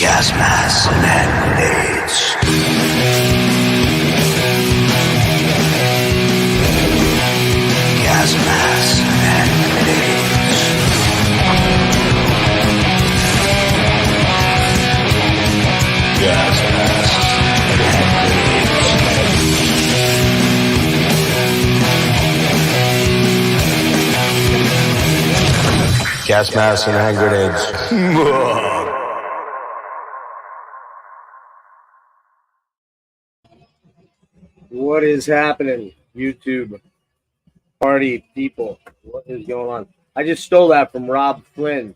Gas masks and grenades. Gas masks and grenades. Gas masks and grenades. Gas masks and hand grenades. What is happening, YouTube party people? What is going on? I just stole that from Rob Flynn.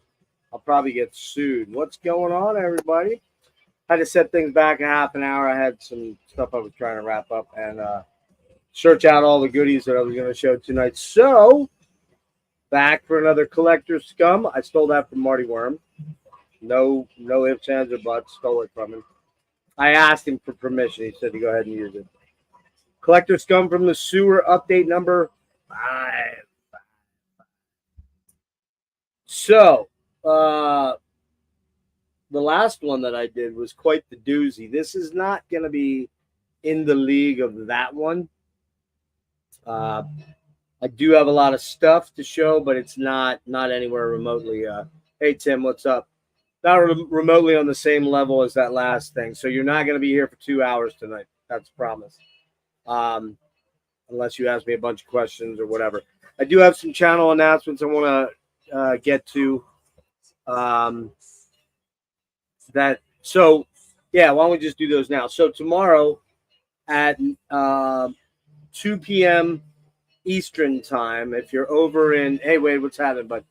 I'll probably get sued. What's going on, everybody? Had to set things back a half an hour. I had some stuff I was trying to wrap up and search out all the goodies that I was going to show tonight. So, back for another collector Scum. I stole that from Marty Worm. No ifs, ands, or buts. Stole it from him. I asked him for permission. He said to go ahead and use it. Collector Scum from the Sewer, update number 5. So, the last one that I did was quite the doozy. This is not going to be in the league of that one. I do have a lot of stuff to show, but it's not anywhere remotely. Hey, Tim, what's up? Not remotely on the same level as that last thing. So you're not going to be here for 2 hours tonight. That's a promise. Unless you ask me a bunch of questions or whatever. I do have some channel announcements I want to get to. So why don't we just do those now? So tomorrow at 2 p.m. Eastern time, if you're over in, hey, wait, what's happening? But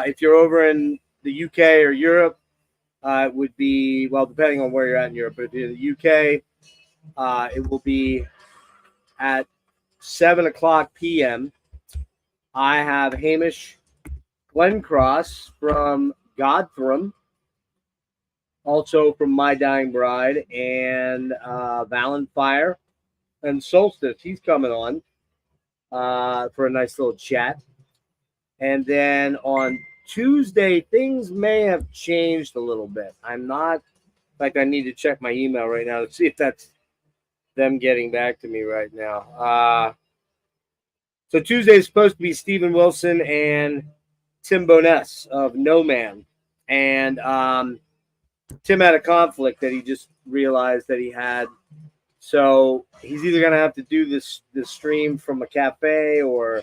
if you're over in the UK or Europe, it would be, well, depending on where you're at in Europe, but if you're in the UK, it will be at 7 o'clock p.m. I have Hamish Glencross from Godthram, also from My Dying Bride, and Valenfire and Solstice. He's coming on for a nice little chat. And then on Tuesday, things may have changed a little bit. I'm not, in fact, I need to check my email right now to see if that's them getting back to me right now. So Tuesday is supposed to be Stephen Wilson and Tim Boness of No Man. And Tim had a conflict that he just realized that he had. So he's either going to have to do this stream from a cafe or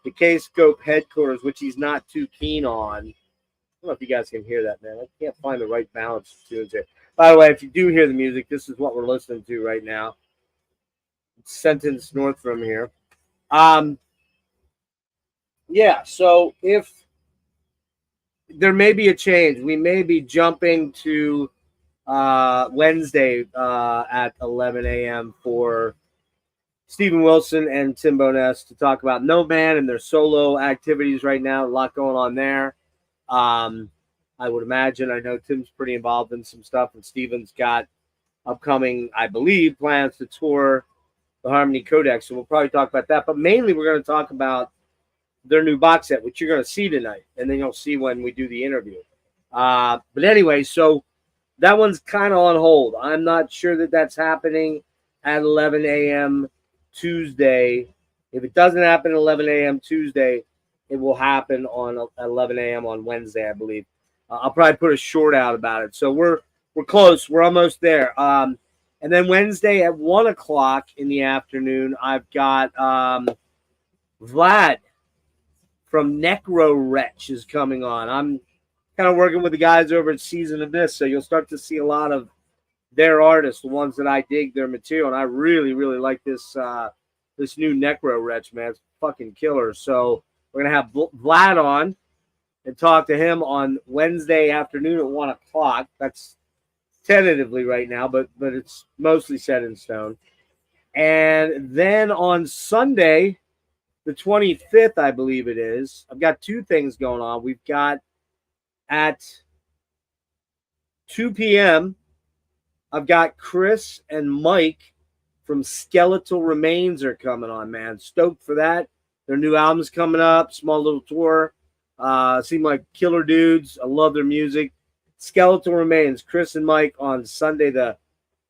the K-Scope headquarters, which he's not too keen on. I don't know if you guys can hear that, man. I can't find the right balance of tunes here. By the way, if you do hear the music, this is what we're listening to right now. Sentence north from here. So if there may be a change, we may be jumping to Wednesday at 11 a.m. for Stephen Wilson and Tim Boness to talk about No Man and their solo activities right now. A lot going on there. I would imagine. I know Tim's pretty involved in some stuff, and Stephen's got upcoming, I believe, plans to tour the Harmony Codex. So we'll probably talk about that. But mainly we're going to talk about their new box set, which you're going to see tonight. And then you'll see when we do the interview. But anyway, so that one's kind of on hold. I'm not sure that that's happening at 11 a.m. Tuesday. If it doesn't happen at 11 a.m. Tuesday, it will happen on 11 a.m. on Wednesday, I believe. I'll probably put a short out about it. So we're close. We're almost there. And then Wednesday at 1 o'clock in the afternoon, I've got Vlad from Necro Wretch is coming on. I'm kind of working with the guys over at Season of This, so you'll start to see a lot of their artists, the ones that I dig their material, and I really, really like this this new Necro Wretch, man. It's fucking killer. So we're going to have Vlad on and talk to him on Wednesday afternoon at 1 o'clock. That's tentatively right now, but it's mostly set in stone. And then on Sunday, the 25th, I believe it is, I've got two things going on. We've got at 2 p.m., I've got Chris and Mike from Skeletal Remains are coming on, man. Stoked for that. Their new album's coming up, small little tour. Seem like killer dudes. I love their music. Skeletal Remains, Chris and Mike on Sunday the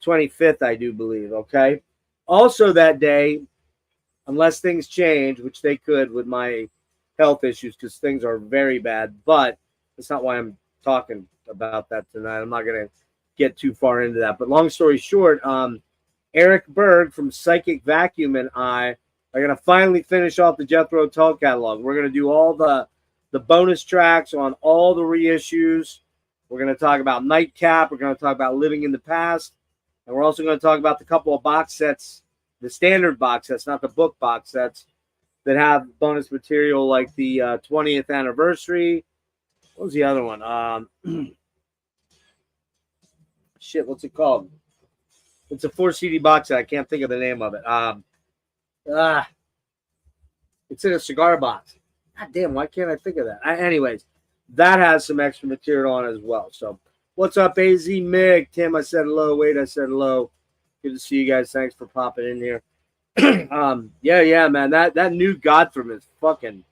25th, I do believe. Okay. Also that day, unless things change, which they could with my health issues, because things are very bad, but that's not why I'm talking about that tonight. I'm not going to get too far into that. But long story short, Eric Berg from Psychic Vacuum and I are going to finally finish off the Jethro Tull catalog. We're going to do all the bonus tracks on all the reissues. We're going to talk about Nightcap. We're going to talk about Living in the Past. And we're also going to talk about the couple of box sets, the standard box sets, not the book box sets, that have bonus material like the 20th anniversary. What was the other one? Shit, what's it called? It's a 4 CD box set. I can't think of the name of it. It's in a cigar box. God damn, why can't I think of that? Anyways, that has some extra material on it as well. So, what's up, AZ Mig? Tim, I said hello. Wade, I said hello. Good to see you guys. Thanks for popping in here. Yeah, man. That new Godfrey is fucking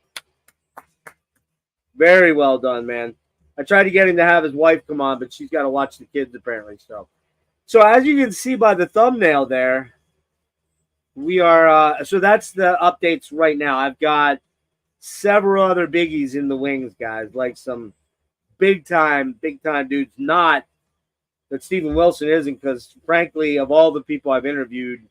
very well done, man. I tried to get him to have his wife come on, but she's got to watch the kids apparently. So as you can see by the thumbnail there, we are. So that's the updates right now. I've got several other biggies in the wings, guys. Like some big time dudes. Not that Steven Wilson isn't, because frankly, of all the people I've interviewed,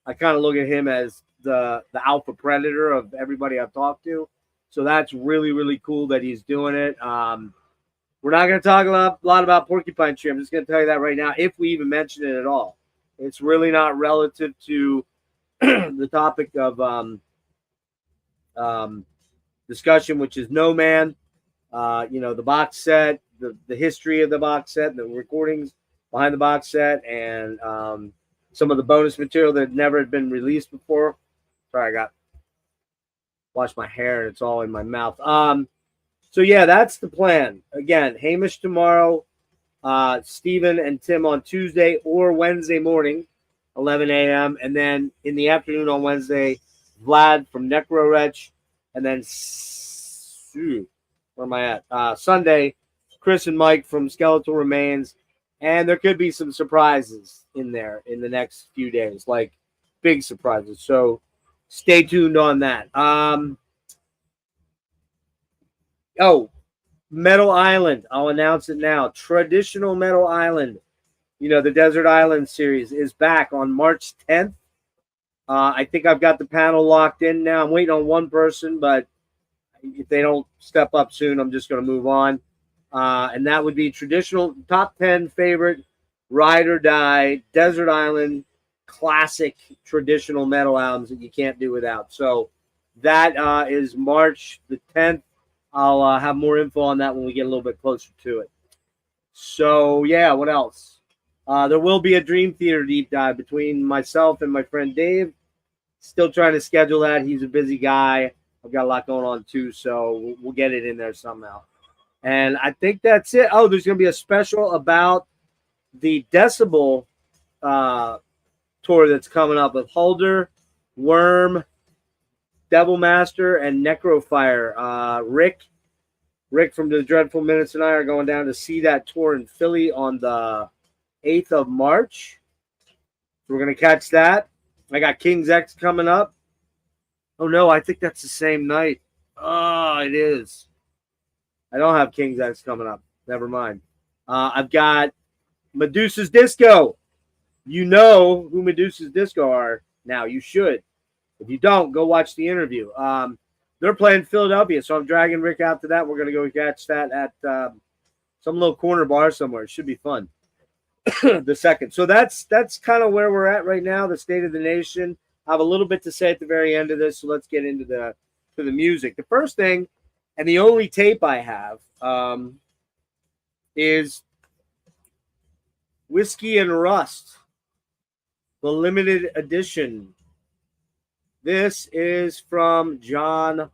I kind of look at him as the alpha predator of everybody I've talked to. So that's really, really cool that he's doing it. We're not going to talk a lot about Porcupine Tree. I'm just going to tell you that right now, if we even mention it at all. It's really not relative to the topic of discussion, which is No Man, the box set, the history of the box set, the recordings behind the box set, and some of the bonus material that never had been released before. Sorry, I got washed my hair and it's all in my mouth. So yeah, that's the plan. Again, Hamish tomorrow, Steven and Tim on Tuesday or Wednesday morning, 11 a.m. And then in the afternoon on Wednesday, Vlad from Necro-Wretch. And then, where am I at? Sunday, Chris and Mike from Skeletal Remains. And there could be some surprises in there in the next few days, like big surprises. So stay tuned on that. Metal Island. I'll announce it now. Traditional Metal Island, the Desert Island series is back on March 10th. I think I've got the panel locked in now. I'm waiting on one person, but if they don't step up soon, I'm just going to move on. And that would be traditional top 10 favorite ride or die Desert Island classic traditional metal albums that you can't do without. So that is March the 10th. I'll have more info on that when we get a little bit closer to it. So, yeah, what else? There will be a Dream Theater deep dive between myself and my friend Dave. Still trying to schedule that. He's a busy guy. I've got a lot going on, too, so we'll get it in there somehow. And I think that's it. Oh, there's going to be a special about the Decibel tour that's coming up with Hulder, Worm, Devil Master, and Necrofire. Rick from the Dreadful Minutes and I are going down to see that tour in Philly on the 8th of March. So we're going to catch that. I got King's X coming up. Oh, no, I think that's the same night. Oh, it is. I don't have King's X coming up. Never mind. I've got Medusa's Disco. You know who Medusa's Disco are now. You should. If you don't, go watch the interview. They're playing Philadelphia, so I'm dragging Rick out to that. We're going to go catch that at some little corner bar somewhere. It should be fun. The second. So that's kind of where we're at right now, the state of the nation. I have a little bit to say at the very end of this, so let's get into the music. The first thing, and the only tape I have, is Whiskey and Rust, the limited edition. This is from John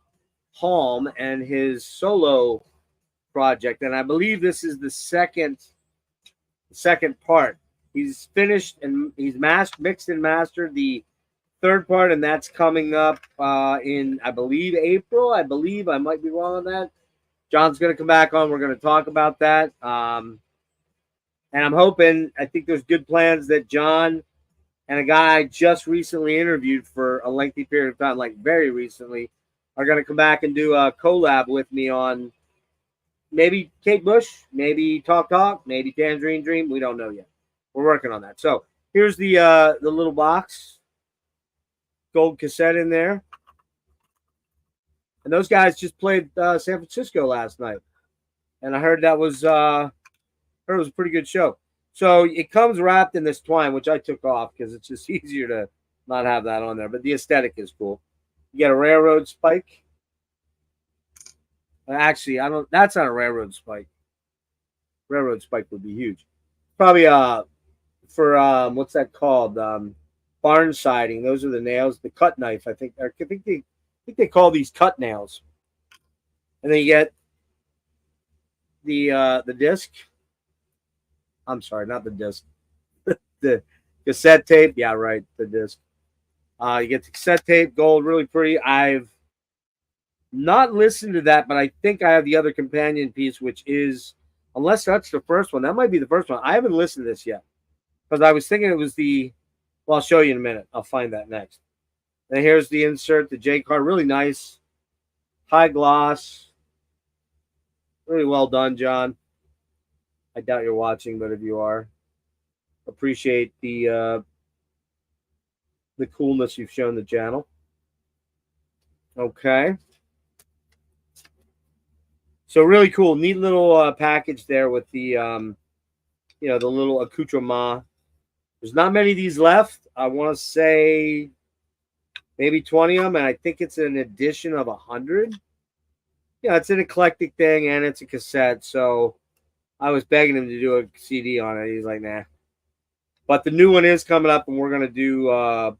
Halm and his solo project, and I believe this is the second part. He's finished and he's mixed and mastered the third part, and that's coming up in, I believe, April. I might be wrong on that. John's going to come back on. We're going to talk about that. And I'm hoping, I think there's good plans that John and a guy I just recently interviewed for a lengthy period of time, like very recently, are going to come back and do a collab with me on maybe Kate Bush, maybe Talk, maybe Tangerine Dream. We don't know yet. We're working on that. So here's the little box, gold cassette in there, and those guys just played San Francisco last night, and I heard that was heard it was a pretty good show. So it comes wrapped in this twine, which I took off because it's just easier to not have that on there. But the aesthetic is cool. You get a railroad spike. Actually, I don't. That's not a railroad spike. Railroad spike would be huge. Probably for what's that called? Barn siding. Those are the nails. The cut knife. I think they call these cut nails. And then you get the disc. I'm sorry, not the disc. The cassette tape. Yeah, right. The disc. You get the cassette tape, gold, really pretty. I've not listened to that, but I think I have the other companion piece, which is, unless that's the first one, that might be the first one. I haven't listened to this yet because I was thinking it was the. Well, I'll show you in a minute. I'll find that next. And here's the insert, the J card, really nice, high gloss, really well done, John. I doubt you're watching, but if you are, appreciate the coolness you've shown the channel. Okay. So really cool, neat little package there with the the little accoutrement. There's not many of these left. I want to say maybe 20 of them, and I think it's an edition of 100. Yeah, it's an eclectic thing, and it's a cassette. So I was begging him to do a CD on it. He's like, nah. But the new one is coming up, and we're gonna do a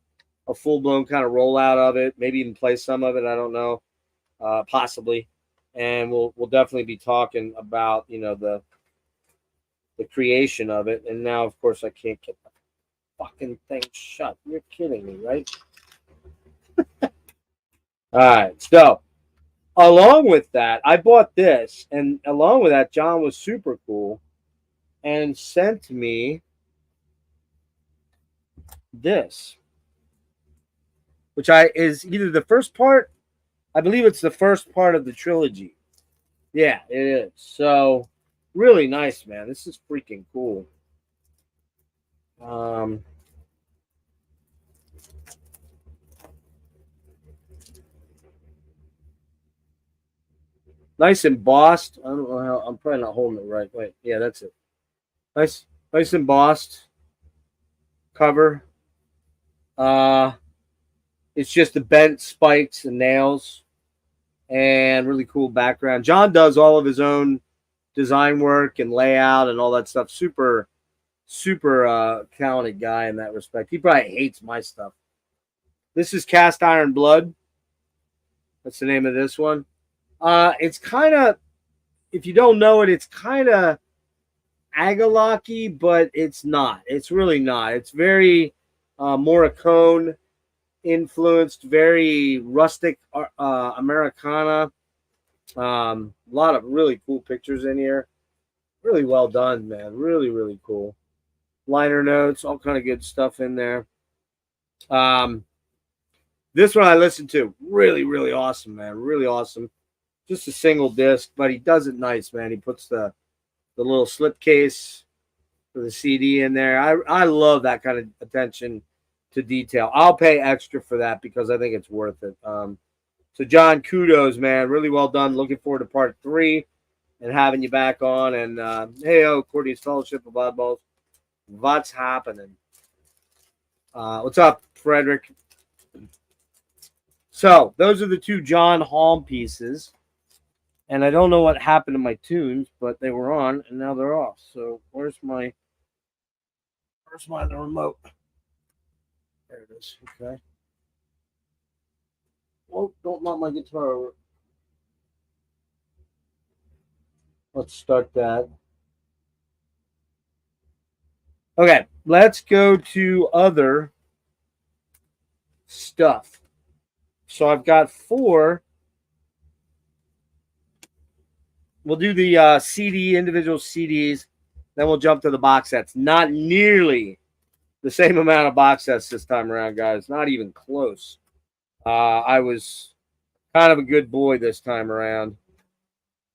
full-blown kind of rollout of it. Maybe even play some of it. I don't know, possibly. And we'll definitely be talking about the creation of it. And now, of course, I can't get the fucking thing shut. You're kidding me, right? All right. So, along with that, I bought this, and along with that, John was super cool and sent me this, which is either the first part. I believe it's the first part of the trilogy. Yeah, it is. So, really nice, man. This is freaking cool. Nice embossed. I don't know how. I'm probably not holding it right. Wait, yeah, that's it. Nice embossed cover. It's just the bent spikes and nails, and really cool background. John does all of his own design work and layout and all that stuff. Super talented guy in that respect. He probably hates my stuff. This is Cast Iron Blood. That's the name of this one. It's kind of, if you don't know it, it's kind of Agalocky, but it's not. It's really not. It's very Morricone influenced, very rustic Americana. A lot of really cool pictures in here. Really well done, man. Really, really cool. Liner notes, all kind of good stuff in there. This one I listened to. Really, really awesome, man. Really awesome. Just a single disc, but he does it nice, man. He puts the little slipcase for the CD in there. I love that kind of attention to detail. I'll pay extra for that because I think it's worth it. So, John, kudos, man. Really well done. Looking forward to part 3 and having you back on. And, hey, Courtney's Fellowship of Oddballs. What's happening? What's up, Frederick? So, those are the 2 John Halm pieces. And I don't know what happened to my tunes, but they were on, and now they're off. So, where's my remote? There it is. Okay. Well, don't knock my guitar over. Let's start that. Okay, let's go to other stuff. So I've got 4. We'll do the CD, individual CDs. Then we'll jump to the box sets. Not nearly the same amount of box sets this time around, guys. Not even close. I was kind of a good boy this time around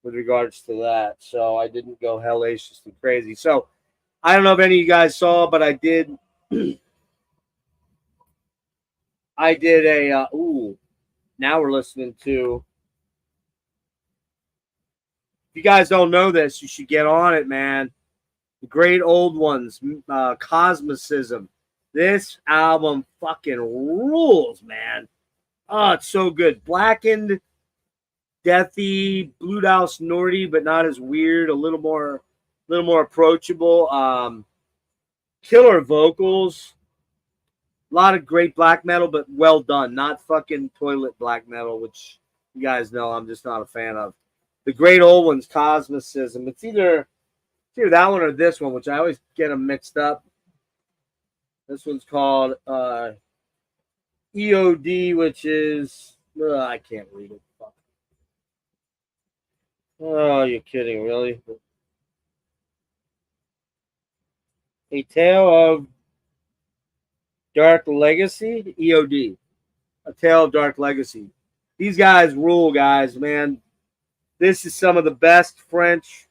with regards to that. So I didn't go hellaciously crazy. So I don't know if any of you guys saw, but I did. I did a. Now we're listening to. If you guys don't know this, you should get on it, man. The great old ones, Cosmicism. This album fucking rules, man. Oh, it's so good. Blackened, deathy, Blue House Nordy, but not as weird. A little more approachable. Killer vocals. A lot of great black metal, but well done. Not fucking toilet black metal, which you guys know I'm just not a fan of. The great old ones, Cosmicism. It's either that one or this one, which I always get them mixed up. This one's called EOD, which is I can't read it. Fuck. Oh, you're kidding, really? A Tale of Dark Legacy, EOD. A Tale of Dark Legacy. These guys rule, guys, man. This is some of the best French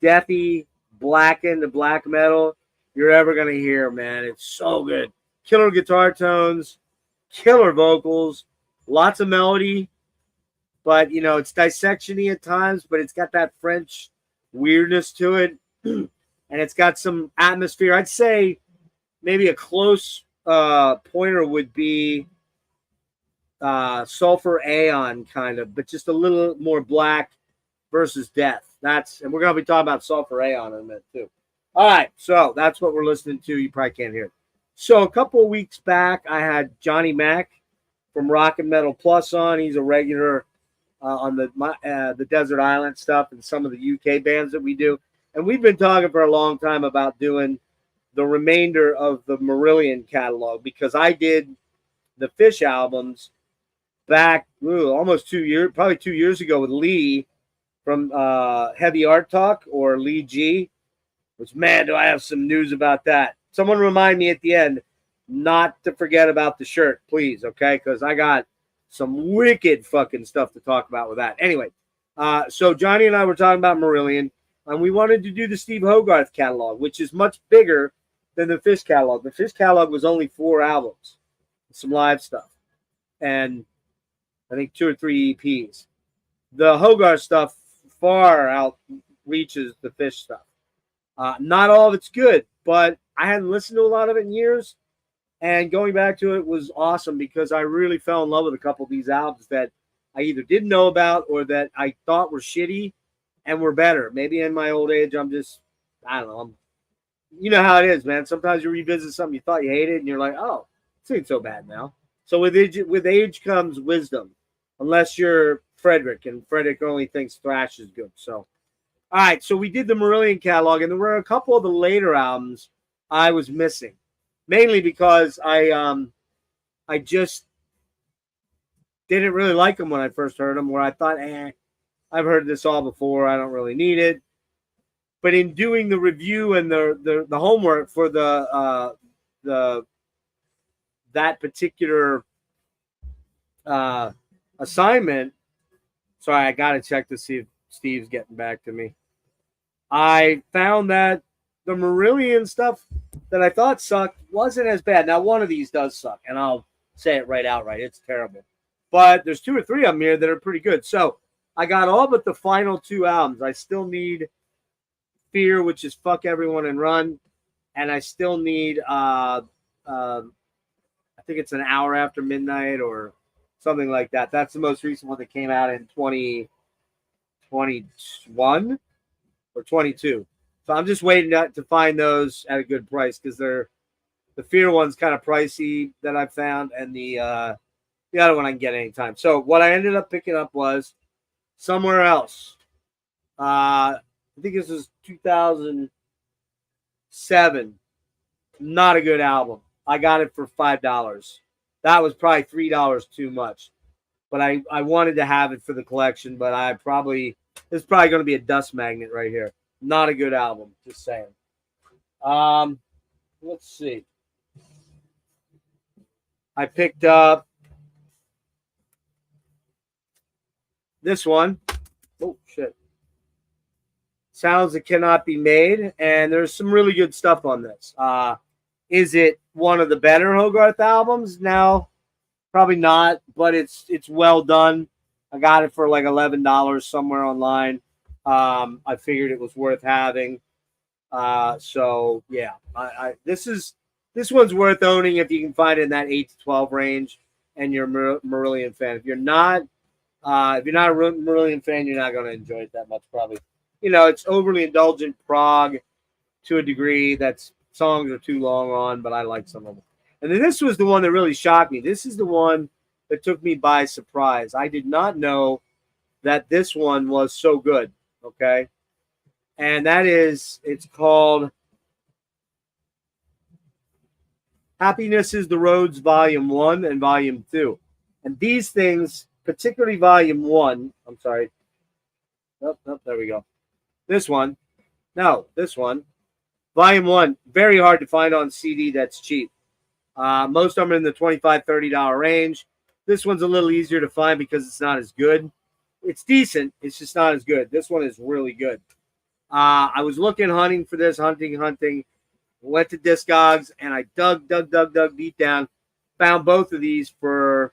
deathy, blackened black metal you're ever going to hear, man. It's so good. Killer guitar tones, killer vocals, lots of melody, but, you know, it's dissection-y at times, but it's got that French weirdness to it, and it's got some atmosphere. I'd say maybe a close pointer would be Sulfur Aeon, kind of, but just a little more black versus death. And we're going to be talking about Sulfur Aeon in a minute, too. All right, so that's what we're listening to. You probably can't hear it. So a couple of weeks back, I had Johnny Mac from Rock and Metal Plus on. He's a regular on the Desert Island stuff and some of the UK bands that we do. And we've been talking for a long time about doing the remainder of the Marillion catalog, because I did the Fish albums back almost 2 years, probably 2 years ago, with Lee from Heavy Art Talk, or Lee G, which, man, do I have some news about that. Someone remind me at the end not to forget about the shirt, please, okay? Because I got some wicked fucking stuff to talk about with that. Anyway, so Johnny and I were talking about Marillion, and we wanted to do the Steve Hogarth catalog, which is much bigger than the Fish catalog. The Fish catalog was only 4 albums, some live stuff, and I think 2 or 3 EPs. The Hogarth stuff far outreaches the Fish stuff. Not all of it's good, but I hadn't listened to a lot of it in years, and going back to it was awesome, because I really fell in love with a couple of these albums that I either didn't know about or that I thought were shitty and were better. Maybe in my old age, I don't know. You know how it is, man. Sometimes you revisit something you thought you hated, and you're like, oh, this ain't so bad now. So with age comes wisdom, unless you're Frederick, and Frederick only thinks thrash is good. So, all right, so we did the Marillion catalog, and there were a couple of the later albums I was missing, mainly because I just didn't really like them when I first heard them, where I thought, I've heard this all before, I don't really need it. But in doing the review and the homework for that particular assignment, sorry, I gotta check to see if Steve's getting back to me. I found that the Marillion stuff that I thought sucked wasn't as bad. Now, one of these does suck, and I'll say it right outright. It's terrible. But there's 2 or 3 of them here that are pretty good. So I got all but the final 2 albums. I still need Fear, which is Fuck Everyone and Run. And I still need, I think it's An Hour After Midnight or something like that. That's the most recent one that came out in 2021 or 22. So I'm just waiting to find those at a good price, because the Fear one's kind of pricey that I've found, and the other one I can get anytime. So what I ended up picking up was Somewhere Else. I think this was 2007. Not a good album. I got it for $5. That was probably $3 too much. But I wanted to have it for the collection, but this is probably going to be a dust magnet right here. Not a good album, just saying. Let's see. I picked up this one. Oh, shit. Sounds That Cannot Be Made, and there's some really good stuff on this. Is it one of the better Hogarth albums? No, probably not, but it's well done. I got it for like $11 somewhere online. I figured it was worth having. So yeah, this one's worth owning if you can find it in that 8 to 12 range, and you're a Marillion fan. If you're not a Marillion fan, you're not going to enjoy it that much probably. It's overly indulgent prog to a degree. That's songs are too long on, but I like some of them. And then this was the one that really shocked me. This is the one that took me by surprise. I did not know that this one was so good. Okay. And it's called Happiness is the Roads Volume 1 and Volume 2. And these things, particularly Volume 1, I'm sorry. Oh, there we go. This one. Volume 1, very hard to find on CD that's cheap. Most of them are in the $25, $30 range. This one's a little easier to find because it's not as good. It's decent. It's just not as good. This one is really good. I was hunting for this, hunting. Went to Discogs, and I dug deep down. Found both of these for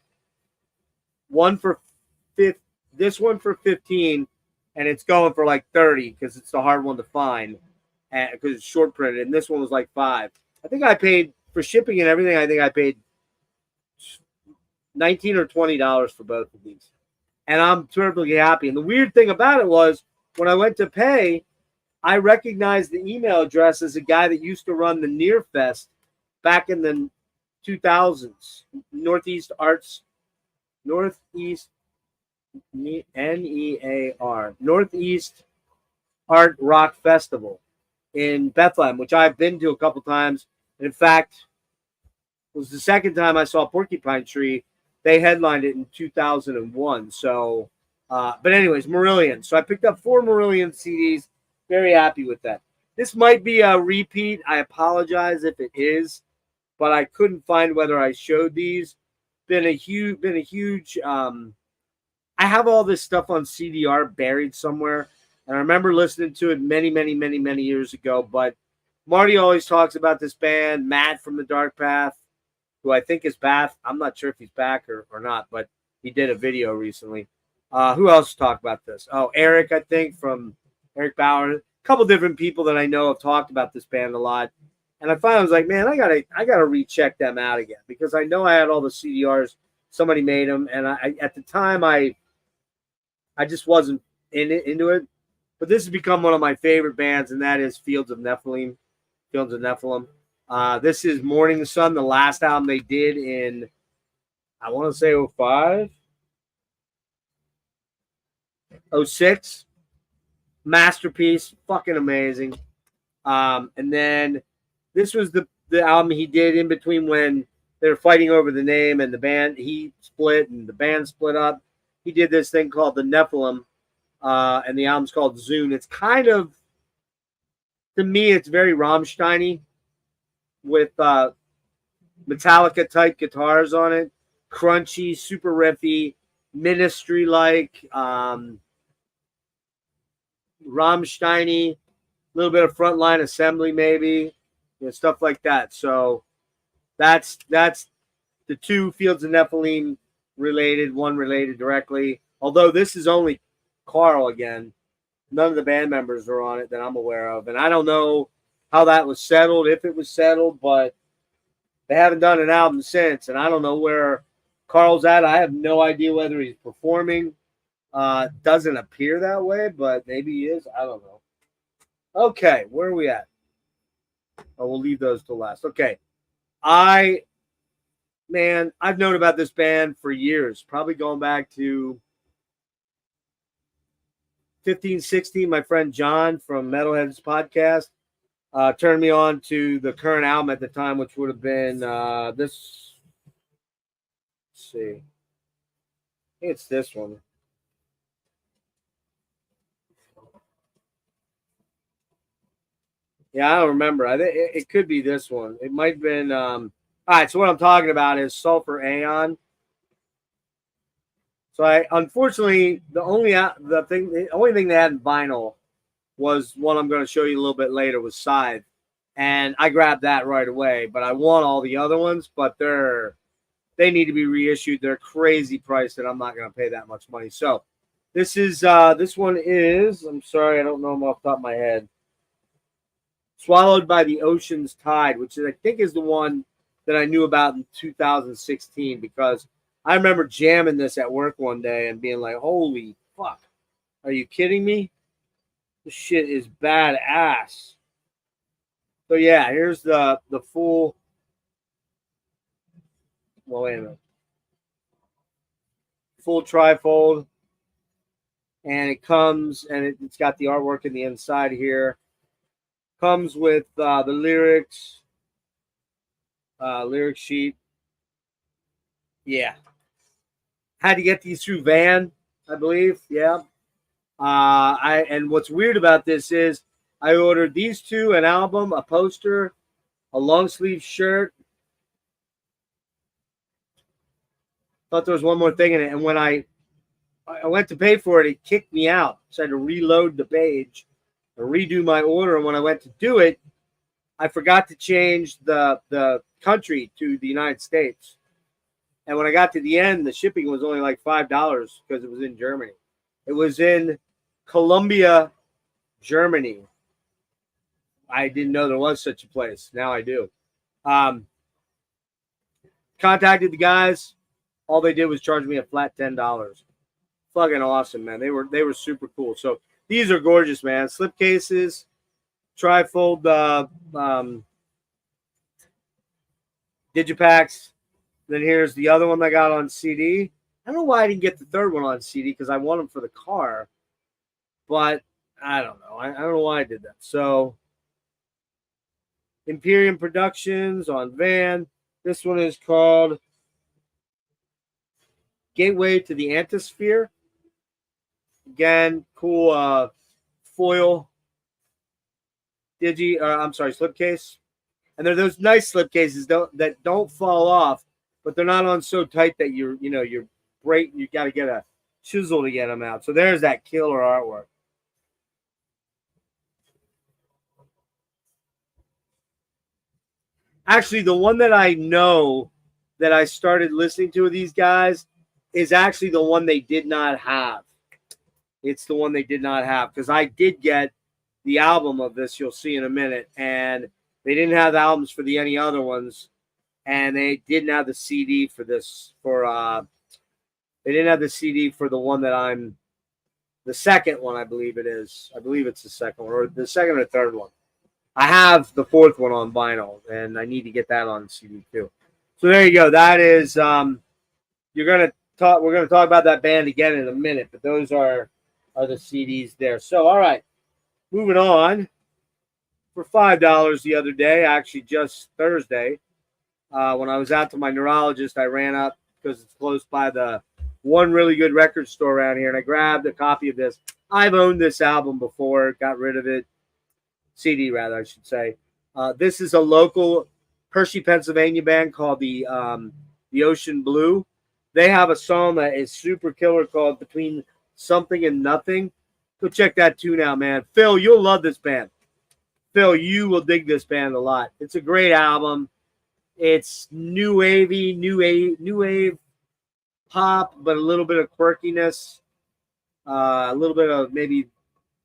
this one for 15, and it's going for like 30 because it's the hard one to find because it's short printed. And this one was like 5. I think I paid for shipping and everything. I think I paid $19 or $20 for both of these, and I'm terribly happy. And the weird thing about it was when I went to pay, I recognized the email address as a guy that used to run the Near Fest back in the 2000s, Northeast Art Rock Festival in Bethlehem, which I've been to a couple times. And in fact, it was the second time I saw Porcupine Tree. They headlined it in 2001. So, but anyways, Marillion. So I picked up 4 Marillion CDs. Very happy with that. This might be a repeat. I apologize if it is, but I couldn't find whether I showed these. Been a huge. I have all this stuff on CDR buried somewhere, and I remember listening to it many years ago. But Marty always talks about this band, Matt from the Dark Path, who I think is back. I'm not sure if he's back or not, but he did a video recently. Who else talked about this? Oh, Eric, I think, from Eric Bauer. A couple different people that I know have talked about this band a lot. And I finally was like, man, I gotta recheck them out again because I know I had all the CDRs. Somebody made them, and I at the time I just wasn't into it. But this has become one of my favorite bands, and that is Fields of Nephilim. This is Morning Sun, the last album they did in, I want to say 05, 06. Masterpiece, fucking amazing. And then this was the album he did in between when they were fighting over the name and the band. He split and the band split up. He did this thing called the Nephilim, and the album's called Zune. It's kind of, to me, it's very Rammstein-y with Metallica type guitars on it, crunchy, super riffy, Ministry-like, Rammstein-y, a little bit of Frontline Assembly maybe, stuff like that. So that's the 2 Fields of Nephilim related, one related directly. Although this is only Carl again. None of the band members are on it that I'm aware of. And I don't know how that was settled, if it was settled, but they haven't done an album since. And I don't know where Carl's at. I have no idea whether he's performing. Doesn't appear that way, but maybe he is. I don't know. Okay, where are we at? Oh, we'll leave those till last. Okay. I've known about this band for years, probably going back to 15, 16. My friend John from Metalheads podcast turned me on to the current album at the time, which would have been this. Let's see. I think it's this one. Yeah, I don't remember. I think it could be this one. It might have been. All right, so what I'm talking about is Sulfur Aeon. So I unfortunately the only thing they had in vinyl was one I'm going to show you a little bit later was Scythe, and I grabbed that right away. But I want all the other ones, but they need to be reissued. They're crazy priced, and I'm not going to pay that much money. So this one is. I'm sorry, I don't know them off the top of my head. Swallowed by the Ocean's Tide, which I think is the one that I knew about in 2016 because I remember jamming this at work one day and being like, "Holy fuck, are you kidding me? This shit is badass." So yeah, here's the full. Well, wait a minute. Full trifold, and it comes and it's got the artwork in the inside here. Comes with the lyrics, lyric sheet. Yeah, had to get these through Van, I believe. Yeah. And what's weird about this is I ordered these two, an album, a poster, a long sleeve shirt. Thought there was one more thing in it, and when I went to pay for it, it kicked me out. So I had to reload the page, and redo my order. And when I went to do it, I forgot to change the country to the United States. And when I got to the end, the shipping was only like $5 because it was in Germany. It was in Columbia, Germany. I didn't know there was such a place. Now I do. Um, Contacted the guys. All they did was charge me a flat $10. Fucking awesome, man. They were super cool. So these are gorgeous, man. Slip cases, trifold digipacks. Then here's the other one I got on CD. I don't know why I didn't get the third one on CD because I want them for the car, but I don't know. I don't know why I did that. So Imperium Productions on Van. This one is called Gateway to the Antisphere. Again, cool foil slipcase. And they're those nice slipcases that don't fall off, but they're not on so tight that you're break. You got to get a chisel to get them out. So there's that killer artwork. Actually, the one that I know that I started listening to of these guys is actually the one they did not have. It's the one they did not have because I did get the album of this. You'll see in a minute, and they didn't have the albums for any other ones, and they didn't have the CD for this. They didn't have the CD for the one that I'm. The second one, I believe it is. I believe it's the second one, or the second or third one. I have the fourth one on vinyl, and I need to get that on CD too. So there you go. That is you're gonna talk. We're gonna talk about that band again in a minute, but those are the CDs there. So all right, moving on. For $5 the other day, actually just Thursday, when I was out to my neurologist, I ran up because it's close by the one really good record store around here, and I grabbed a copy of this. I've owned this album before, got rid of it. CD, rather, I should say. This is a local Hershey, Pennsylvania band called the Ocean Blue. They have a song that is super killer called Between Something and Nothing. Go check that tune out, man. Phil, you'll love this band. Phil, you will dig this band a lot. It's a great album. It's new wavy, new wave pop, but a little bit of quirkiness, a little bit of maybe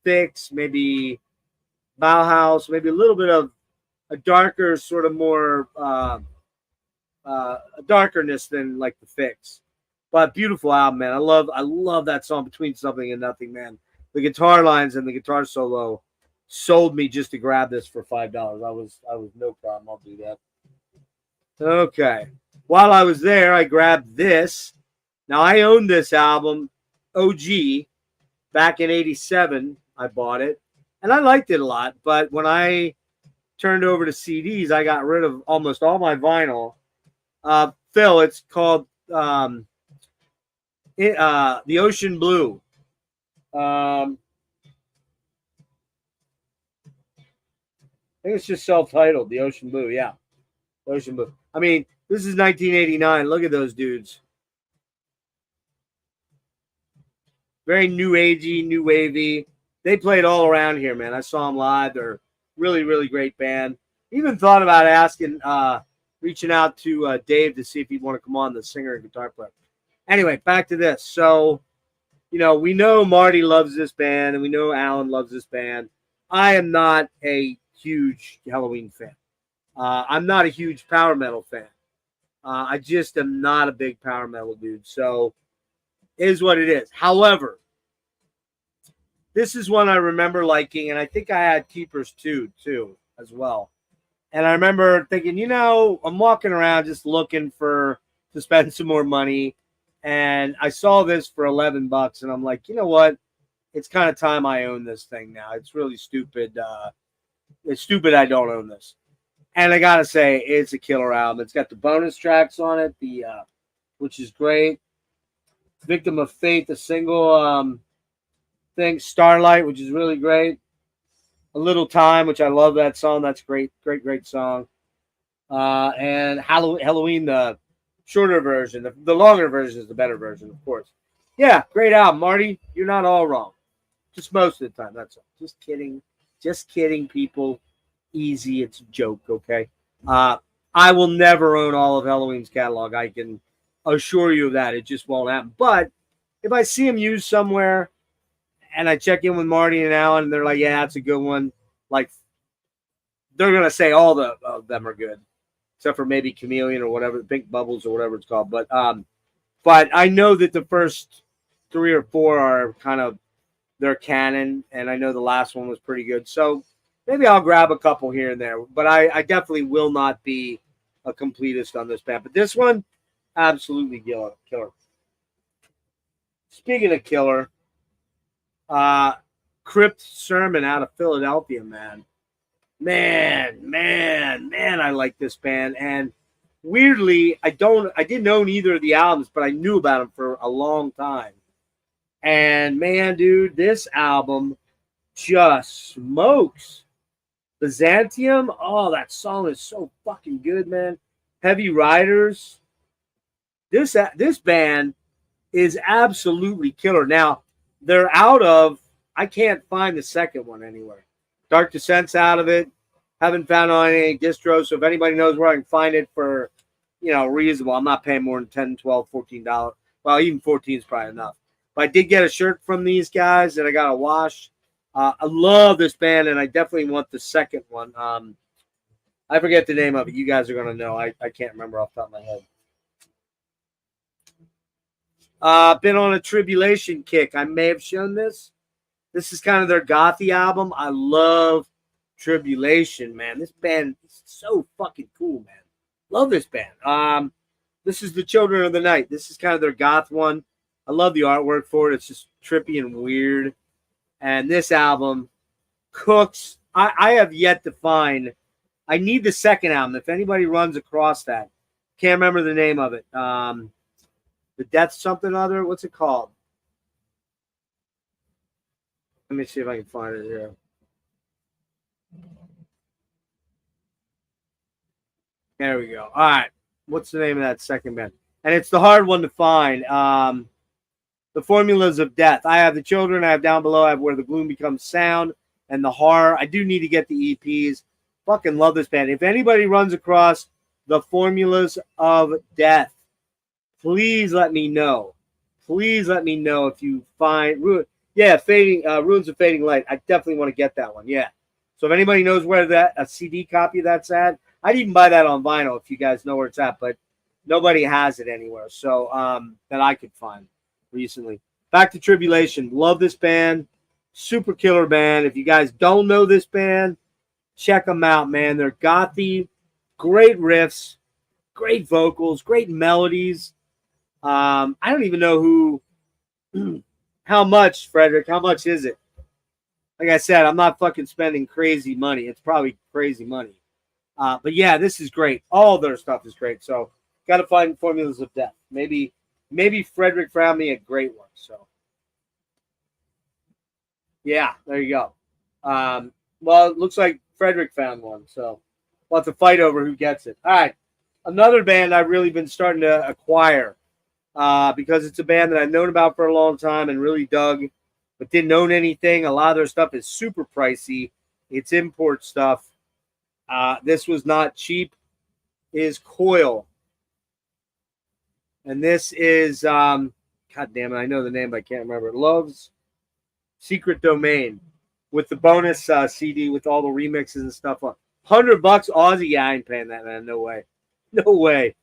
Fix, maybe Bauhaus, maybe a little bit of a darker, sort of more a darkerness than like the Fix. But beautiful album, man. I love that song Between Something and Nothing, man. The guitar lines and the guitar solo sold me just to grab this for $5. I was no problem. I'll do that. Okay. While I was there, I grabbed this. Now I owned this album, OG, back in '87. I bought it, and I liked it a lot. But when I turned over to CDs, I got rid of almost all my vinyl. Phil, it's called The Ocean Blue. think it's just self-titled, The Ocean Blue. Yeah, Ocean Blue. I mean, this is 1989. Look at those dudes. Very new agey, new wavy. They played all around here, man. I saw them live. They're really, really great band. Even thought about asking, reaching out to Dave to see if he'd want to come on, the singer and guitar player. Anyway, back to this. So, we know Marty loves this band, and we know Alan loves this band. I am not a huge Halloween fan. I'm not a huge power metal fan. I just am not a big power metal dude. So, it is what it is. However, this is one I remember liking, and I think I had Keepers too, as well. And I remember thinking, I'm walking around just looking to spend some more money, and I saw this for $11, and I'm like, you know what? It's kind of time I own this thing now. It's really stupid. It's stupid I don't own this. And I gotta say, it's a killer album. It's got the bonus tracks on it, which is great. Victim of Fate, the single thing, Starlight, which is really great. A Little Time, which I love that song. That's great, great, great song. And Halloween, the shorter version. The longer version is the better version, of course. Yeah, great album, Marty. You're not all wrong. Just most of the time, that's all. Just kidding. Just kidding, people. Easy, it's a joke, okay? I will never own all of Halloween's catalog. I can assure you of that. It just won't happen. But if I see them used somewhere and I check in with Marty and Alan and they're like, yeah, that's a good one, like, they're going to say all of them are good, except for maybe Chameleon or whatever, Pink Bubbles or whatever it's called. But I know that the first 3 or 4 are kind of their canon, and I know the last one was pretty good. So maybe I'll grab a couple here and there. But I definitely will not be a completist on this band. But this one, absolutely killer. Speaking of killer, Crypt Sermon out of Philadelphia, man. Man, I like this band. And weirdly, I didn't own either of the albums, but I knew about them for a long time. And man, dude, this album just smokes. Byzantium, oh, that song is so fucking good, man. Heavy Riders. This band is absolutely killer. Now, they're out of, I can't find the second one anywhere. Dark Descent's out of it. Haven't found on any distros, so if anybody knows where I can find it for, reasonable, I'm not paying more than $10, $12, $14. Well, even 14 is probably enough. But I did get a shirt from these guys that I got to wash. I love this band, and I definitely want the second one. I forget the name of it. You guys are going to know. I can't remember off the top of my head. Been on a Tribulation kick. I may have shown this. This is kind of their gothy album. I love Tribulation, man. This band is so fucking cool, man. Love this band. This is The Children of the Night. This is kind of their goth one. I love the artwork for it. It's just trippy and weird. And this album cooks. I have yet to find. I need the second album. If anybody runs across that, can't remember the name of it. The Death something other. What's it called? Let me see if I can find it here. There we go. All right. What's the name of that second band? And it's the hard one to find. The Formulas of Death. I have The Children. I have Down Below. I have Where the Gloom Becomes Sound and The Horror. I do need to get the EPs. Fucking love this band. If anybody runs across The Formulas of Death, please let me know. Please let me know if you find Ruins of Fading Light. I definitely want to get that one. Yeah. So if anybody knows where a CD copy of that's at, I'd even buy that on vinyl if you guys know where it's at, but nobody has it anywhere. So that I could find recently. Back to Tribulation. Love this band. Super killer band. If you guys don't know this band, check them out, man. They're gothy, great riffs, great vocals, great melodies. I don't even know how much, Frederick, how much is it? Like I said, I'm not fucking spending crazy money. It's probably crazy money. But yeah, this is great. All their stuff is great. So got to find Formulas of Death. Maybe Frederick found me a great one. So yeah, there you go. Well, it looks like Frederick found one, so we'll have to fight over who gets it. All right, another band I've really been starting to acquire because it's a band that I've known about for a long time and really dug, but didn't own anything. A lot of their stuff is super pricey. It's import stuff. This was not cheap. Is Coil. And this is, God damn it, I know the name, but I can't remember. Love's Secret Domain with the bonus CD with all the remixes and stuff on. $100 Aussie. Yeah, I ain't paying that, man. No way. No way.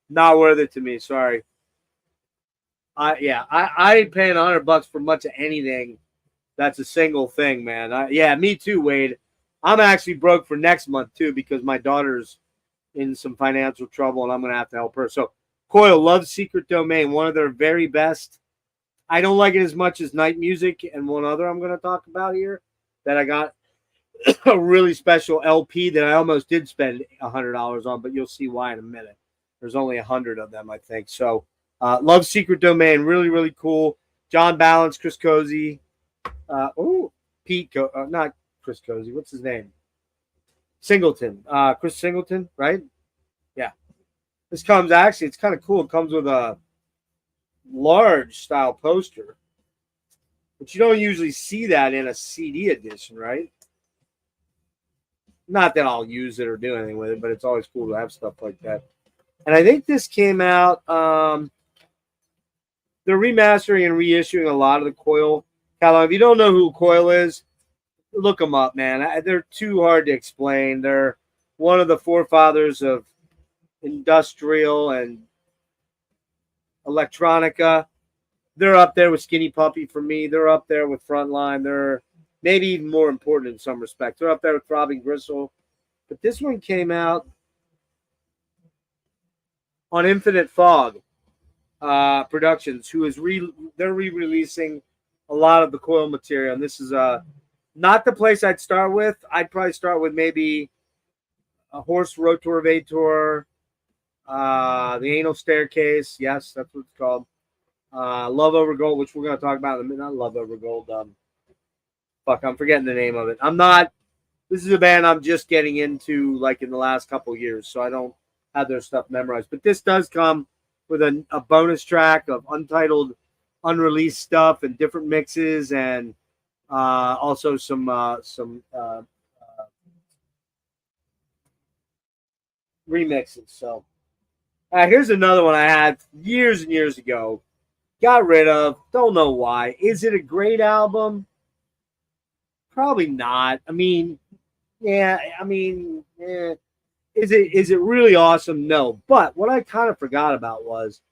Not worth it to me. Sorry. I ain't paying $100 for much of anything. That's a single thing, man. Yeah, me too, Wade. I'm actually broke for next month too because my daughter's in some financial trouble and I'm gonna have to help her. So Coil, Love's Secret Domain, one of their very best. I don't like it as much as Night Music and one other I'm gonna talk about here that I got a really special LP that I almost did spend $100 on, but you'll see why in a minute. There's only 100 of them, I think. So Love's Secret Domain, really, really cool. John Balance, Chris Cozy, not Chris Cozy. What's his name? Singleton. Chris Singleton, right? Yeah. This comes actually, it's kind of cool. It comes with a large style poster, but you don't usually see that in a CD edition, right? Not that I'll use it or do anything with it, but it's always cool to have stuff like that. And I think this came out, they're remastering and reissuing a lot of the Coil catalog. If you don't know who Coil is, look them up, man. They're too hard to explain. They're one of the forefathers of industrial and electronica. They're up there with Skinny Puppy for me. They're up there with Frontline. They're maybe even more important in some respects. They're up there with Throbbing Gristle. But this one came out on Infinite Fog Productions, who is they're re-releasing a lot of the Coil material. And this is not the place I'd start with. I'd probably start with maybe a Horse Rotorvator, the Anal Staircase. Yes, that's what it's called. Love Over Gold, which we're going to talk about in a minute. Not Love Over Gold. I'm forgetting the name of it. This is a band I'm just getting into like in the last couple years, so I don't have their stuff memorized. But this does come with a bonus track of untitled, unreleased stuff and different mixes and also some remixes. So here's another one I had years and years ago. Got rid of. Don't know why. Is it a great album? Probably not. Is it really awesome? No. But what I kind of forgot about was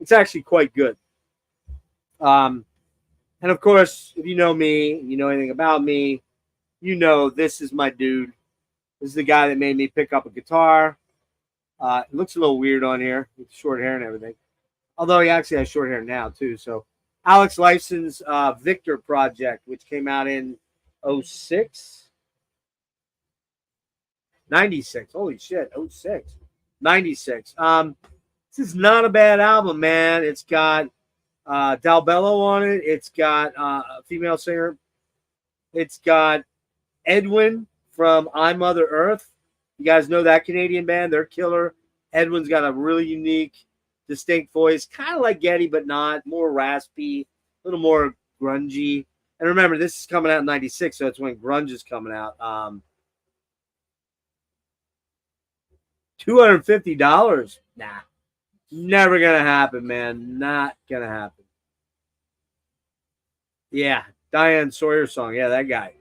it's actually quite good. And of course, if you know me, you know anything about me, you know this is my dude. This is the guy that made me pick up a guitar. It looks a little weird on here with short hair and everything. Although he actually has short hair now, too. So Alex Lifeson's Victor project, which came out in 06? 96. Holy shit, 06. 96. This is not a bad album, man. It's got Dalbello on it. It's got a female singer. It's got Edwin from I Mother Earth. You guys know that Canadian band? They're killer. Edwin's got a really unique, distinct voice, kind of like Geddy, but not. More raspy, a little more grungy. And remember, this is coming out in 96, so it's when grunge is coming out. $250? Nah. Never going to happen, man. Not going to happen. Yeah, Diane Sawyer song. Yeah, that guy.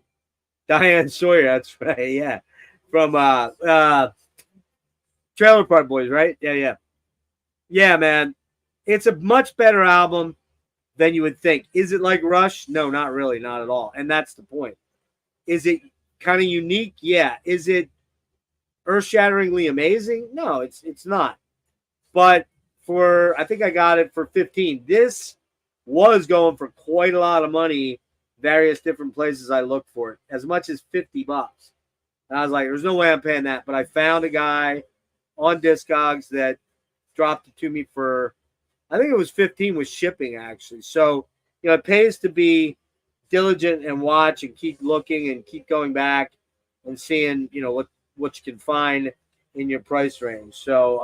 Diane Sawyer, that's right, yeah. From Trailer Park Boys, right? Yeah. Yeah, man. It's a much better album than you would think. Is it like Rush? No, not really, not at all. And that's the point. Is it kind of unique? Yeah. Is it earth-shatteringly amazing? No, it's not. But I think I got it for 15. This was going for quite a lot of money, various different places I looked for it, as much as $50. And I was like, there's no way I'm paying that. But I found a guy on Discogs that dropped it to me for, I think it was 15 with shipping, actually. So, it pays to be diligent and watch and keep looking and keep going back and seeing, what you can find in your price range. So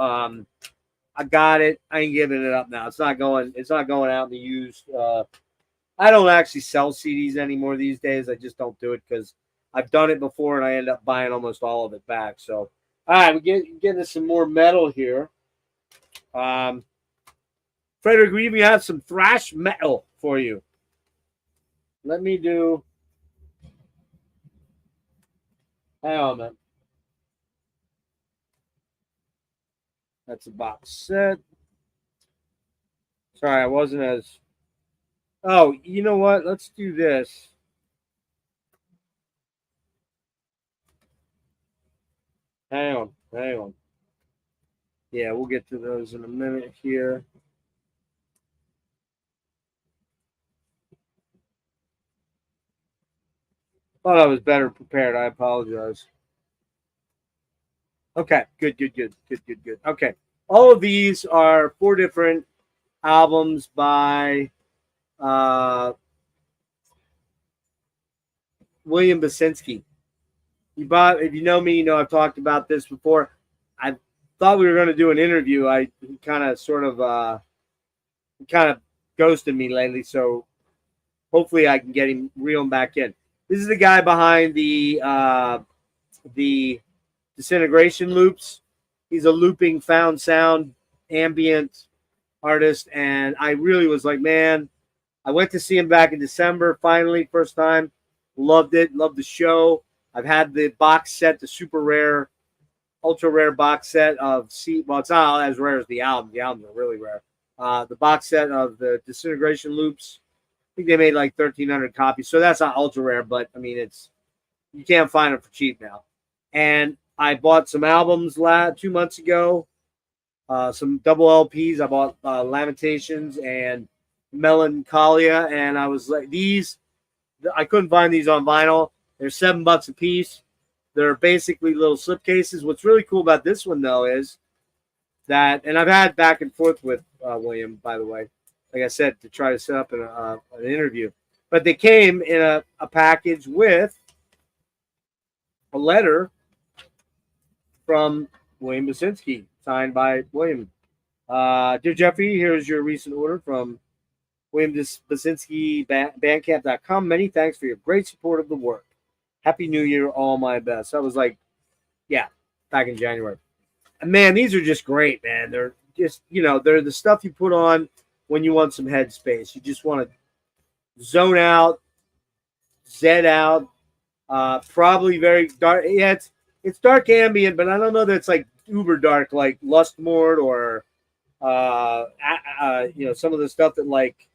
I got it. I ain't giving it up now. It's not going out in the used. I don't actually sell CDs anymore these days. I just don't do it because I've done it before and I end up buying almost all of it back. So, all right, we getting some more metal here. Frederick, we even have some thrash metal for you. Let me do. Hang on, man. That's a box set. Sorry, I wasn't as. Oh, you know what? Let's do this. Hang on. Yeah, we'll get to those in a minute here. Thought I was better prepared. I apologize. Okay, good. Okay, all of these are 4 different albums by William Basinski. If you know me, you know I've talked about this before. I thought we were going to do an interview. He kind of ghosted me lately, so hopefully I can get him reel him back in. This is the guy behind the Disintegration Loops. He's a looping found sound ambient artist, and I really was like, man, I went to see him back in December, finally, first time. Loved it, loved the show. I've had the box set, the super rare, ultra rare box set of well, it's not as rare as the album. The albums are really rare. The box set of the Disintegration Loops. I think they made like 1,300 copies, so that's not ultra rare, but I mean, you can't find it for cheap now. And I bought some albums 2 months ago, some double LPs. I bought Lamentations and Melancholia, and I was like, I couldn't find these on vinyl. They're $7 a piece. They're basically little slipcases. What's really cool about this one, though, is that, and I've had back and forth with William, by the way, like I said, to try to set up an interview. But they came in a package with a letter from William Basinski, signed by William. Dear Jeffrey, here's your recent order from William Basinski, Bandcamp.com. Many thanks for your great support of the work. Happy New Year, all my best. That was back in January. And man, these are just great, man. They're just, they're the stuff you put on when you want some headspace. You just want to zone out, zed out. Probably very dark. Yeah, it's dark ambient, but I don't know that it's like uber dark like Lustmord or some of the stuff that like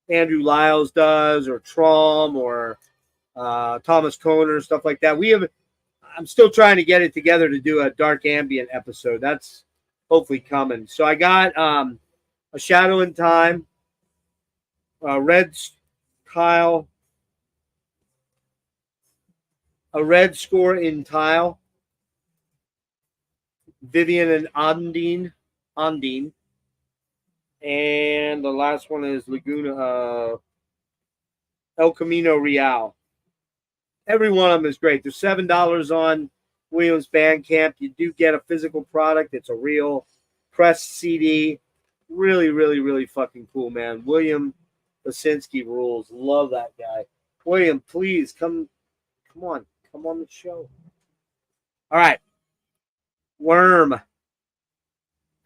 Andrew Lyles does, or Traum, or Thomas Kohner, stuff like that. I'm still trying to get it together to do a dark ambient episode. That's hopefully coming. So I got a Shadow in Time, Red Tile, a Red Score in Tile, Vivian and Ondine, and the last one is Laguna, El Camino Real. Every one of them is great. They're $7 on Williams Bandcamp. You do get a physical product. It's a real pressed CD. Really, really, really fucking cool, man. William Basinski rules. Love that guy. William, please come on the show. All right. Worm.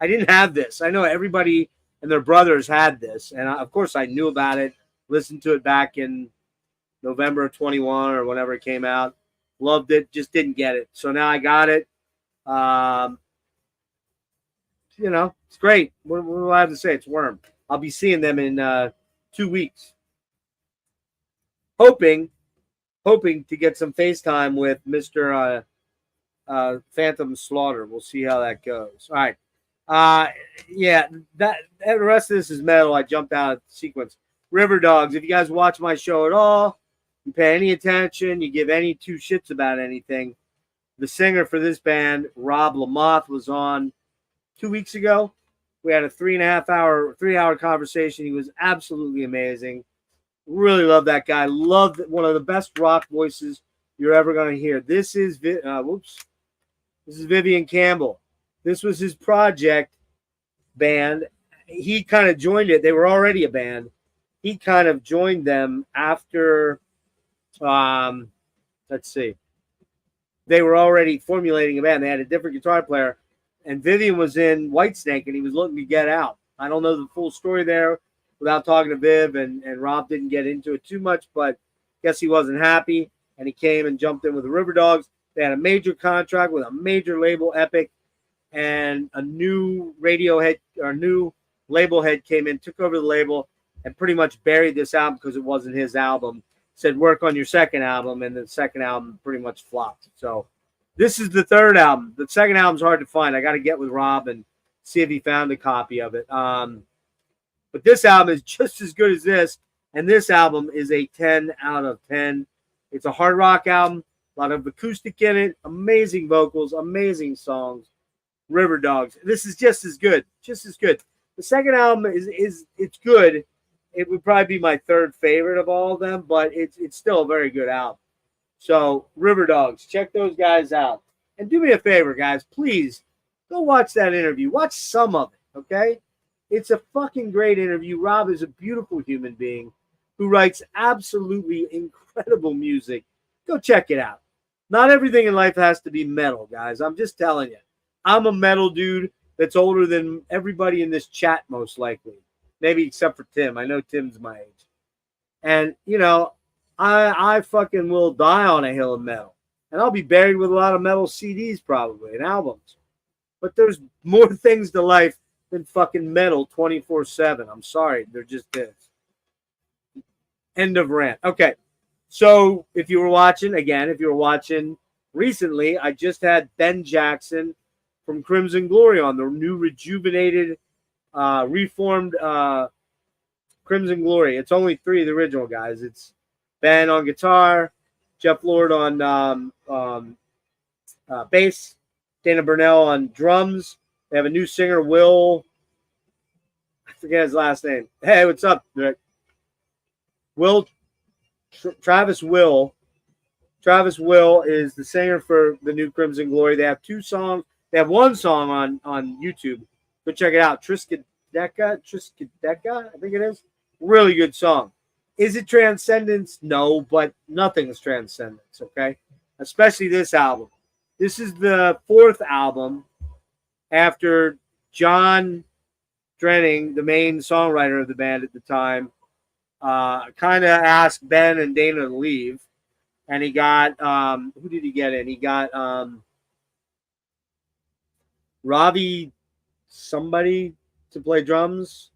I didn't have this. I know everybody and their brothers had this, and of course I knew about it. Listened to it back in November of 21 or whenever it came out. Loved it. Just didn't get it. So now I got it. It's great. What do I have to say? It's Worm. I'll be seeing them in 2 weeks. Hoping to get some FaceTime with Mr. Phantom Slaughter. We'll see how that goes. All right. The rest of this is metal. I jumped out of sequence. River Dogs. If you guys watch my show at all, you pay any attention, you give any two shits about anything, the singer for this band, Rob Lamoth, was on 2 weeks ago. We had a 3-hour conversation. He was absolutely amazing. Really love that guy. Loved one of the best rock voices you're ever going to hear. This is This is Vivian Campbell. This was his project band. He kind of joined it. They were already a band. He kind of joined them after. Let's see. They were already formulating a band. They had a different guitar player, and Vivian was in Whitesnake, and he was looking to get out. I don't know the full story there without talking to Viv, and Rob didn't get into it too much, but guess he wasn't happy, and he came and jumped in with the River Dogs. They had a major contract with a major label, Epic, and a new Radiohead or new label head came in, took over the label, and pretty much buried this album because it wasn't his album. Said, work on your second album, and the second album pretty much flopped. So this is the third album. The second album's hard to find. I got to get with Rob and see if he found a copy of it. But this album is just as good as this, and this album is a 10 out of 10. It's a hard rock album, a lot of acoustic in it, amazing vocals, amazing songs. River Dogs. This is just as good, just as good. The second album is it's good. It would probably be my third favorite of all of them, but it's still a very good album. So River Dogs, check those guys out. And do me a favor, guys, please go watch that interview. Watch some of it, okay? It's a fucking great interview. Rob is a beautiful human being who writes absolutely incredible music. Go check it out. Not everything in life has to be metal, guys. I'm just telling you. I'm a metal dude that's older than everybody in this chat, most likely. Maybe except for Tim. I know Tim's my age. And, you know, I fucking will die on a hill of metal. And I'll be buried with a lot of metal CDs probably and albums. But there's more things to life than fucking metal 24/7. I'm sorry. There just is. End of rant. Okay. So if you were watching recently, I just had Ben Jackson from Crimson Glory on, the new rejuvenated, reformed Crimson Glory. It's only three of the original guys. It's Ben on guitar, Jeff Lord on bass, Dana Burnell on drums. They have a new singer, Will. I forget his last name. Hey, what's up, Rick? Travis Will. Travis Will is the singer for the new Crimson Glory. They have two songs. They have one song on YouTube. Go check it out. Triskaideka, I think it is. Really good song. Is it Transcendence? No, but nothing's Transcendence, okay? Especially this album. This is the fourth album after John Drenning, the main songwriter of the band at the time, kind of asked Ben and Dana to leave. And he got, who did he get in? He got Ravi somebody to play drums,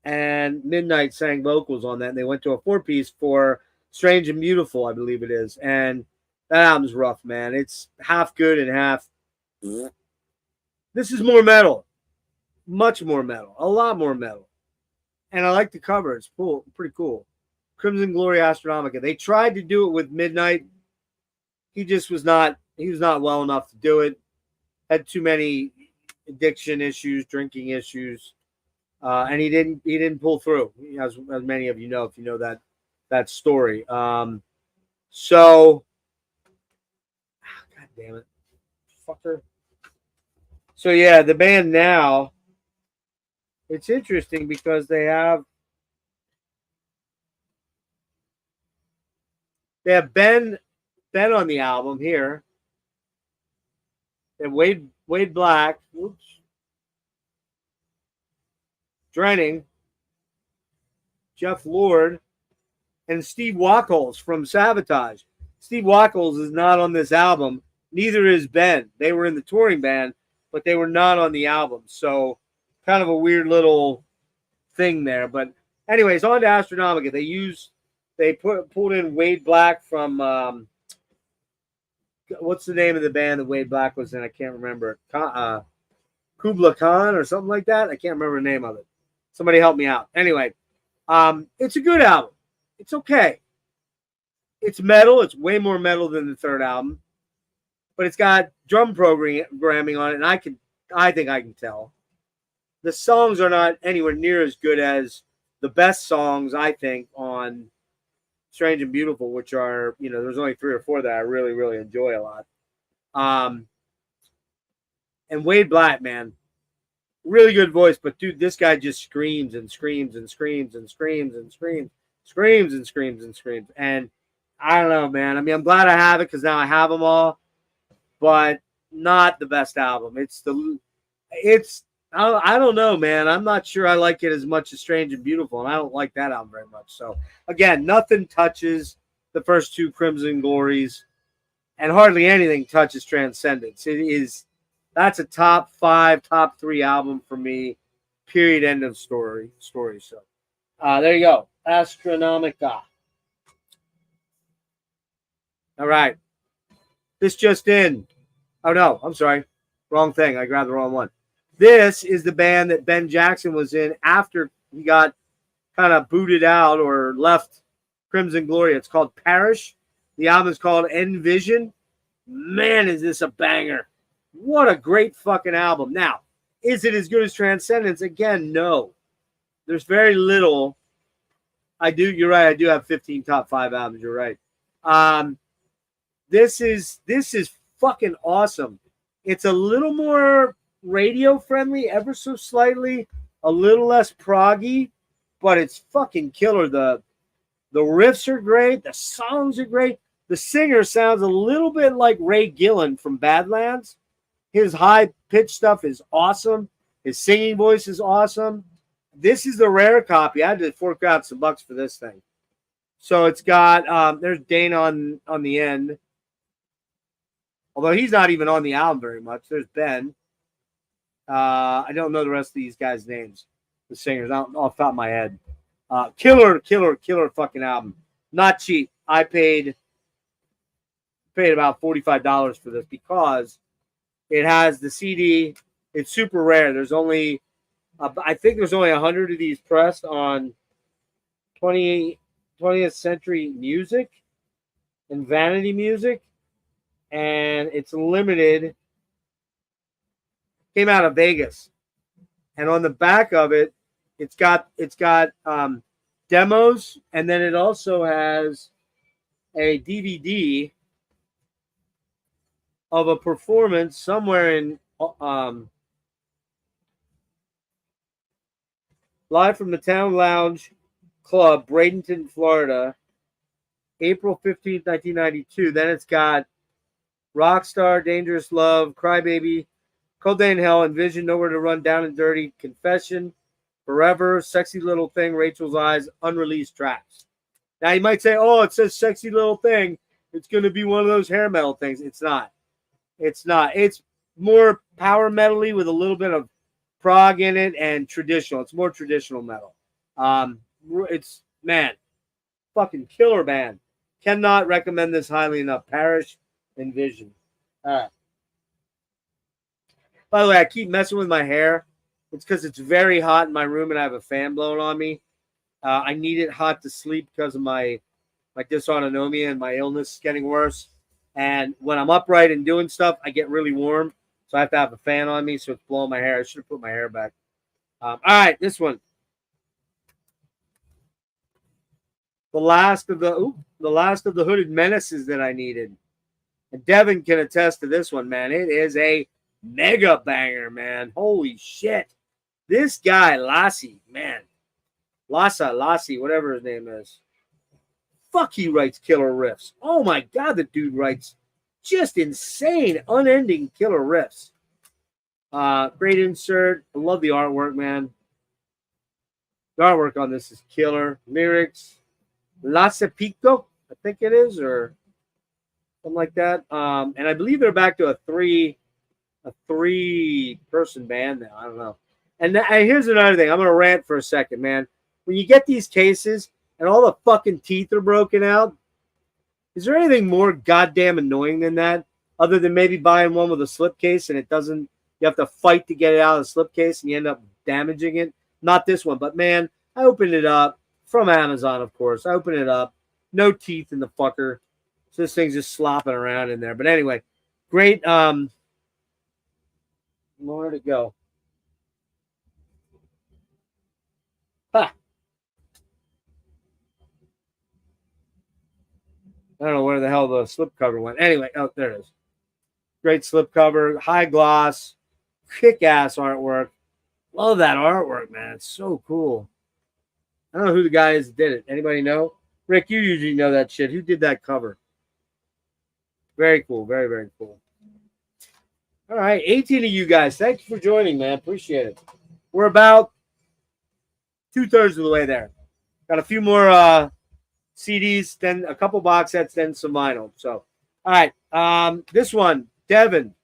and Midnight sang vocals on that. And they went to a 4-piece for Strange and Beautiful, I believe it is. And that album's rough, man. It's half good and half. This is more metal. Much more metal. A lot more metal. And I like the cover. It's cool. Pretty cool. Crimson Glory Astronomica. They tried to do it with Midnight. He just was not well enough to do it. Had too many addiction issues, drinking issues. And he didn't pull through, as many of you know, if you know that story. So God damn it. Fucker. So yeah, the band now, it's interesting because they have Ben on the album here. They have Wade Black, Drenning, Jeff Lord, and Steve Wackles from Sabotage. Steve Wackles is not on this album. Neither is Ben. They were in the touring band, but they were not on the album. So kind of a weird little thing there. But anyways, on to Astronomica. They pulled in Wade Black from what's the name of the band that Wade Black was in? I can't remember. Kubla Khan or something like that. I can't remember the name of it. Somebody help me out. Anyway, it's a good album. It's okay. It's metal. It's way more metal than the third album, but it's got drum programming on it, and I think I can tell. The songs are not anywhere near as good as the best songs, I think, on Strange and Beautiful, which are, there's only 3 or 4 that I really, really enjoy a lot. And Wade Black, man, really good voice, but dude, this guy just screams and screams and screams and screams and screams, screams and screams and screams. And I don't know, man. I mean, I'm glad I have it because now I have them all, but not the best album. I don't know, man. I'm not sure I like it as much as Strange and Beautiful, and I don't like that album very much. So again, nothing touches the first 2 Crimson Glories, and hardly anything touches Transcendence. That's a top 5, top 3 album for me. Period. End of story. So there you go. Astronomica. All right. This just in. Oh, no. I'm sorry. Wrong thing. I grabbed the wrong one. This is the band that Ben Jackson was in after he got kind of booted out or left Crimson Glory. It's called Parish. The album is called Envision. Man, is this a banger. What a great fucking album. Now, is it as good as Transcendence? Again, no. There's very little. You're right. I do have 15 top 5 albums. You're right. This is fucking awesome. It's a little more radio friendly, ever so slightly, a little less proggy, but it's fucking killer. The riffs are great. The songs are great. The singer sounds a little bit like Ray Gillan from Badlands. His high-pitched stuff is awesome. His singing voice is awesome. This is the rare copy. I had to fork out some bucks for this thing. So it's got, there's Dana on the end. Although he's not even on the album very much. There's Ben. I don't know the rest of these guys' names. The singers, off the top of my head. Killer fucking album. Not cheap. I paid about $45 for this because it has the CD. It's super rare. There's only, I think there's only 100 of these pressed on 20th Century Music and Vanity Music. And it's limited. Came out of Vegas. And on the back of it, it's got demos, and then it also has a DVD of a performance somewhere in live from the Town Lounge Club, Bradenton, Florida, April 15th, 1992. Then it's got Rockstar, Dangerous Love, Crybaby, Cold Day in Hell, Envision, Nowhere to Run, Down and Dirty, Confession, Forever, Sexy Little Thing, Rachel's Eyes, unreleased tracks. Now you might say, oh, it says Sexy Little Thing. It's going to be one of those hair metal things. It's not. It's not. It's more power metal-y with a little bit of prog in it and traditional. It's more traditional metal. It's, man, fucking killer band. Cannot recommend this highly enough. Parish Envision. All right. By the way, I keep messing with my hair. It's because it's very hot in my room and I have a fan blowing on me. I need it hot to sleep because of my dysautonomia and my illness getting worse. And when I'm upright and doing stuff, I get really warm. So I have to have a fan on me, so it's blowing my hair. I should have put my hair back. All right, this one. The last of the Hooded Menaces that I needed. And Devin can attest to this one, man. It is a mega banger, man. Holy shit. This guy, Lassie, man. Lassie, whatever his name is. Fuck, he writes killer riffs. Oh my God, the dude writes just insane, unending killer riffs. Great insert. I love the artwork, man. The artwork on this is killer. Lyrics. Lacepico, I think it is, or something like that. And I believe they're back to a three-person band now. I don't know. And here's another thing. I'm going to rant for a second, man. When you get these cases and all the fucking teeth are broken out, is there anything more goddamn annoying than that? Other than maybe buying one with a slipcase and you have to fight to get it out of the slipcase and you end up damaging it? Not this one, but man, I opened it up from Amazon, of course. I opened it up. No teeth in the fucker. So this thing's just slopping around in there. But anyway, great. Where'd it go? Ha. I don't know where the hell the slipcover went. Anyway, oh, there it is. Great slipcover, high gloss, kick-ass artwork. Love that artwork, man. It's so cool. I don't know who the guy is that did it. Anybody know? Rick, you usually know that shit. Who did that cover? Very cool. Very, very cool. All right. 18 of you guys. Thank you for joining, man. Appreciate it. We're about 2/3 of the way there. Got a few more CDs, then a couple box sets, then some vinyl. So, all right. This one, Devin,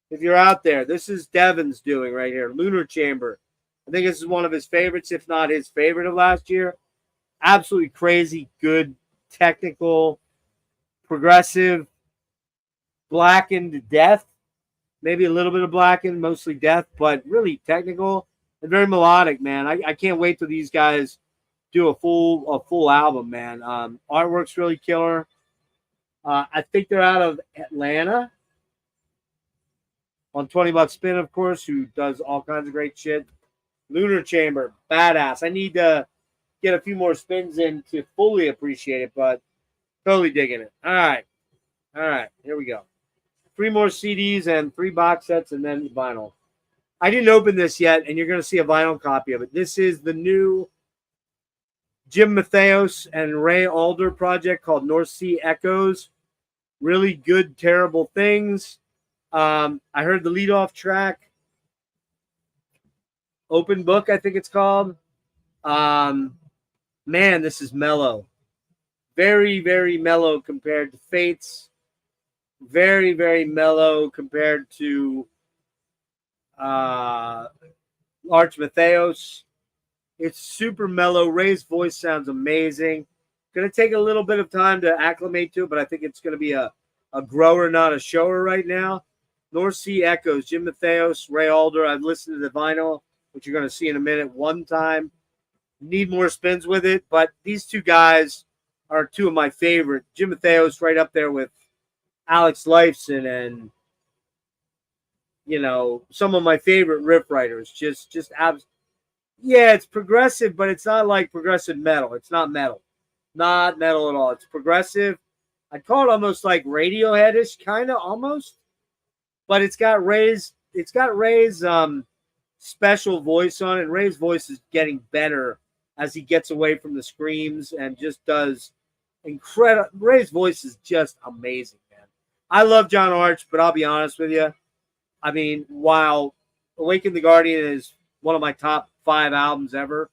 if you're out there, this is Devin's doing right here. Lunar Chamber. I think this is one of his favorites, if not his favorite of last year. Absolutely crazy, good, technical, progressive, blackened death. Maybe a little bit of blackened, mostly death, but really technical and very melodic, man. I can't wait till these guys do a full album, man. Artwork's really killer. I think they're out of Atlanta on 20 Bucks Spin, of course, who does all kinds of great shit. Lunar Chamber, badass. I need to get a few more spins in to fully appreciate it, but totally digging it. All right. Here we go. 3 more CDs and 3 box sets and then vinyl. I didn't open this yet, and you're going to see a vinyl copy of it. This is the new Jim Matheos and Ray Alder project called North Sea Echoes. Really good, terrible things. I heard the leadoff track. Open Book, I think it's called. Man, this is mellow. Very, very mellow compared to Fates. Very, very mellow compared to Arch Matheos. It's super mellow. Ray's voice sounds amazing. Going to take a little bit of time to acclimate to it, but I think it's going to be a grower, not a shower right now. North Sea Echoes, Jim Matheos, Ray Alder. I've listened to the vinyl, which you're going to see in a minute, one time. Need more spins with it, but these two guys are 2 of my favorite. Jim Matheos right up there with Alex Lifeson and, you know, some of my favorite riff writers. Yeah, it's progressive, but it's not like progressive metal. It's not metal. Not metal at all. It's progressive. I'd call it almost like Radiohead-ish, kind of almost. But it's got Ray's special voice on it. Ray's voice is getting better as he gets away from the screams and just does incredible. Ray's voice is just amazing, man. I love John Arch, but I'll be honest with you. I mean, while Awaken the Guardian is one of my top 5 albums ever,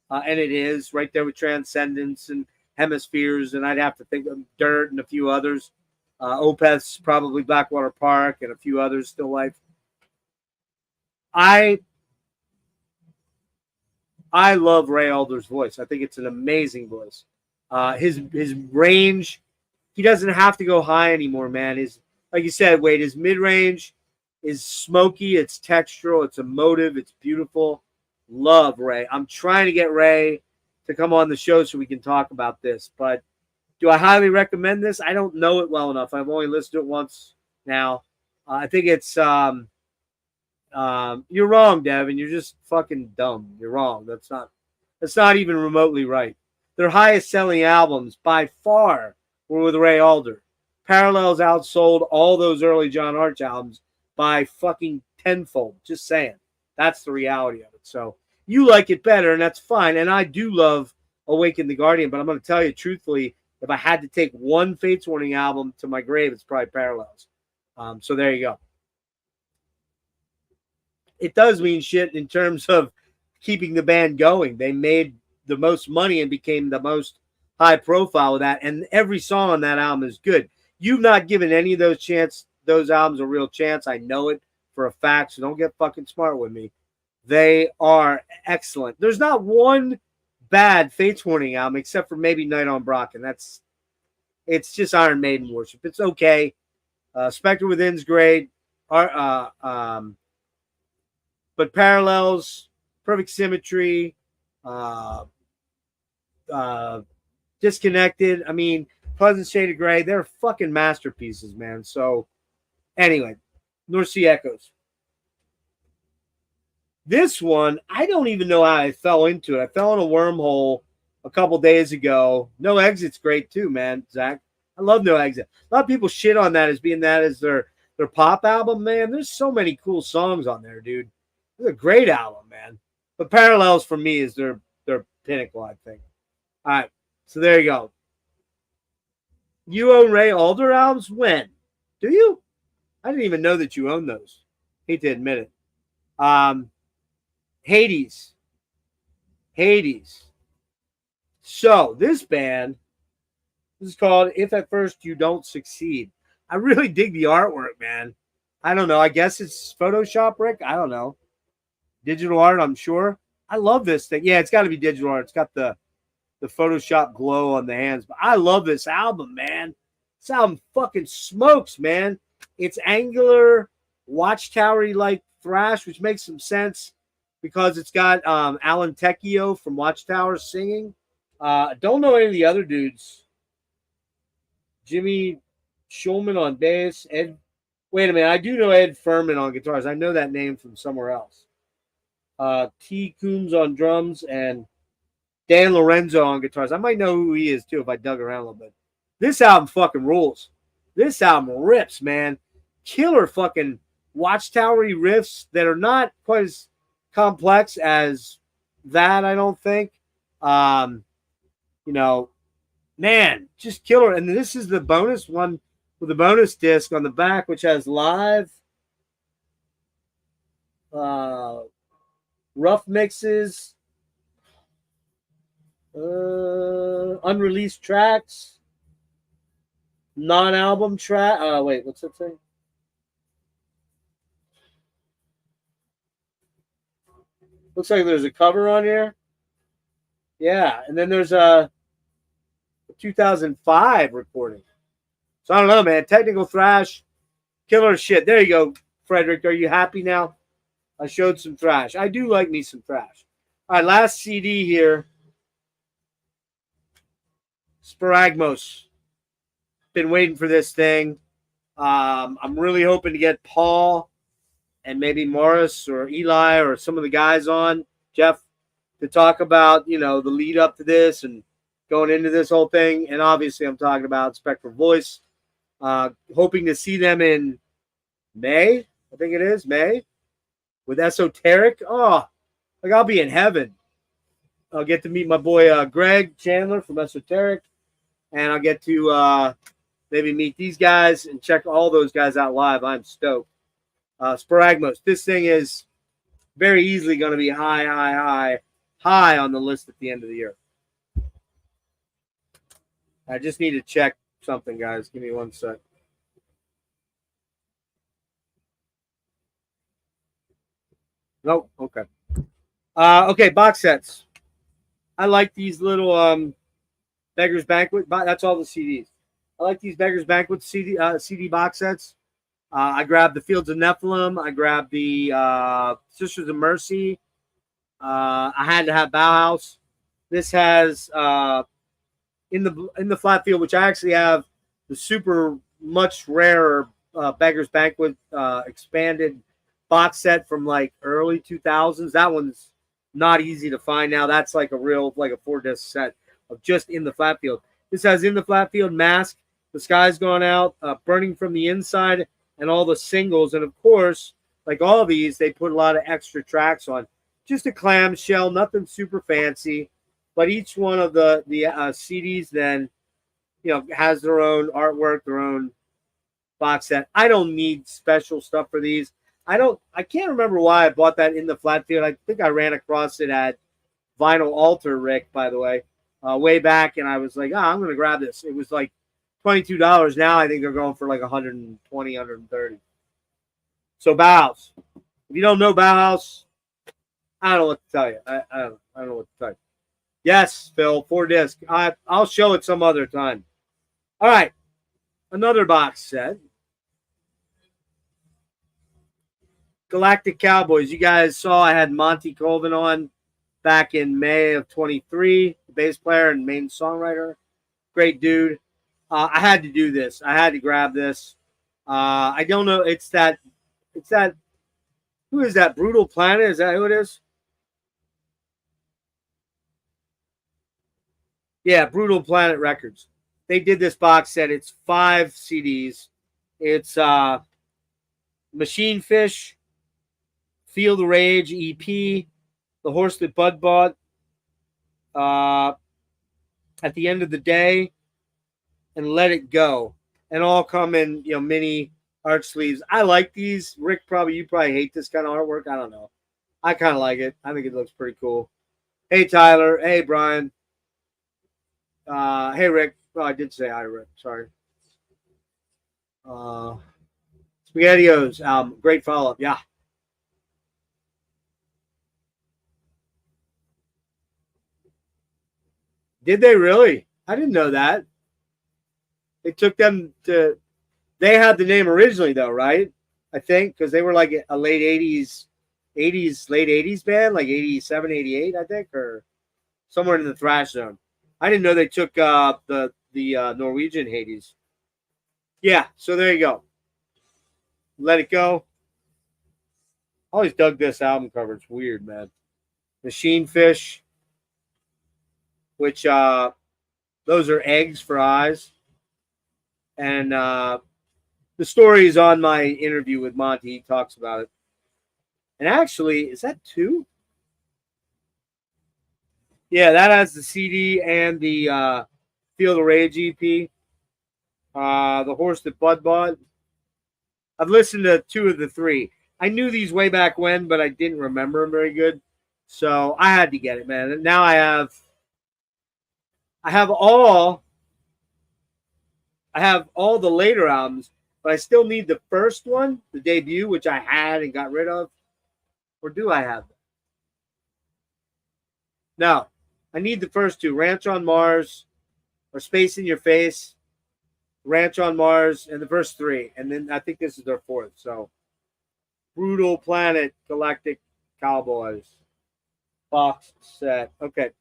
and it is right there with Transcendence and Hemispheres, and I'd have to think of Dirt and a few others. Opeth's probably Blackwater Park and a few others still life. I love Ray Alder's voice. I think it's an amazing voice. His range, he doesn't have to go high anymore, man. Like you said, Wade, his mid-range is smoky, it's textural, it's emotive, it's beautiful. Love Ray. I'm trying to get Ray to come on the show so we can talk about this, but do I highly recommend this? I don't know it well enough. I've only listened to it once now. I think it's you're wrong, Devin. You're just fucking dumb. You're wrong. That's not even remotely right. Their highest selling albums by far were with Ray Alder. Parallels outsold all those early John Arch albums by fucking tenfold. Just saying. That's the reality of it. So you like it better, and that's fine. And I do love Awaken the Guardian, but I'm going to tell you truthfully, if I had to take one Fates Warning album to my grave, it's probably Parallels. So there you go. It does mean shit in terms of keeping the band going. They made the most money and became the most high profile with that. And every song on that album is good. You've not given any of those albums a real chance. I know it for a fact, so don't get fucking smart with me. They are excellent. There's not one bad Fates Warning album except for maybe Night on Brocken. It's just Iron Maiden worship. It's okay. Spectre Within's great. But Parallels, Perfect Symmetry, Disconnected. I mean, Pleasant Shade of Grey. They're fucking masterpieces, man. So anyway, North Sea Echoes. This one, I don't even know how I fell into it. I fell in a wormhole a couple days ago. No Exit's great too, man, Zach. I love No Exit. A lot of people shit on that as being that as their pop album, man. There's so many cool songs on there, dude. It's a great album, man. But Parallels for me is their pinnacle, I think. All right, so there you go. You own Ray Alder albums? When? Do you? I didn't even know that you own those. Hate to admit it. Hades. Hades. So this band, this is called If at First You Don't Succeed. I really dig the artwork, man. I don't know. I guess it's Photoshop, Rick. I don't know. Digital art, I'm sure. I love this thing. Yeah, it's got to be digital art. It's got the Photoshop glow on the hands. But I love this album, man. This album fucking smokes, man. It's angular, watchtower-y like thrash, which makes some sense because it's got Alan Tecchio from Watchtower singing. Don't know any of the other dudes. Jimmy Schulman on bass. Wait a minute. I do know Ed Furman on guitars. I know that name from somewhere else. T. Coombs on drums and Dan Lorenzo on guitars. I might know who he is too if I dug around a little bit. This album fucking rules. This album rips, man. Killer fucking watchtower-y riffs that are not quite as complex as that, I don't think. You know, man, just killer. And this is the bonus one with the bonus disc on the back, which has live rough mixes, unreleased tracks, non-album track. Wait, what's that say? Looks like there's a cover on here. Yeah, and then there's a 2005 recording. So I don't know, man. Technical thrash, killer shit. There you go, Frederick. Are you happy now? I showed some thrash. I do like me some thrash. All right, last CD here. Sporagmos. Been waiting for this thing. I'm really hoping to get Paul and maybe Morris or Eli or some of the guys on, Jeff, to talk about, the lead up to this and going into this whole thing. And obviously I'm talking about Spectral Voice. Hoping to see them in May. I think it is May with Esoteric. Oh, like I'll be in heaven. I'll get to meet my boy Greg Chandler from Esoteric, and I'll get to maybe meet these guys and check all those guys out live. I'm stoked. Sporagmos. This thing is very easily going to be high on the list at the end of the year. I just need to check something, guys. Give me one sec. Nope. Okay. Okay, box sets. I like these little Beggar's Banquet. That's all the CDs. I like these Beggar's Banquet CD box sets. I grabbed the Fields of Nephilim. I grabbed the Sisters of Mercy. I had to have Bauhaus. This has in the flat field, which I actually have the super much rarer Beggar's Banquet expanded box set from like early 2000s. That one's not easy to find now. That's like a 4-disc set of just In the Flat Field. This has In the Flat Field, Mask, The Sky's Gone Out, Burning from the Inside, and all the singles. And of course, like all of these, they put a lot of extra tracks on. Just a clamshell, nothing super fancy. But each one of the CDs then, has their own artwork, their own box set. I don't need special stuff for these. I can't remember why I bought that In the Flat Field. I think I ran across it at Vinyl Altar, Rick, by the way, way back. And I was like, I'm going to grab this. It was like $22. Now I think they're going for like 120, 130. So Bauhaus. If you don't know Bauhaus, I don't know what to tell you. I don't know what to tell you. Yes, Phil, 4-disc. I'll show it some other time. All right. Another box set. Galactic Cowboys. You guys saw I had Monty Colvin on back in May of 23, the bass player and main songwriter. Great dude. I had to do this. I had to grab this. I don't know. It's that. Who is that? Brutal Planet? Is that who it is? Yeah, Brutal Planet Records. they did this box set. It's 5 CDs. It's Machine Fish, Feel the Rage EP, The Horse That Bud Bought, At the End of the Day, and Let It Go, and all come in mini art sleeves. I like these. Rick, you probably hate this kind of artwork. I don't know. I kind of like it. I think it looks pretty cool. Hey Tyler. Hey Brian. Hey Rick. Oh, I did say hi, Rick. Sorry. SpaghettiOs album. Great follow up. Yeah. Did they really? I didn't know that. They took them to. They had the name originally, though, right? I think because they were like a late late 80s band, like 87, 88, I think, or somewhere in the thrash zone. I didn't know they took the Norwegian Hades. Yeah, so there you go. Let It Go. I always dug this album cover. It's weird, man. Machine Fish, which those are eggs for eyes. And the story is on my interview with Monty. He talks about it. And actually, is that 2? Yeah, that has the CD and the Feel the Rage EP. The Horse That Bud Bought. I've listened to 2 of the 3. I knew these way back when, but I didn't remember them very good. So I had to get it, man. And now I have all the later albums, but I still need the first one, the debut, which I had and got rid of. Or do I have them? No, I need the first 2, Ranch on Mars or Space in Your Face, Ranch on Mars, and the first 3. And then I think this is their 4th. So Brutal Planet Galactic Cowboys box set. Okay.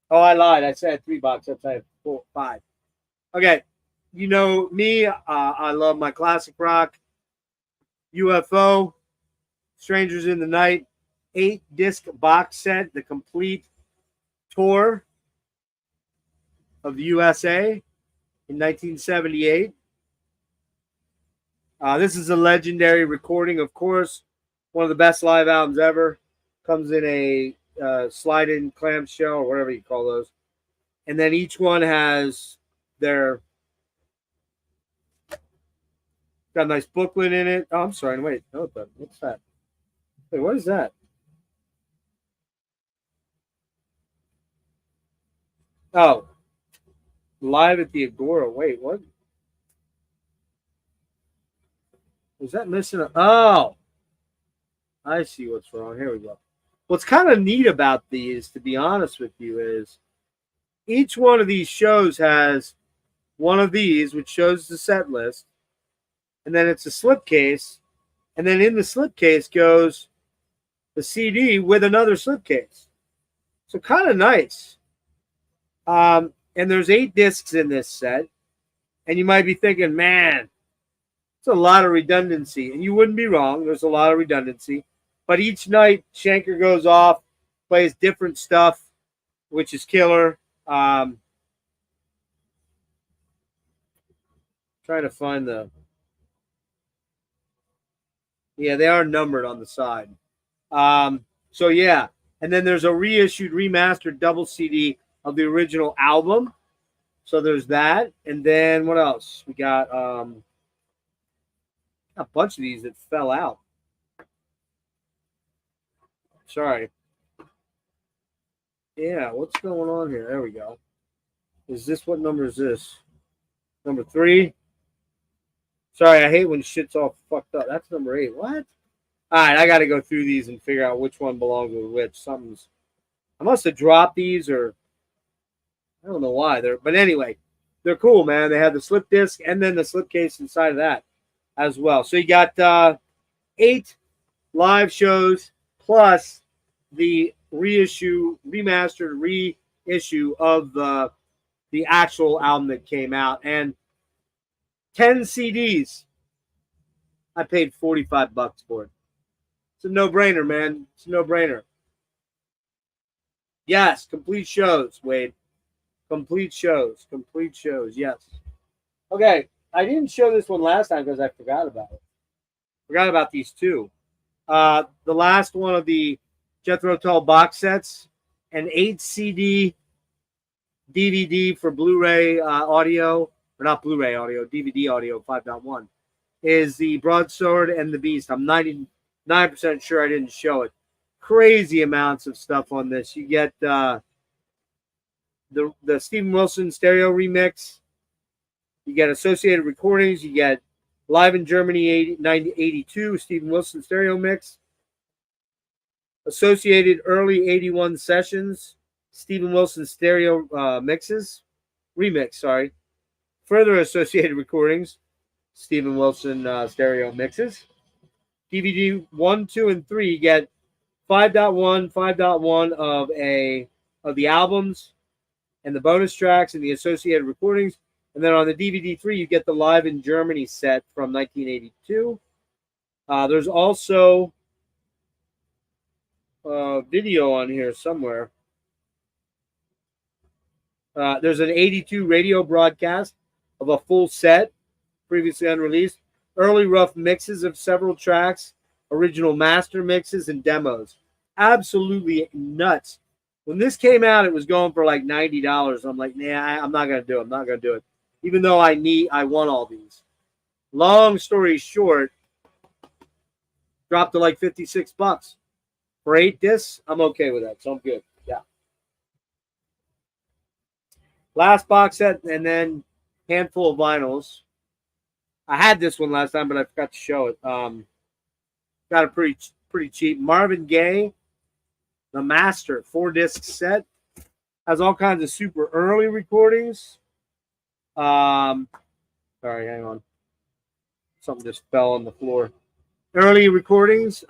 Oh, I lied. I said 3 box sets. I have 4, 5. Okay. You know me. I love my classic rock. UFO, Strangers in the Night, 8-disc box set, the complete tour of the USA in 1978. This is a legendary recording, of course. One of the best live albums ever. Comes in a slide-in clamshell or whatever you call those. And then each one has their... Got a nice booklet in it. Oh, I'm sorry. Wait. No, what's that? Wait, what is that? Oh. Live at the Agora. Wait, what? Was that missing? Oh. I see what's wrong. Here we go. What's kind of neat about these, to be honest with you, is each one of these shows has one of these, which shows the set list. And then it's a slipcase. And then in the slipcase goes the CD with another slipcase. So kind of nice. And there's 8 discs in this set. And you might be thinking, man, it's a lot of redundancy. And you wouldn't be wrong. There's a lot of redundancy. But each night, Schenker goes off, plays different stuff, which is killer. Trying to find the... Yeah, they are numbered on the side. So, yeah. And then there's a reissued, remastered double CD of the original album. So there's that. And then what else? We got a bunch of these that fell out. Sorry. Yeah, what's going on here? There we go. Is this, what number is this? Number 3? Sorry, I hate when shit's all fucked up. That's number 8. What? All right, I got to go through these and figure out which one belongs with which. I must have dropped these, or I don't know why. But anyway, they're cool, man. They have the slip disc and then the slipcase inside of that as well. So you got 8 live shows plus the remastered reissue of the actual album that came out, and 10 CDs. I paid $45 for it. It's a no-brainer, man. It's a no-brainer. Yes, complete shows, Wade. Complete shows. Complete shows. Yes. Okay. I didn't show this one last time because I forgot about it. Forgot about these two. The last one of the Jethro Tull box sets, an 8 CD DVD for Blu-ray audio, or not Blu-ray audio, DVD audio 5.1, is the Broadsword and the Beast. I'm 99% sure I didn't show it. Crazy amounts of stuff on this. You get the Steven Wilson stereo remix. You get associated recordings. You get Live in Germany 82 Steven Wilson stereo mix. Associated early 81 sessions, Steven Wilson stereo remix, sorry. Further associated recordings, Steven Wilson stereo mixes. DVD 1, 2, and 3, you get 5.1 of the albums and the bonus tracks and the associated recordings. And then on the DVD 3, you get the Live in Germany set from 1982. There's also video on here somewhere. There's an 82 radio broadcast of a full set, previously unreleased. Early rough mixes of several tracks, original master mixes, and demos. Absolutely nuts. When this came out, it was going for like $90. I'm like, nah, I'm not gonna do it. I'm not gonna do it. Even though I want all these. Long story short, dropped to like $56. For 8 discs, I'm okay with that. So I'm good. Yeah. Last box set and then handful of vinyls. I had this one last time, but I forgot to show it. Got it pretty cheap. Marvin Gaye, The Master 4-disc set. Has all kinds of super early recordings. Sorry, hang on. Something just fell on the floor. Early recordings.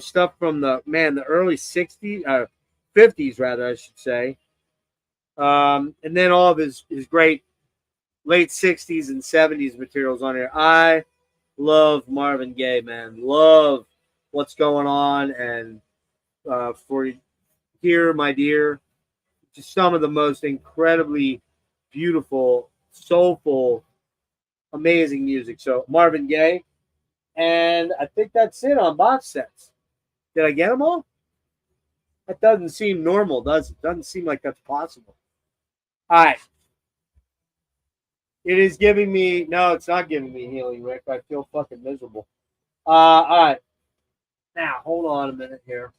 Stuff from the early 60s, 50s rather, I should say. And then all of his great late 60s and 70s materials on here. I love Marvin Gaye, man. Love what's going on. And for Here, My Dear, just some of the most incredibly beautiful, soulful, amazing music. So Marvin Gaye. And I think that's it on box sets. Did I get them all? That doesn't seem normal, does it? Doesn't seem like that's possible. All right. It is giving me... No, it's not giving me healing, Rick. I feel fucking miserable. All right. Now, hold on a minute here.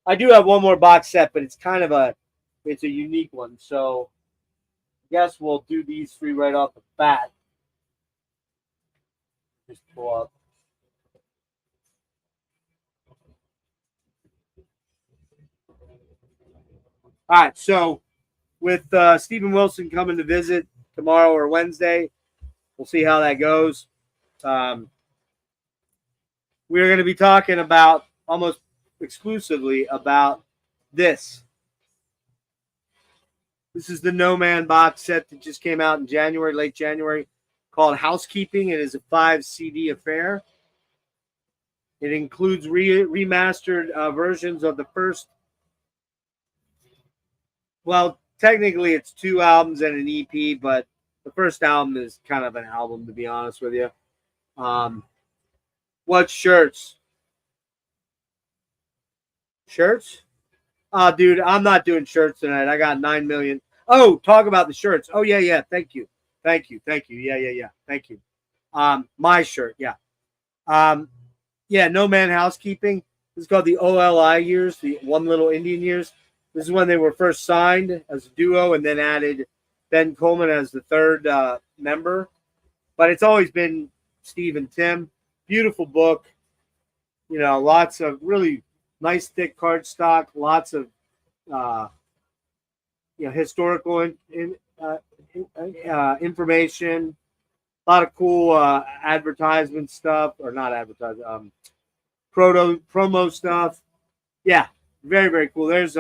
I do have one more box set, but it's kind of a unique one. So I guess we'll do these 3 right off the bat. Just pull up. All right, so with Steven Wilson coming to visit tomorrow or Wednesday, we'll see how that goes. We're going to be talking about almost exclusively about this. This is the No Man box set that just came out in January, late January, called Housekeeping. It is a 5 CD affair. It includes remastered versions of the first. Well, technically it's 2 albums and an EP, but the first album is kind of an album, to be honest with you. What shirts? Shirts? Oh, dude, I'm not doing shirts tonight. I got 9 million. Oh, talk about the shirts. Oh, yeah. Thank you. Yeah. Thank you. My shirt, yeah. No Man Housekeeping. This is called the OLI years, the One Little Indian years. This is when they were first signed as a duo and then added Ben Coleman as the third member. But it's always been Steve and Tim. Beautiful book. Lots of really nice thick cardstock. Lots of historical information. A lot of cool advertisement stuff, or not advertisement, promo stuff. Yeah, very, very cool. There's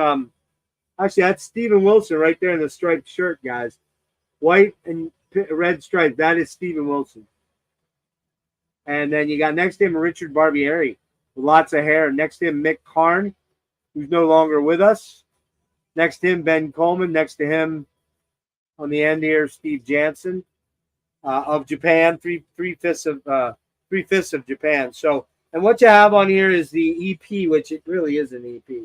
actually that's Steven Wilson right there in the striped shirt, guys. White and red stripe. That is Steven Wilson. And then you got next to him Richard Barbieri with lots of hair. Next to him Mick Karn. who's no longer with us. Next to him, Ben Coleman. Next to him, on the end here, Steve Jansen of Japan. Three-fifths of Japan. So, and what you have on here is the EP, which it really is an EP,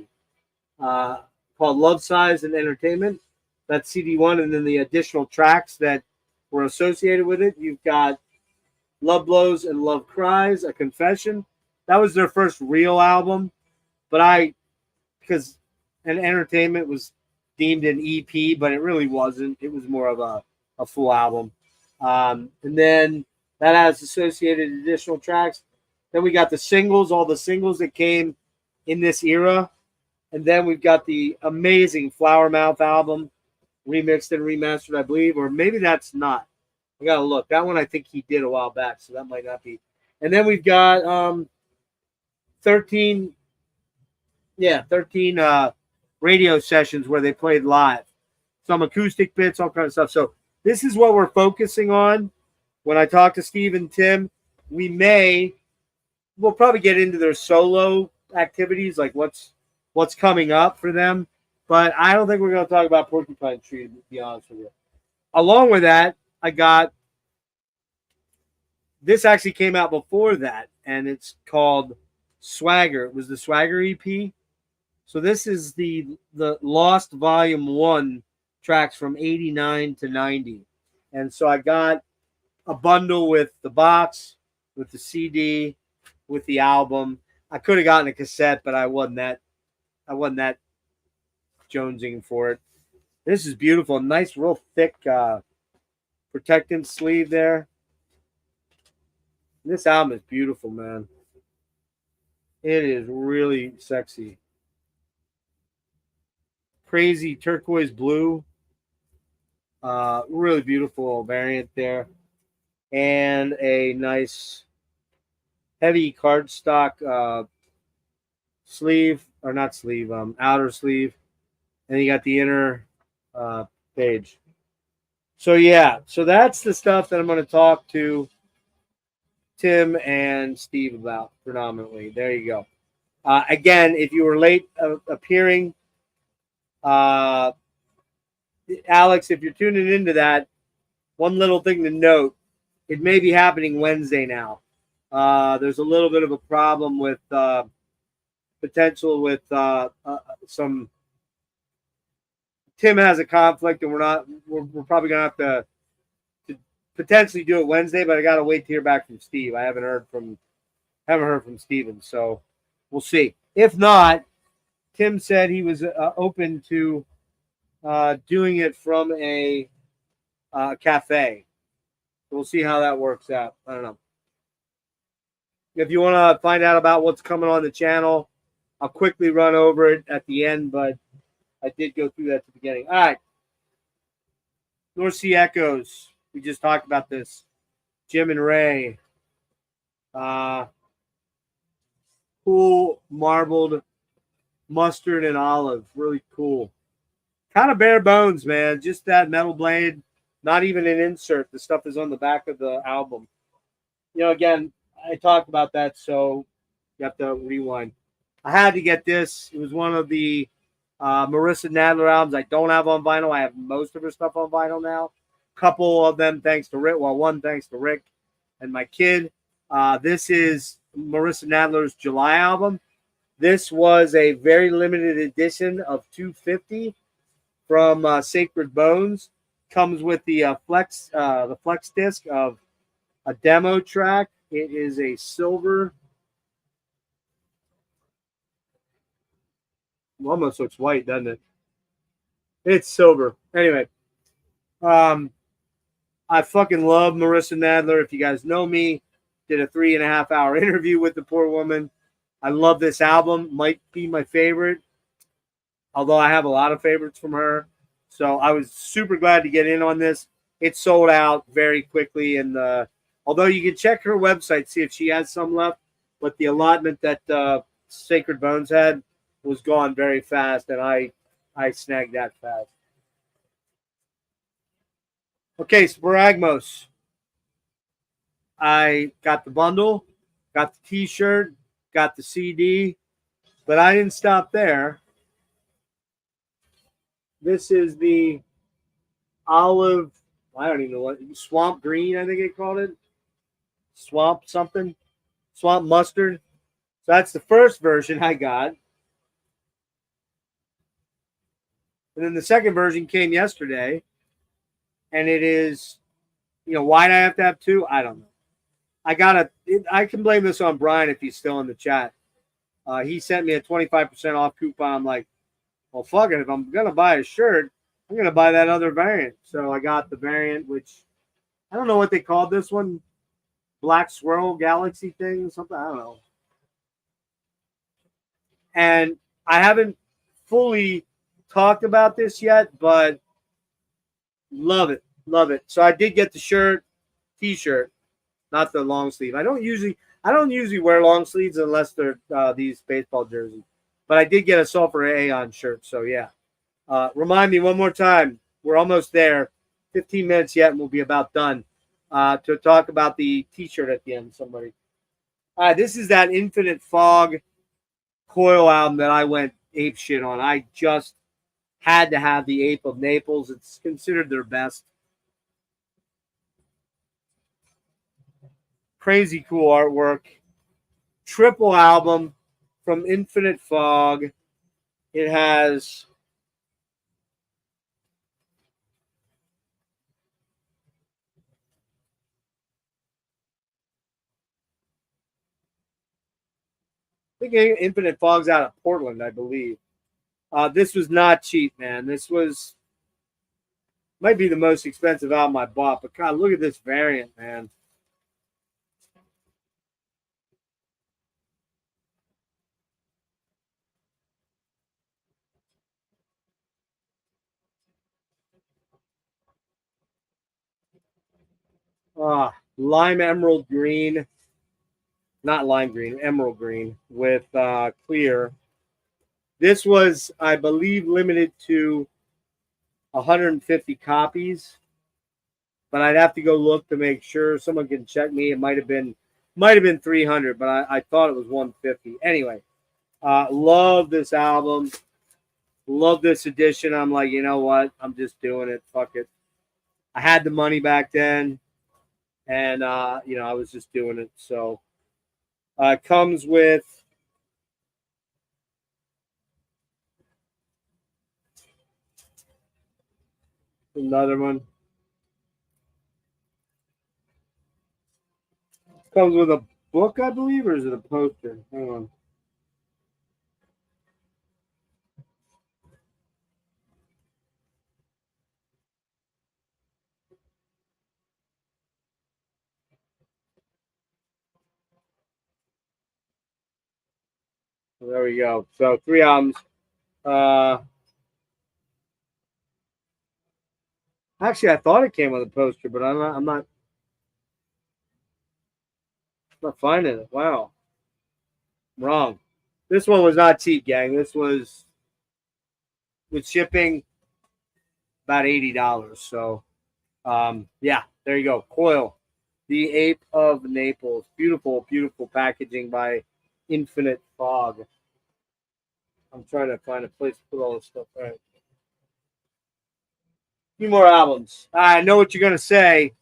called Love, Size, and Entertainment. That's CD1, and then the additional tracks that were associated with it. You've got Love Blows and Love Cries, A Confession. That was their first real album, but because an Entertainment was deemed an EP, but it really wasn't. It was more of a full album. And then that has associated additional tracks. Then we got the singles, all the singles that came in this era. And then we've got the amazing Flower Mouth album, remixed and remastered, I believe, or maybe that's not. I gotta look. That one I think he did a while back, so that might not be. And then we've got 13 radio sessions where they played live. Some acoustic bits, all kind of stuff. So this is what we're focusing on. When I talk to Steve and Tim, we'll probably get into their solo activities, like what's coming up for them. But I don't think we're going to talk about Porcupine Tree, to be honest with you. Along with that, I got this actually came out before that, and it's called Swagger. It was the Swagger EP. So this is the Lost Volume 1 tracks from 89 to 90. And so I got a bundle with the box, with the CD, with the album. I could have gotten a cassette, but I wasn't that jonesing for it. This is beautiful. Nice, real thick protectant sleeve there. This album is beautiful, man. It is really sexy. Crazy turquoise blue. Really beautiful variant there. And a nice heavy cardstock sleeve, or not sleeve, outer sleeve. And you got the inner page. So yeah, so that's the stuff that I'm going to talk to Tim and Steve about predominantly. There you go. Again, if you were late appearing, Alex, if you're tuning into that, one little thing to note, it may be happening Wednesday now. There's a little bit of a problem with potential with some. Tim has a conflict, and we're probably gonna have to potentially do it Wednesday, but I gotta wait to hear back from Steve. I haven't heard from Steven, so we'll see. If not, Tim said he was open to doing it from a cafe. So we'll see how that works out. I don't know. If you want to find out about what's coming on the channel, I'll quickly run over it at the end, but I did go through that at the beginning. All right. North Sea Echoes. We just talked about this. Jim and Ray. Cool marbled mustard and olive. Really cool. Kind of bare bones, man. Just that metal blade. Not even an insert. The stuff is on the back of the album. You know, again, I talked about that, so you have to rewind. I had to get this. It was one of the Marissa Nadler albums I don't have on vinyl. I have most of her stuff on vinyl now. Couple of them thanks to Rick. Well, one thanks to Rick and my kid. This is Marissa Nadler's July album. This was a very limited edition of 250 from Sacred Bones. Comes with the flex disc of a demo track. It is a silver. It almost looks white, doesn't it? It's silver. Anyway, I fucking love Marissa Nadler. If you guys know me, did a 3.5-hour interview with the poor woman. I love this album. Might be my favorite, although I have a lot of favorites from her. So I was super glad to get in on this. It sold out very quickly, and although you can check her website, see if she has some left, but the allotment that Sacred Bones had was gone very fast, and I snagged that fast. Okay, Sporagmos. I got the bundle, got the T-shirt, got the CD, but I didn't stop there. This is the olive. I don't even know what swamp green. I think they called it swamp something, swamp mustard. So that's the first version I got, and then the second version came yesterday, and it is, why do I have to have two? I don't know. I can blame this on Brian if he's still in the chat. He sent me a 25% off coupon. I'm like, well, fuck it. If I'm gonna buy a shirt, I'm gonna buy that other variant. So I got the variant, which I don't know what they called this one, Black Swirl Galaxy thing, something, I don't know. And I haven't fully talked about this yet, but love it, love it. So I did get the shirt, t-shirt, not the long sleeve. I don't usually wear long sleeves unless they're these baseball jerseys. But I did get a Sulfur Aeon shirt, so yeah. Remind me one more time. We're almost there. 15 minutes yet, and we'll be about done. To talk about the t-shirt at the end, somebody. This is that Infinite Fog Coil album that I went ape shit on. I just had to have the Ape of Naples. It's considered their best. Crazy cool artwork. Triple album from Infinite Fog. It has I think Infinite Fog's out of Portland, I believe. This was not cheap, man. This might be the most expensive album I bought, but God, look at this variant, man. Lime emerald green, not lime green, emerald green with clear. This was, I believe, limited to 150 copies, but I'd have to go look to make sure. Someone can check me. It might have been 300, but I thought it was 150. Anyway, love this album. Love this edition. I'm like, you know what? I'm just doing it. Fuck it. I had the money back then, and I was just doing it. So it comes with another one. Comes with a book, I believe, or is it a poster? Hang on. There we go. So 3 albums. Actually, I thought it came with a poster, but I'm not finding it. Wow, wrong. This one was not cheap, gang. This was with shipping about $80. So, yeah, there you go. Coil, the Ape of Naples. Beautiful, beautiful packaging by Infinite Fog. I'm trying to find a place to put all this stuff. All right. A few more albums. I know what you're gonna say.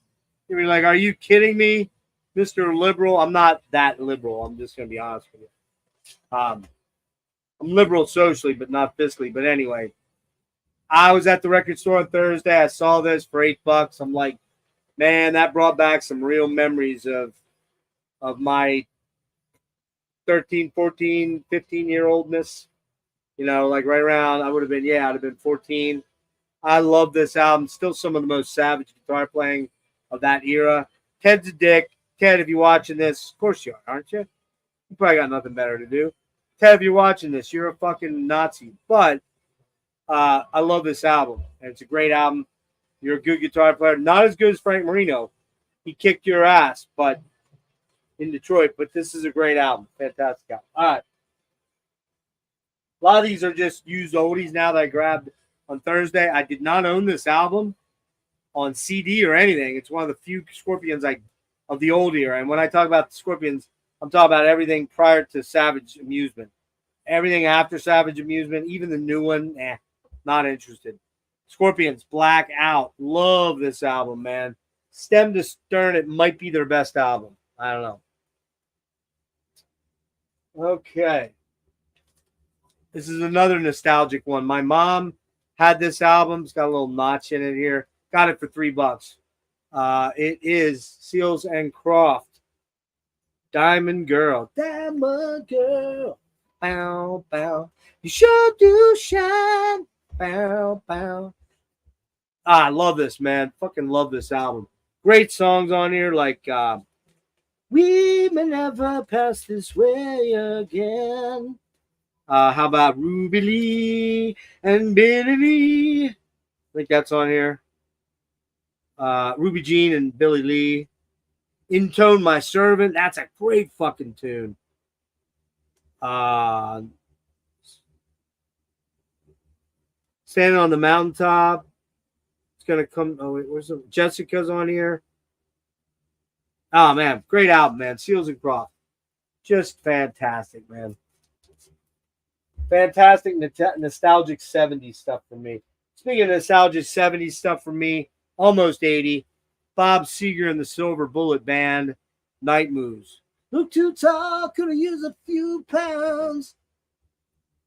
You're like, "Are you kidding me, Mr. Liberal?" I'm not that liberal. I'm just gonna be honest with you. I'm liberal socially, but not fiscally. But anyway, I was at the record store on Thursday. I saw this for $8. I'm like, man, that brought back some real memories of my 13, 14, 15-year-oldness. Like right around, I'd have been 14. I love this album. Still some of the most savage guitar playing of that era. Ted's a dick. Ted, if you're watching this, of course you are, aren't you? You probably got nothing better to do. Ted, if you're watching this, you're a fucking Nazi. But I love this album. And it's a great album. You're a good guitar player. Not as good as Frank Marino. He kicked your ass, but in Detroit. But this is a great album. Fantastic album. All right. A lot of these are just used oldies now that I grabbed on Thursday. I did not own this album on CD or anything. It's one of the few Scorpions of the old era. And when I talk about the Scorpions, I'm talking about everything prior to Savage Amusement. Everything after Savage Amusement, even the new one, not interested. Scorpions, Black Out. Love this album, man. Stem to stern, it might be their best album. I don't know. Okay. This is another nostalgic one. My mom had this album. It's got a little notch in it here. Got it for $3. It is Seals and Croft. Diamond Girl. Diamond Girl. Bow, bow. You sure do shine. Bow, bow. I love this, man. Fucking love this album. Great songs on here like We May Never Pass This Way Again. How about Ruby Lee and Billy Lee? I think that's on here. Ruby Jean and Billy Lee. Intone My Servant. That's a great fucking tune. Standing on the Mountaintop. It's going to come. Oh, wait, where's the Jessica's on here? Oh, man. Great album, man. Seals and Croft. Just fantastic, man. Fantastic nostalgic 70s stuff for me. Speaking of nostalgic 70s stuff for me, almost 80. Bob Seger and the Silver Bullet Band, Night Moves. Look too tall, could have used a few pounds.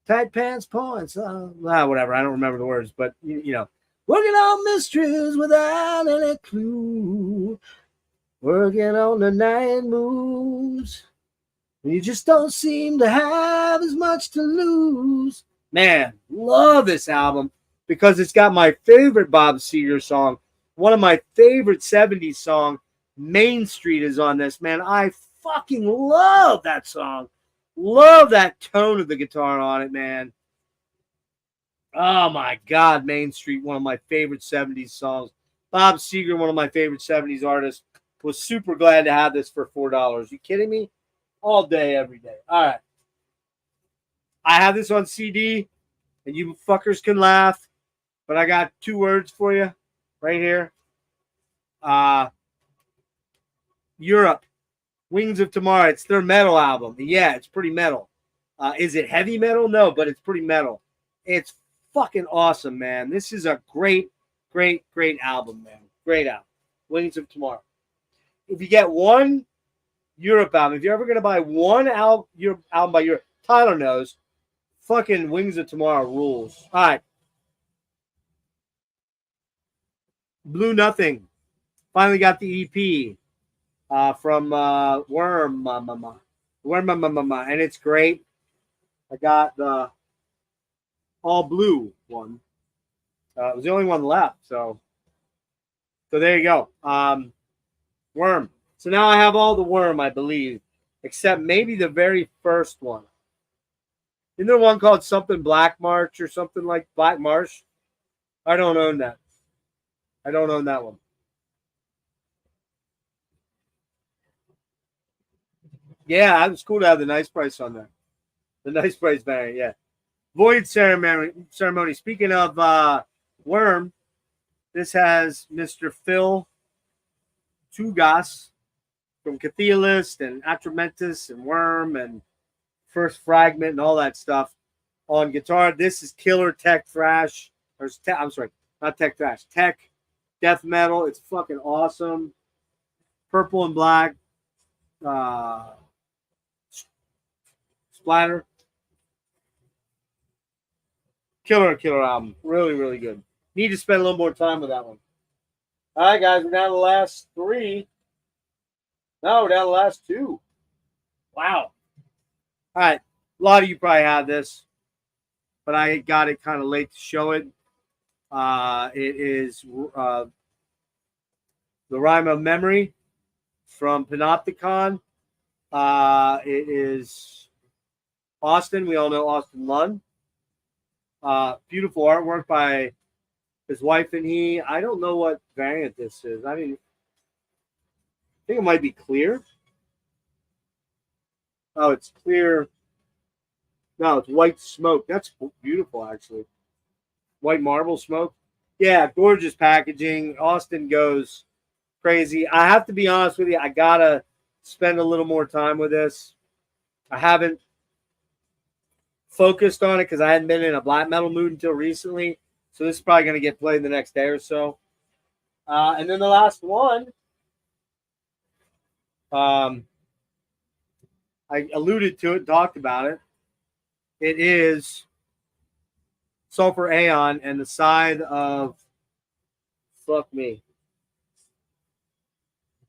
Tight pants points. Whatever. I don't remember the words, but you know. Working on mysteries without any clue. Working on the night moves. You just don't seem to have as much to lose. Man, love this album because it's got my favorite Bob Seger song. One of my favorite 70s songs, Main Street, is on this. Man, I fucking love that song. Love that tone of the guitar on it, man. Oh, my God, Main Street, one of my favorite 70s songs. Bob Seger, one of my favorite 70s artists, was super glad to have this for $4. You kidding me? All day, every day. All right. I have this on CD, and you fuckers can laugh, but I got 2 words for you right here. Europe, Wings of Tomorrow. It's their metal album. Yeah, it's pretty metal. Is it heavy metal? No, but it's pretty metal. It's fucking awesome, man. This is a great, great, great album, man. Great album. Wings of Tomorrow. If you get one Europe album, if you're ever going to buy one album by Europe, Tyler knows, fucking Wings of Tomorrow rules. All right. Blue Nothing. Finally got the EP from Worm. And it's great. I got the all blue one. It was the only one left. So there you go. Worm. So now I have all the Worm, I believe, except maybe the very first one. Isn't there one called something Black March or something like Black Marsh? I don't own that. I don't own that one. Yeah, it was cool to have the Nice Price on there. The Nice Price variant, yeah. Void Ceremony. Speaking of Worm, this has Mr. Phil Tugas from Cathealist and Atramentus and Worm and First Fragment and all that stuff on guitar. This is killer tech thrash. I'm sorry, not tech thrash. Tech death metal. It's fucking awesome. Purple and black. Splatter. Killer album. Really, really good. Need to spend a little more time with that one. All right, guys. We're down to the last 3. No, we're down to the last 2. Wow. All right. A lot of you probably had this, but I got it kind of late to show it. It is The Rhyme of Memory from Panopticon. It is Austin. We all know Austin Lund. Beautiful artwork by his wife and he. I don't know what variant this is. I think it might be clear. Oh, it's clear. No, it's white smoke. That's beautiful, actually. White marble smoke. Yeah, gorgeous packaging. Austin goes crazy. I have to be honest with you. I got to spend a little more time with this. I haven't focused on it because I hadn't been in a black metal mood until recently. So this is probably going to get played the next day or so. And then the last one, I alluded to it, talked about it. It is Sulfur Aeon and the side of, fuck me,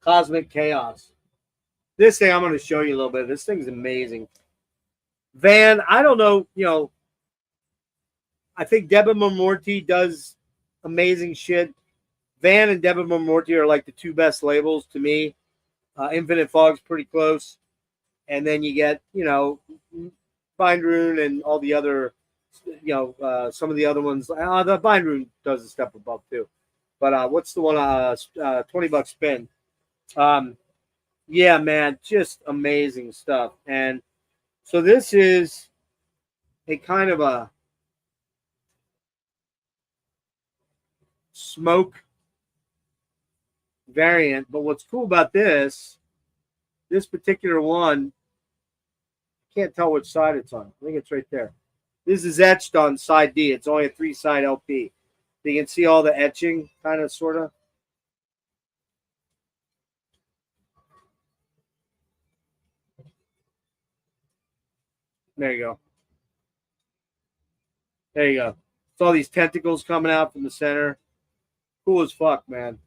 Cosmic Chaos. This thing, I'm going to show you a little bit. This thing's amazing. Van, I don't know, I think Debit Morty does amazing shit. Van and Debit Morty are like the two best labels to me. Infinite Fog's pretty close. And then you get, Bind Rune and all the other, some of the other ones. The Bind Rune does a step above too. But what's the one? $20 spin. Yeah, man, just amazing stuff. And so this is a kind of a smoke variant. But what's cool about this particular one, can't tell which side it's on. I think it's right there. This is etched on side D. It's only a 3-side LP. You can see all the etching, kind of, sort of. There you go. There you go. It's all these tentacles coming out from the center. Cool as fuck, man.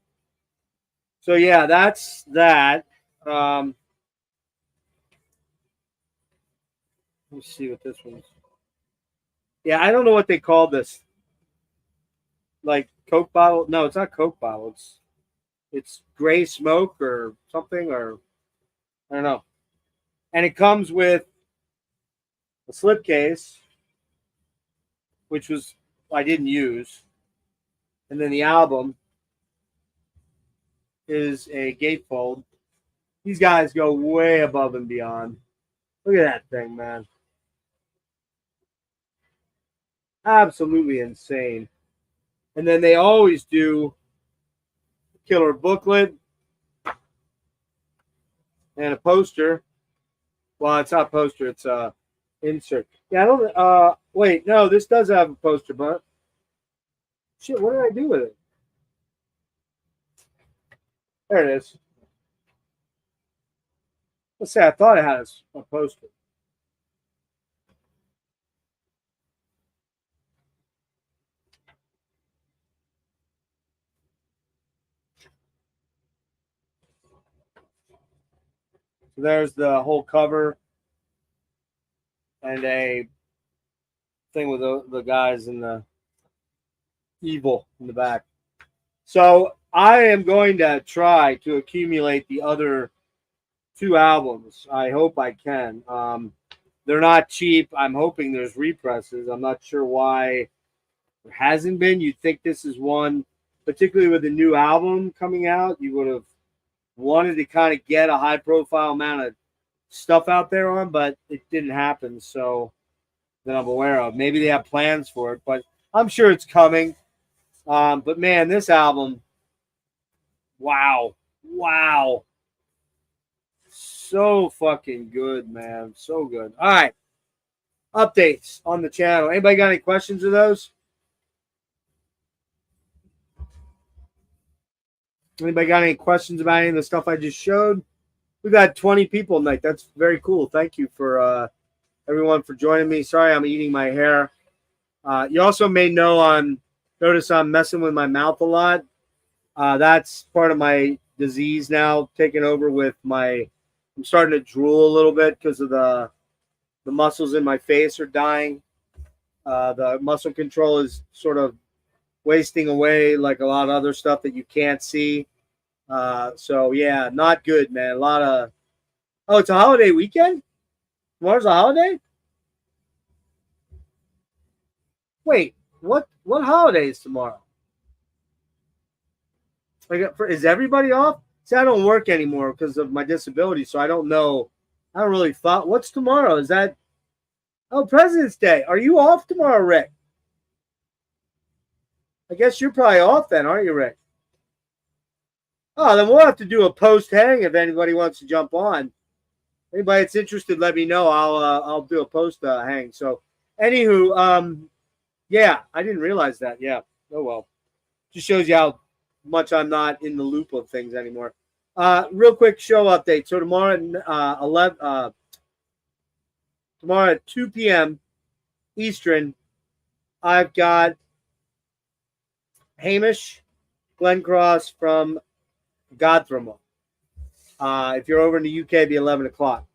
So, yeah, that's that. Let's see what this one's. Yeah, I don't know what they call this. Like Coke bottle? No, it's not Coke bottle. It's gray smoke or something, or I don't know. And it comes with a slipcase, which I didn't use. And then the album is a gatefold. These guys go way above and beyond. Look at that thing, man. Absolutely insane. And then they always do killer booklet and a poster. Well, it's not a poster, it's a insert. Yeah, I don't wait, no, this does have a poster, but shit, what did I do with it? There it is. Let's say I thought it had a poster. So there's the whole cover and a thing with the guys in the evil in the back. So I am going to try to accumulate the other 2 albums. I hope I can. They're not cheap. I'm hoping there's represses. I'm not sure why there hasn't been. You'd think this is one, particularly with the new album coming out, you would have wanted to kind of get a high profile amount of stuff out there on, but it didn't happen. So that I'm aware of. Maybe they have plans for it, but I'm sure it's coming. But man, this album, wow. So fucking good, man. So good. All right. Updates on the channel. Anybody got any questions of those? Anybody got any questions about any of the stuff I just showed? We've got 20 people tonight. That's very cool. Thank you for everyone for joining me. Sorry, I'm eating my hair. You also may notice I'm messing with my mouth a lot. That's part of my disease now, taking over with I'm starting to drool a little bit because of the muscles in my face are dying. The muscle control is sort of wasting away, like a lot of other stuff that you can't see. So yeah, not good, man. A lot of it's a holiday weekend? Tomorrow's a holiday? Wait, what holiday is tomorrow? Is everybody off? See, I don't work anymore because of my disability, so I don't know. I don't really thought. What's tomorrow? Is that President's Day? Are you off tomorrow, Rick? I guess you're probably off then, aren't you, Rick? Oh, then we'll have to do a post hang if anybody wants to jump on. Anybody that's interested, let me know. I'll do a post hang. So, anywho, Yeah, I didn't realize that. Yeah. Oh well. Just shows you how much I'm not in the loop of things anymore. Real quick show update. So tomorrow at 11, tomorrow at 2 p.m. Eastern, I've got Hamish Glencross from Godthromo. If you're over in the UK, it'd be 11 o'clock.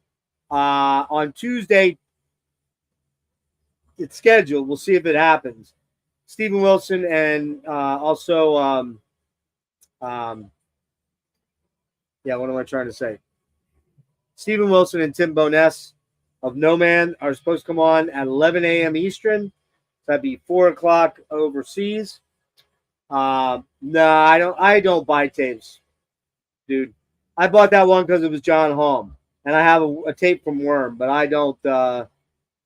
On Tuesday, it's scheduled. We'll see if it happens. Stephen Wilson and also, yeah, what am I trying to say? Stephen Wilson and Tim Boness of No Man are supposed to come on at 11 a.m. Eastern. That'd be 4 o'clock overseas. No, I don't buy tapes, dude. I bought that one because it was John Holm, and I have a tape from Worm, but I don't.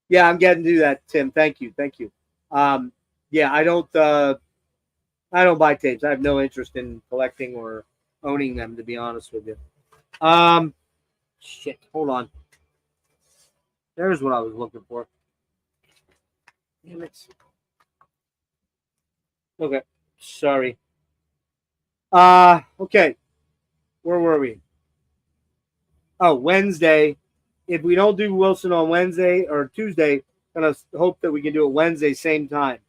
Yeah, I'm getting to that, Tim. Thank you. Yeah, I don't buy tapes. I have no interest in collecting or owning them, to be honest with you. Shit. Hold on. There's what I was looking for. Damn it. Okay. Sorry. Okay. Where were we? Oh, Wednesday. If we don't do Wilson on Wednesday or Tuesday, gonna hope that we can do it Wednesday, same time.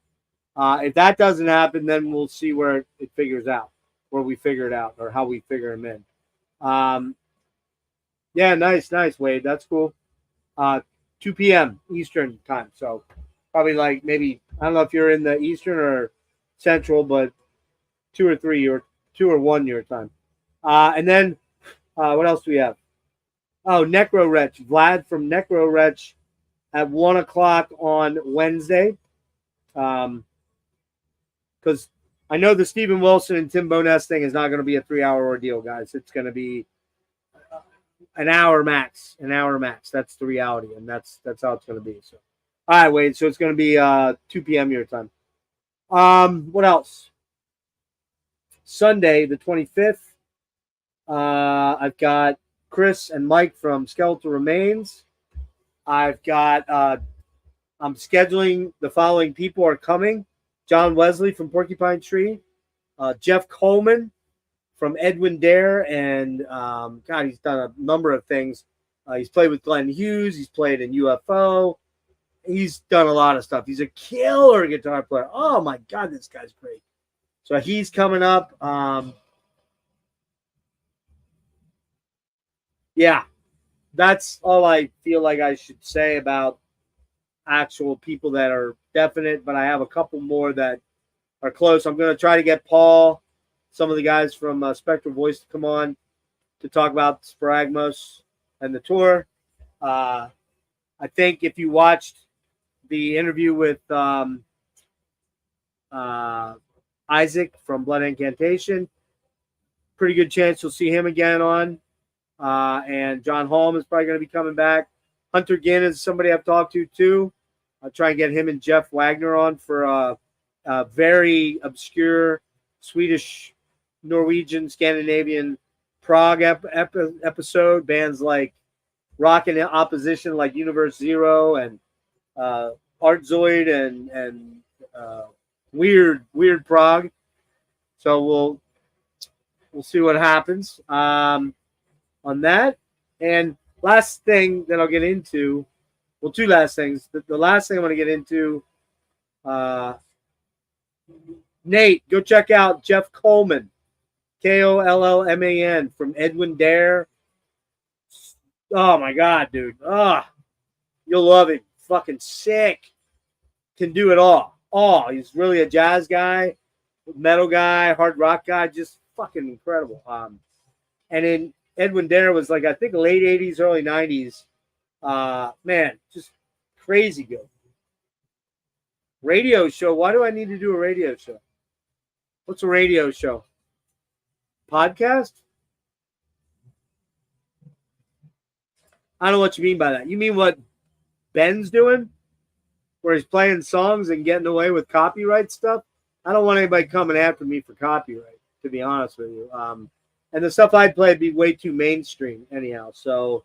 If that doesn't happen, then we'll see where it figures out, where we figure it out, or how we figure them in. Yeah, nice, Wade. That's cool. 2 p.m. Eastern time. So probably like maybe, I don't know if you're in the Eastern or Central, but 2 or 3 or 2 or 1 your time. And then what else do we have? Oh, Necro Wretch. Vlad from Necro Wretch at 1 o'clock on Wednesday. Because I know the Stephen Wilson and Tim Boness thing is not going to be a 3-hour ordeal, guys. It's going to be an hour max. That's the reality, and that's how it's going to be. So, all right, Wade. So it's going to be 2 p.m. your time. What else? Sunday, the 25th. I've got Chris and Mike from Skeletal Remains. I've got. I'm scheduling the following people are coming: John Wesley from Porcupine Tree, Jeff Coleman from Edwin Dare, and God, he's done a number of things. He's played with Glenn Hughes. He's played in UFO. He's done a lot of stuff. He's a killer guitar player. Oh my God, this guy's great. So he's coming up. Yeah, that's all I feel like I should say about actual people that are definite, but I have a couple more that are close. I'm going to try to get Paul, some of the guys from Spectral Voice to come on to talk about Sporagmos and the tour. I think if you watched the interview with Isaac from Blood Incantation, pretty good chance you'll see him again on. And John Holm is probably going to be coming back. Hunter Ginn is somebody I've talked to too. I'll try and get him and Jeff Wagner on for a very obscure Swedish, Norwegian, Scandinavian prog episode. Bands like Rock and Opposition, like Universe Zero and Artzoid and weird prog. So we'll see what happens on that. And last thing that I'll get into, well, two last things. The last thing I want to get into, Nate, go check out Jeff Coleman, Kollman from Edwin Dare. Oh my God, dude. You'll love him. Fucking sick. Can do it all. He's really a jazz guy, metal guy, hard rock guy, just fucking incredible. And then Edwin Dare was like, I think late 80s, early 90s. Man, just crazy good. Radio show. Why do I need to do a radio show? What's a radio show? Podcast? I don't know what you mean by that. You mean what Ben's doing? Where he's playing songs and getting away with copyright stuff? I don't want anybody coming after me for copyright, to be honest with you. And the stuff I'd play would be way too mainstream anyhow. So,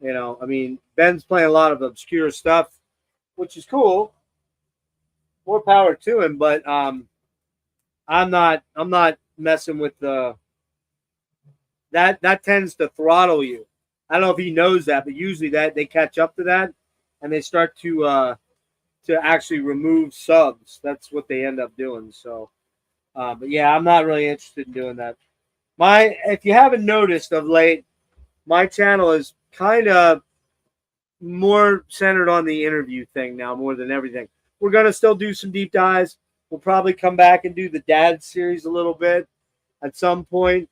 you know, I mean, Ben's playing a lot of obscure stuff, which is cool. more power to him. But I'm not messing with the that tends to throttle you. I don't know if he knows that, but usually that they catch up to that and they start to actually remove subs. That's what they end up doing. So, but yeah, I'm not really interested in doing that. If you haven't noticed of late, my channel is kind of more centered on the interview thing now more than everything. We're gonna still do some deep dives. We'll probably come back and do the dad series a little bit at some point.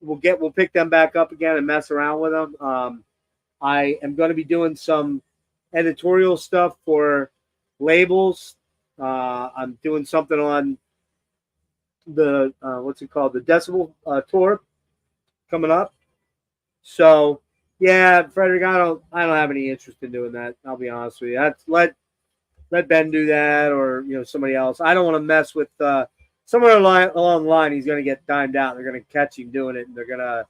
We'll pick them back up again and mess around with them. I am going to be doing some editorial stuff for labels. I'm doing something on the what's it called, the Decibel tour coming up. So yeah, Frederick, I don't have any interest in doing that. I'll be honest with you. That's let Ben do that, or somebody else. I don't want to mess with somewhere along the line. He's going to get timed out. They're going to catch him doing it, and they're going to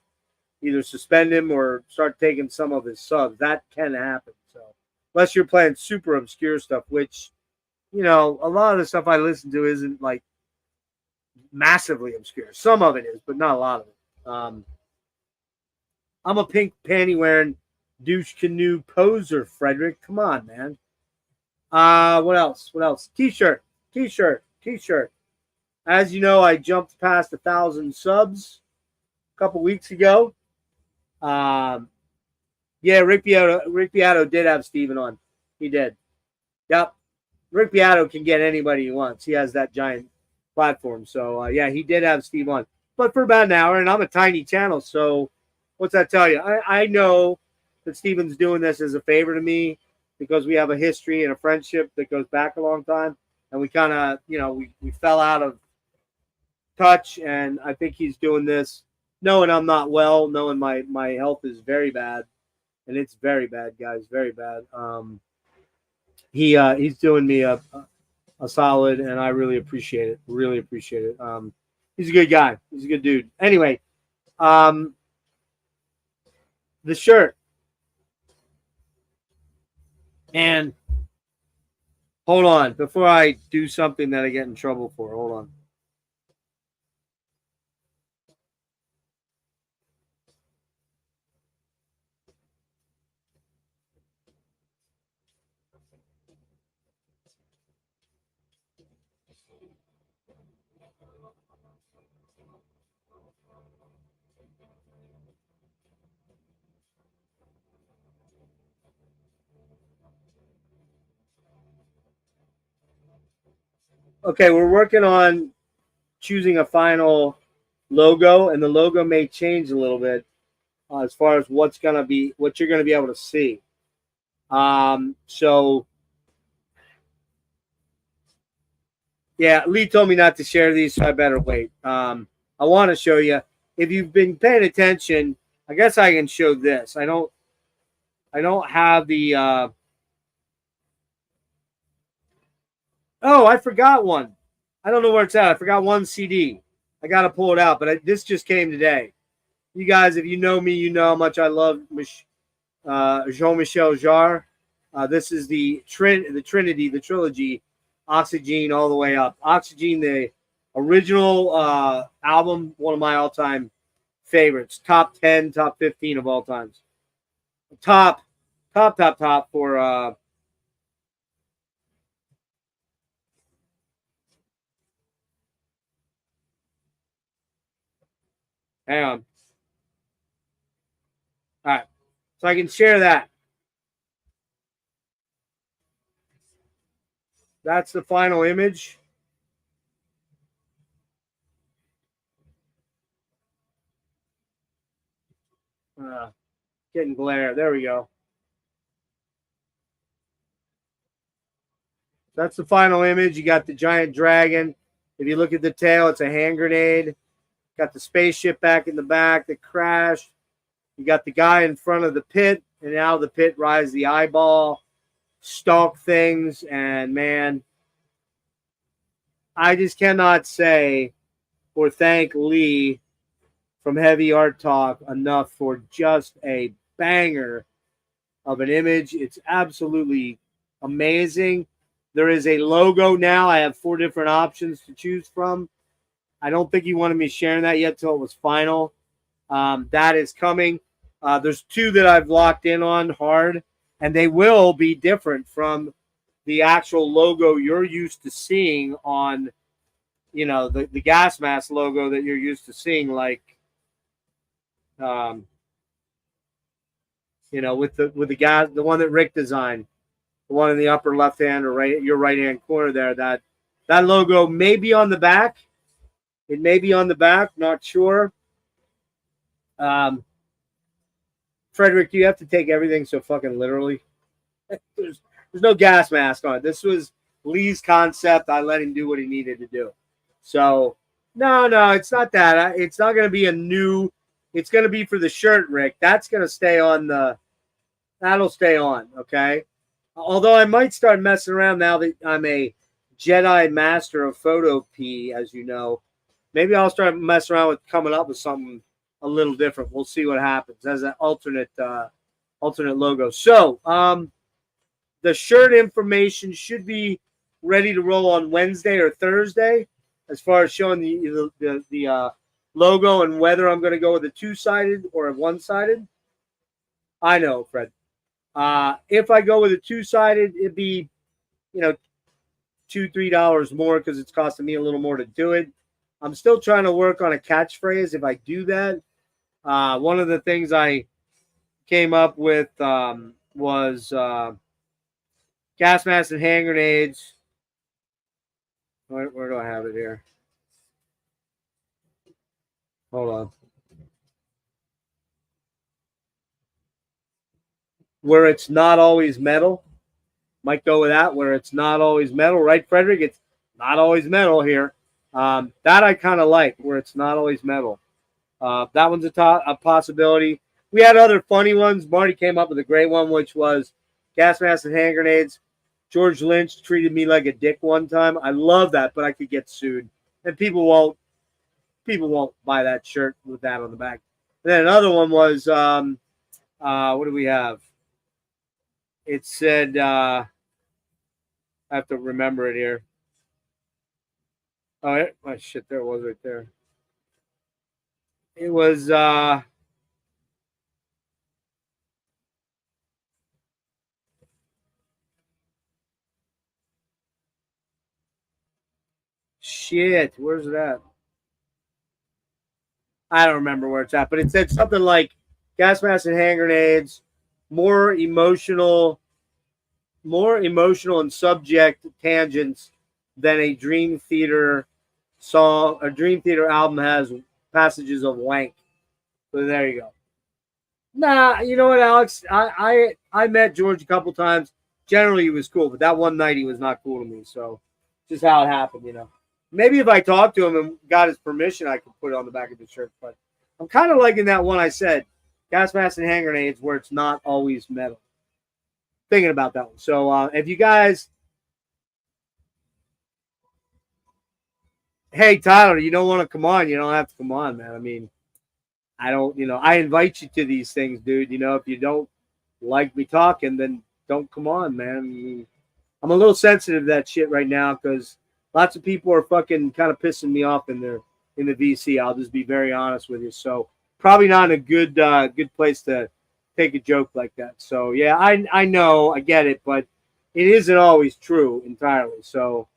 either suspend him or start taking some of his subs. That can happen. So unless you're playing super obscure stuff, which a lot of the stuff I listen to isn't like massively obscure. Some of it is, but not a lot of it. I'm a pink panty wearing douche canoe poser, Frederick. Come on, man. What else? T-shirt. As you know, I jumped past 1,000 subs a couple weeks ago. Yeah, Rick Beato did have Steven on. He did. Yep. Rick Beato can get anybody he wants. He has that giant platform. So, yeah, he did have Steve on. But for about an hour, and I'm a tiny channel, so what's that tell you? I know that Steven's doing this as a favor to me because we have a history and a friendship that goes back a long time. And we kind of, we fell out of touch, and I think he's doing this knowing I'm not well, knowing my health is very bad, and it's very bad, guys, very bad. He's doing me a solid, and I really appreciate it. Really appreciate it. He's a good guy. He's a good dude. Anyway, the shirt, and hold on before I do something that I get in trouble for. Hold on. Okay, we're working on choosing a final logo, and the logo may change a little bit as far as what you're going to be able to see. So yeah, Lee told me not to share these, so I better wait. I want to show you. If you've been paying attention, I guess I can show this. I don't have the. Oh, I forgot one. I don't know where it's at. I forgot one CD. I got to pull it out, but this just came today. You guys, if you know me, you know how much I love Jean-Michel Jarre. This is the Trinity, the trilogy, Oxygen all the way up. Oxygen, the original album, one of my all-time favorites. Top 10, top 15 of all times. Top for hang on. All right. So I can share that. That's the final image. Getting glare. There we go. That's the final image. You got the giant dragon. If you look at the tail, it's a hand grenade. Got the spaceship back in the back that crashed. You got the guy in front of the pit, and out of the pit rises the eyeball, stalk things, and man, I just cannot say or thank Lee from Heavy Art Talk enough for just a banger of an image. It's absolutely amazing. There is a logo now. I have 4 different options to choose from. I don't think he wanted me sharing that yet till it was final. That is coming. There's 2 that I've locked in on hard, and they will be different from the actual logo you're used to seeing on, the gas mask logo that you're used to seeing, like, with the gas, the one that Rick designed, the one in the upper left hand or your right hand corner there. That logo may be on the back. It may be on the back. Not sure. Frederick, do you have to take everything so fucking literally? There's no gas mask on it. This was Lee's concept. I let him do what he needed to do. So no, it's not that. It's not going to be a new. It's going to be for the shirt, Rick. That's going to stay on the. That'll stay on. Okay. Although I might start messing around now that I'm a Jedi master of photo P, as you know. Maybe I'll start messing around with coming up with something a little different. We'll see what happens as an alternate logo. So, the shirt information should be ready to roll on Wednesday or Thursday, as far as showing the logo and whether I'm going to go with a 2-sided or a 1-sided. I know, Fred. If I go with a 2-sided, it'd be, $2-3 more because it's costing me a little more to do it. I'm still trying to work on a catchphrase if I do that. One of the things I came up with was gas masks and hand grenades. Where do I have it here? Hold on. Where it's not always metal. Might go with that, where it's not always metal. Right, Frederick? It's not always metal here. That I kind of like, where it's not always metal. That one's a possibility. We had other funny ones. Marty came up with a great one, which was gas masks and hand grenades. George Lynch treated me like a dick one time. I love that, but I could get sued, and people won't buy that shirt with that on the back. And then another one was what do we have? It said I have to remember it here. Oh shit! There it was right there. It was shit. Where's it at? I don't remember where it's at, but it said something like gas masks and hand grenades, more emotional and subject tangents than a Dream Theater song. A Dream Theater album has passages of wank. So there you go. Nah, you know what, Alex? I met George a couple times. Generally, he was cool, but that one night he was not cool to me. So, just how it happened. Maybe if I talked to him and got his permission, I could put it on the back of the shirt. But I'm kind of liking that one I said, gas masks and hand grenades, where it's not always metal. Thinking about that one. So, if you guys, hey Tyler, you don't want to come on, you don't have to come on, man. I mean, I don't, I invite you to these things, dude. If you don't like me talking, then don't come on, man. I mean, I'm a little sensitive to that shit right now because lots of people are fucking kind of pissing me off in the VC. I'll just be very honest with you. So probably not a good place to take a joke like that. So yeah, I know, I get it, but it isn't always true entirely. So,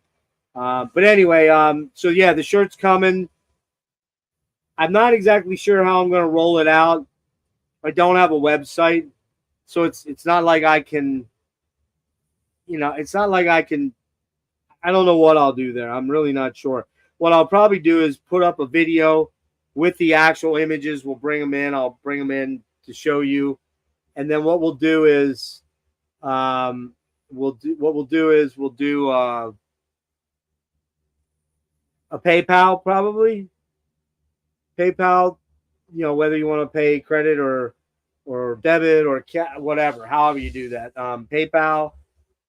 but anyway, so yeah, the shirt's coming. I'm not exactly sure how I'm going to roll it out. I don't have a website, so it's not like I can, it's not like I can. I don't know what I'll do there. I'm really not sure. What I'll probably do is put up a video with the actual images. We'll bring them in. I'll bring them in to show you, and then what we'll do is, we'll do a PayPal probably. PayPal, whether you want to pay credit or debit or whatever, however you do that. PayPal,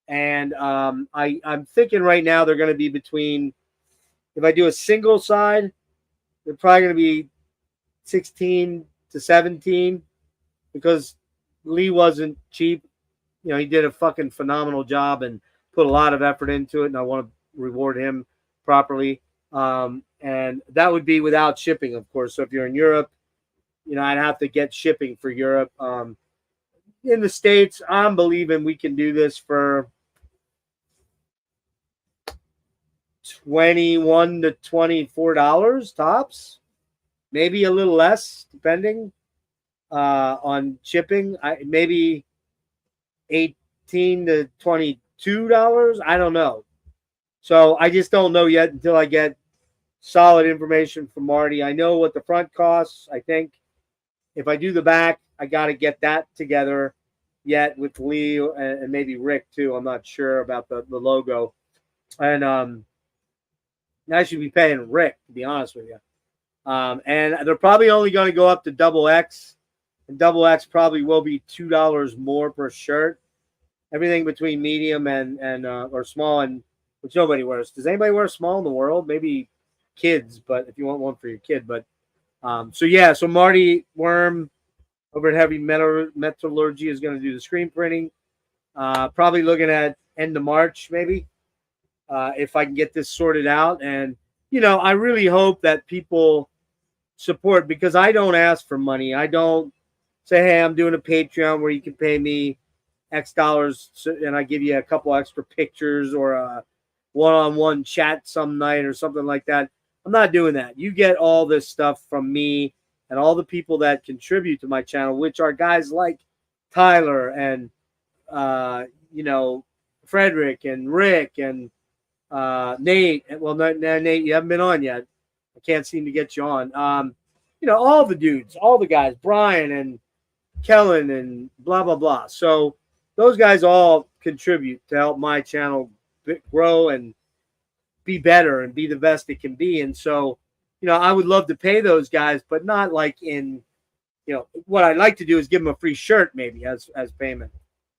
and I'm thinking right now they're going to be between. If I do a single side, they're probably going to be 16 to 17 because Lee wasn't cheap. He did a fucking phenomenal job and put a lot of effort into it, and I want to reward him properly. And that would be without shipping, of course. So if you're in Europe, I'd have to get shipping for Europe. In the States, I'm believing we can do this for $21 to $24 tops, maybe a little less depending on shipping. Maybe $18 to $22. I don't know. So I just don't know yet until I get solid information from Marty. I know what the front costs. I think if I do the back, I got to get that together yet with Lee and maybe Rick too. I'm not sure about the logo. And I should be paying Rick, to be honest with you. And they're probably only going to go up to double X. And double X probably will be $2 more per shirt. Everything between medium and or small, and which nobody wears. Does anybody wear small in the world? Maybe kids, but if you want one for your kid. But so Marty Worm over at Heavy Metallurgy is going to do the screen printing. Probably looking at end of March, maybe, if I can get this sorted out. And I really hope that people support, because I don't ask for money. I don't say, hey, I'm doing a Patreon where you can pay me X dollars and I give you a couple extra pictures or a one-on-one chat some night or something like that. I'm not doing that. You get all this stuff from me and all the people that contribute to my channel, which are guys like Tyler and Frederick and Rick and Nate. Well, Nate, you haven't been on yet. I can't seem to get you on. All the dudes, all the guys, Brian and Kellen and blah, blah, blah. So those guys all contribute to help my channel grow and be better and be the best it can be. And so, I would love to pay those guys, but not like in, what I'd like to do is give them a free shirt maybe as payment.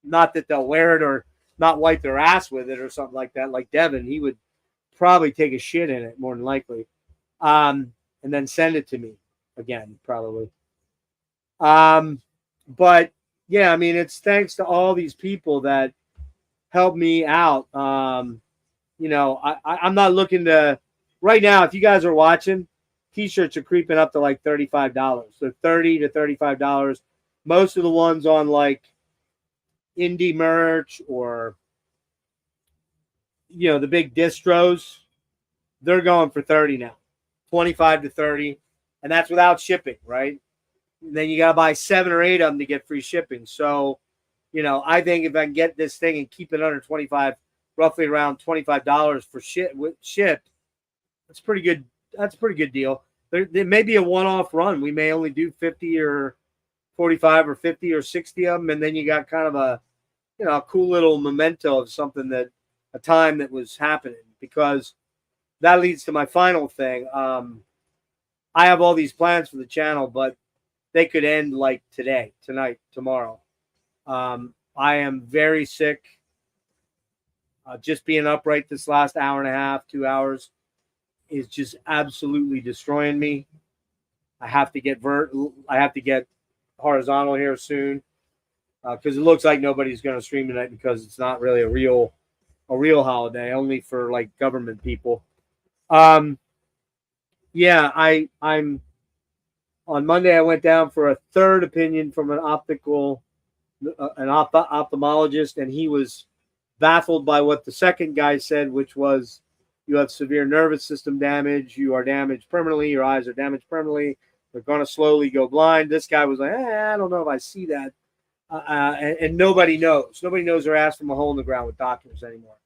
Not that they'll wear it or not wipe their ass with it or something like that. Like Devin, he would probably take a shit in it more than likely. And then send it to me again, probably. But yeah, I mean, it's thanks to all these people that help me out. I'm not looking to right now. If you guys are watching, t-shirts are creeping up to like $35. So $30 to $35. Most of the ones on like indie merch or the big distros, they're going for 30 now, 25 to 30, and that's without shipping, right? And then you got to buy 7 or 8 of them to get free shipping. So, I think if I can get this thing and keep it under 25, roughly around $25 for shipped, that's pretty good. That's a pretty good deal. There may be a one-off run. We may only do 50 or 45 or 50 or 60 of them, and then you got kind of a cool little memento of something a time that was happening, because that leads to my final thing. I have all these plans for the channel, but they could end like today, tonight, tomorrow. I am very sick. Just being upright this last hour and a half, 2 hours is just absolutely destroying me. I have to get horizontal here soon, because it looks like nobody's going to stream tonight because it's not really a real holiday, only for like government people. I'm on Monday. I went down for a third opinion from an ophthalmologist, and he was baffled by what the second guy said, which was, you have severe nervous system damage, you are damaged permanently, your eyes are damaged permanently, they're going to slowly go blind. This guy was like, I don't know if I see that. And nobody knows. Nobody knows their ass from a hole in the ground with doctors anymore.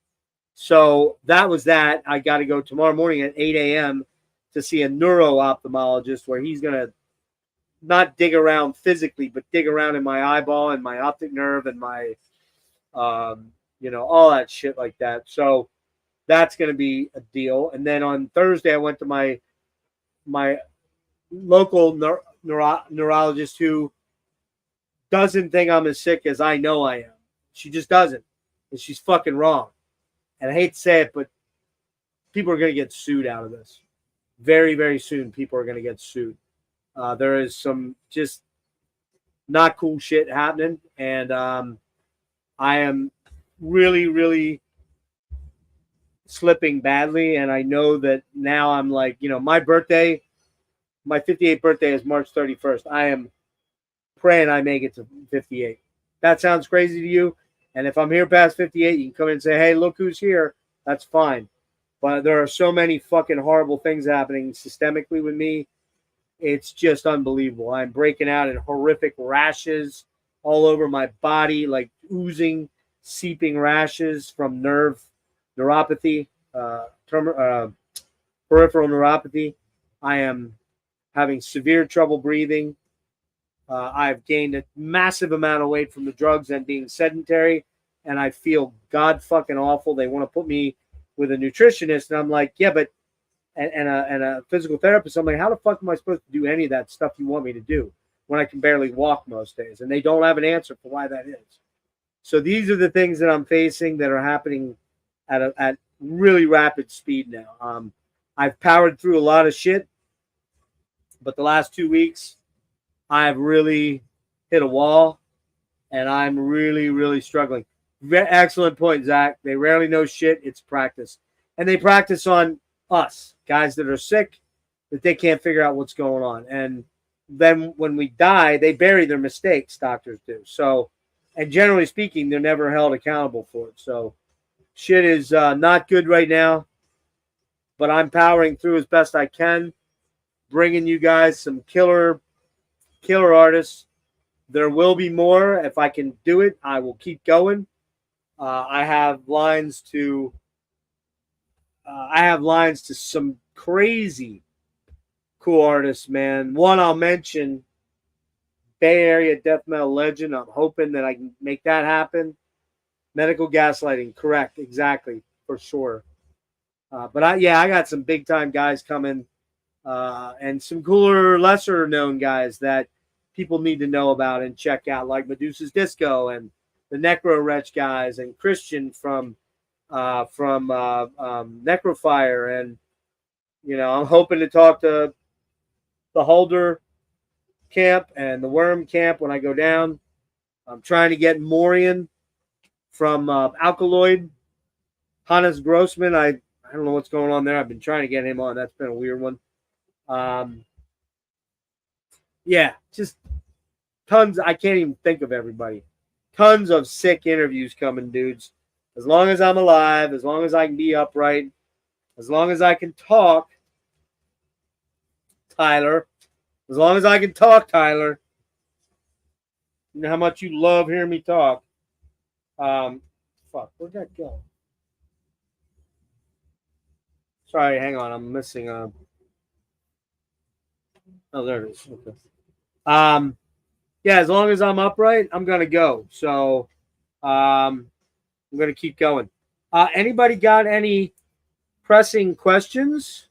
So that was that. I got to go tomorrow morning at 8 a.m. to see a neuro-ophthalmologist, where he's going to not dig around physically, but dig around in my eyeball and my optic nerve and my, all that shit like that. So that's going to be a deal. And then on Thursday, I went to my local neurologist, who doesn't think I'm as sick as I know I am. She just doesn't. And she's fucking wrong. And I hate to say it, but people are going to get sued out of this. Very, very soon, people are going to get sued. There is some just not cool shit happening. And I am really, really slipping badly, and I know that now I'm like, my birthday, my 58th birthday is March 31st. I am praying I make it to 58. That sounds crazy to you, and if I'm here past 58, you can come in and say, hey, look who's here. That's fine. But there are so many fucking horrible things happening systemically with me. It's just unbelievable. I'm breaking out in horrific rashes all over my body, like oozing, seeping rashes from neuropathy, peripheral neuropathy. I am having severe trouble breathing. I've gained a massive amount of weight from the drugs and being sedentary, and I feel god fucking awful. They want to put me with a nutritionist, and I'm like, yeah, but and a physical therapist. I'm like, how the fuck am I supposed to do any of that stuff you want me to do when I can barely walk most days? And they don't have an answer for why that is. So these are the things that I'm facing that are happening at really rapid speed now. I've powered through a lot of shit, but the last 2 weeks, I've really hit a wall, and I'm really, really struggling. Excellent point, Zach. They rarely know shit. It's practice. And they practice on us, guys that are sick, that they can't figure out what's going on. And then when we die, they bury their mistakes, doctors do. So, and generally speaking, they're never held accountable for it. So shit is not good right now, but I'm powering through as best I can, bringing you guys some killer artists. There will be more. If I can do it, I will keep going. I have lines to some crazy cool artists, man. One I'll mention, Bay Area death metal legend. I'm hoping that I can make that happen. Medical gaslighting, correct, exactly, for sure. But I got some big time guys coming, and some cooler, lesser known guys that people need to know about and check out, like Medusa's Disco and the Necro Wretch guys, and Christian from Necrofire, and I'm hoping to talk to the Holder camp and the Worm camp when I go down. I'm trying to get Morian from Alkaloid, Hannes Grossman. I don't know what's going on there. I've been trying to get him on. That's been a weird one. Yeah, just tons. I can't even think of everybody. Tons of sick interviews coming, dudes. As long as I'm alive, as long as I can be upright, as long as I can talk, Tyler. As long as I can talk, Tyler. You know how much you love hearing me talk. Fuck, where'd that go? Sorry, hang on. I'm missing. Oh, there it is. Okay. Yeah, as long as I'm upright, I'm gonna go. So, I'm gonna keep going. Anybody got any pressing questions?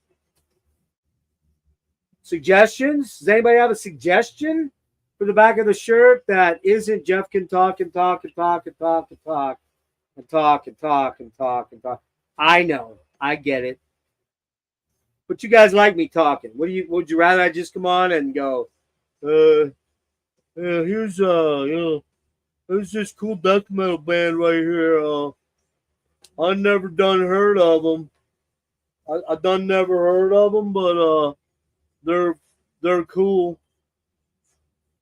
Suggestions? Does anybody have a suggestion for the back of the shirt that isn't Jeff can talk and talk and talk and talk and talk and talk and talk and talk and talk? I know. I get it. But you guys like me talking. Would you rather I just come on and go, here's there's this cool death metal band right here. I never done heard of them. I done never heard of them, but they're cool.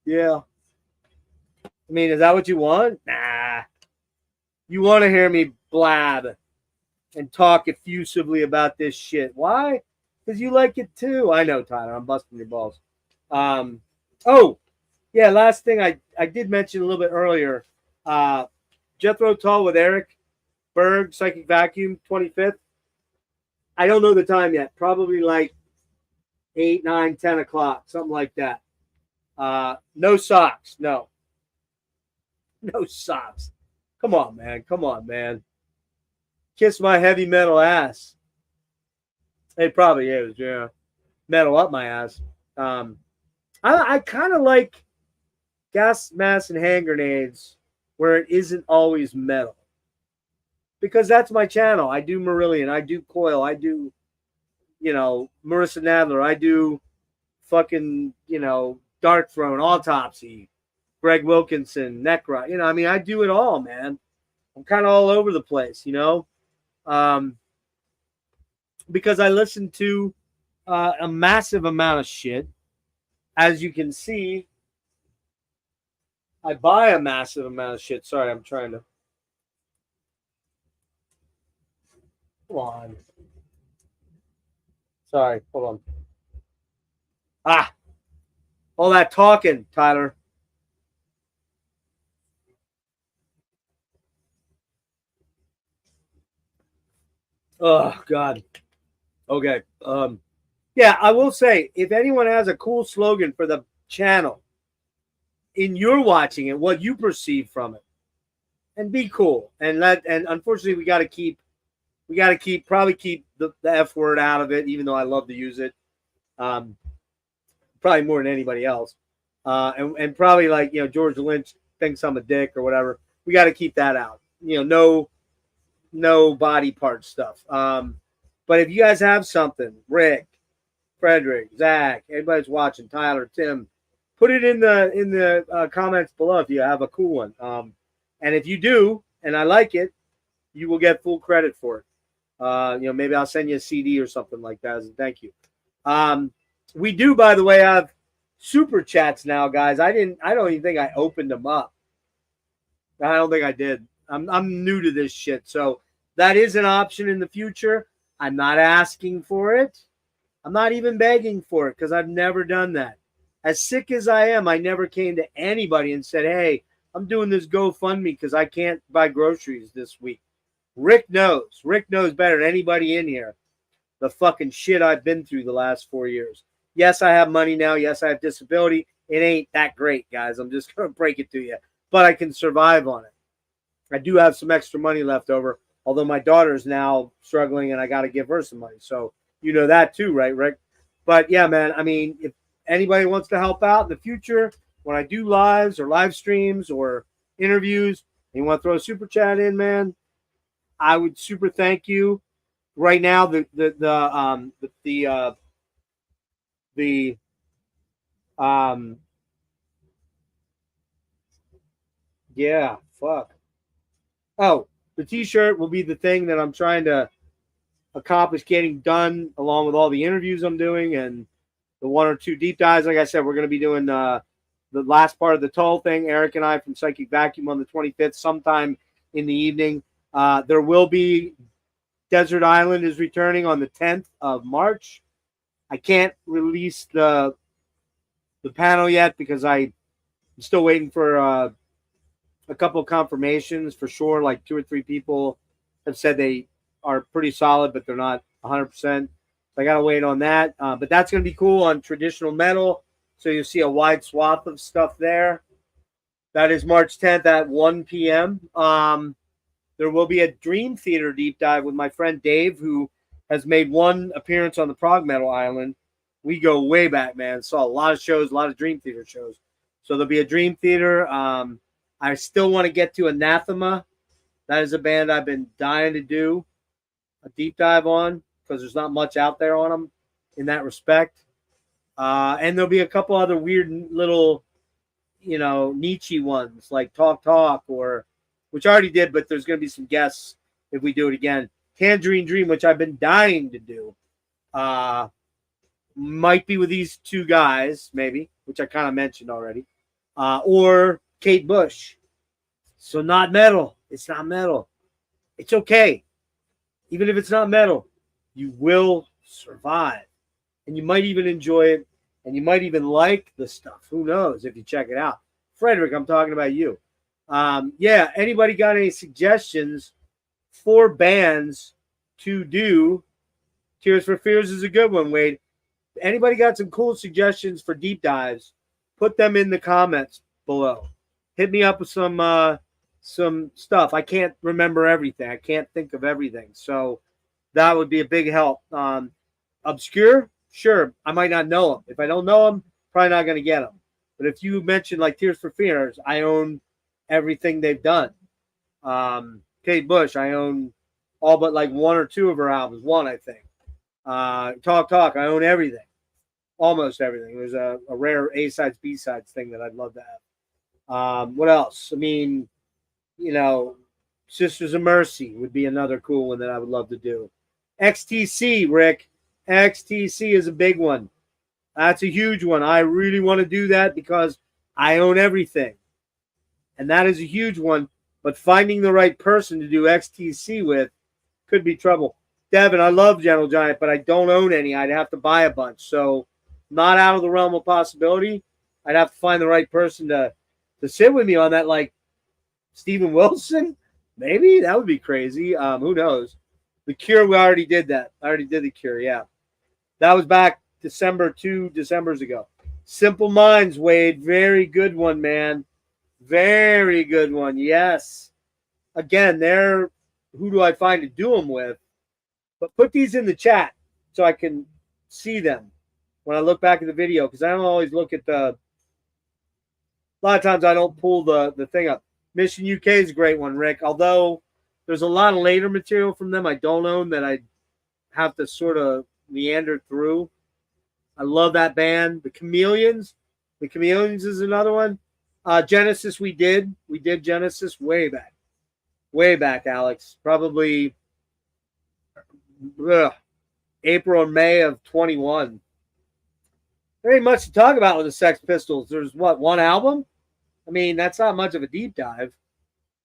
Yeah. I mean, is that what you want? Nah. You want to hear me blab and talk effusively about this shit. Why? Because you like it too. I know, Tyler. I'm busting your balls. Oh, yeah, last thing I did mention a little bit earlier. Jethro Tull with Eric Berg, Psychic Vacuum, 25th. I don't know the time yet. Probably like 8, 9, 10 o'clock, something like that. No socks. No. No socks. Come on, man. Come on, man. Kiss my heavy metal ass. It probably is, yeah. Metal up my ass. I kind of like gas masks and hand grenades where it isn't always metal. Because that's my channel. I do Marillion. I do Coil. I do, Marissa Nadler. I do fucking, Dark Throne, Autopsy, Greg Wilkinson, Necra. I do it all, man. I'm kind of all over the place, because I listen to a massive amount of shit. As you can see, I buy a massive amount of shit. Sorry, I'm trying to. Come on. Sorry, hold on. Ah, all that talking, Tyler. Oh God. Okay. Yeah, I will say, if anyone has a cool slogan for the channel, in your watching it, what you perceive from it, and be cool, and unfortunately, we got to probably keep the F word out of it, even though I love to use it, um, probably more than anybody else, and probably like George Lynch thinks I'm a dick or whatever. We got to keep that out. No body part stuff. But if you guys have something, Rick, Frederick, Zach, anybody's watching, Tyler, Tim, put it in the comments below if you have a cool one. And if you do, and I like it, you will get full credit for it. Maybe I'll send you a CD or something like that as a thank you. We do, by the way, have super chats now, guys. I don't even think I opened them up. I don't think I did. I'm new to this shit, so that is an option in the future. I'm not asking for it. I'm not even begging for it because I've never done that. As sick as I am, I never came to anybody and said, hey, I'm doing this GoFundMe because I can't buy groceries this week. Rick knows. Rick knows better than anybody in here the fucking shit I've been through the last 4 years. Yes, I have money now. Yes, I have disability. It ain't that great, guys. I'm just going to break it to you. But I can survive on it. I do have some extra money left over, although my daughter's now struggling and I got to give her some money. So you know that too, right, Rick? But yeah, man, I mean, if anybody wants to help out in the future, when I do lives or live streams or interviews, and you want to throw a super chat in, man, I would super thank you. Right now, yeah, fuck. Oh, the T-shirt will be the thing that I'm trying to accomplish getting done, along with all the interviews I'm doing and the 1 or 2 deep dives. Like I said, we're going to be doing the last part of the Toll thing. Eric and I from Psychic Vacuum on the 25th, sometime in the evening. There will be Desert Island is returning on the 10th of March. I can't release the panel yet because I'm still waiting for a couple of confirmations for sure. Like 2 or 3 people have said they are pretty solid, but they're not 100%. So I got to wait on that. But that's going to be cool on traditional metal. So you'll see a wide swath of stuff there. That is March 10th at 1 p.m. There will be a Dream Theater deep dive with my friend Dave, who has made one appearance on the Prog Metal Island. We go way back, man. Saw a lot of shows, a lot of Dream Theater shows. So there'll be a Dream Theater. I still want to get to Anathema. That is a band I've been dying to do a deep dive on because there's not much out there on them in that respect. And there'll be a couple other weird little, Nietzsche ones like Talk, or which I already did, but there's going to be some guests if we do it again. Tangerine Dream, which I've been dying to do. Might be with these 2 guys, maybe, which I kind of mentioned already. Or Kate Bush. So not metal. It's not metal. It's okay. Even if it's not metal, you will survive. And you might even enjoy it. And you might even like the stuff. Who knows if you check it out. Frederick, I'm talking about you. Yeah, anybody got any suggestions for bands to do? Tears for Fears is a good one, Wade. Anybody got some cool suggestions for deep dives? Put them in the comments below. Hit me up with some stuff. I can't remember everything. I can't think of everything. So that would be a big help. Obscure? Sure. I might not know them. If I don't know them, probably not going to get them. But if you mention like Tears for Fears, I own everything they've done. Kate Bush, I own all but like 1 or 2 of her albums. 1, I think. Talk, I own everything. Almost everything. There's a rare A-sides, B-sides thing that I'd love to have. What else? I mean, Sisters of Mercy would be another cool one that I would love to do. XTC, Rick. XTC is a big one. That's a huge one. I really want to do that because I own everything. And that is a huge one. But finding the right person to do XTC with could be trouble. Devin, I love Gentle Giant, but I don't own any. I'd have to buy a bunch. So not out of the realm of possibility. I'd have to find the right person to sit with me on that, like Steven Wilson. Maybe that would be crazy. Who knows? The Cure, we already did that. I already did the Cure, yeah. That was back 2 Decembers ago. Simple Minds, Wade. Very good one, man. Very good one. Yes. Again, they're who do I find to do them with? But put these in the chat so I can see them when I look back at the video, because I don't always look at the. A lot of times I don't pull the thing up. Mission UK is a great one, Rick. Although there's a lot of later material from them I don't own that I have to sort of meander through. I love that band. The Chameleons. The Chameleons is another one. Genesis, we did Genesis way back, Alex. Probably April or May of 21. There ain't much to talk about with the Sex Pistols. There's one album? I mean, that's not much of a deep dive.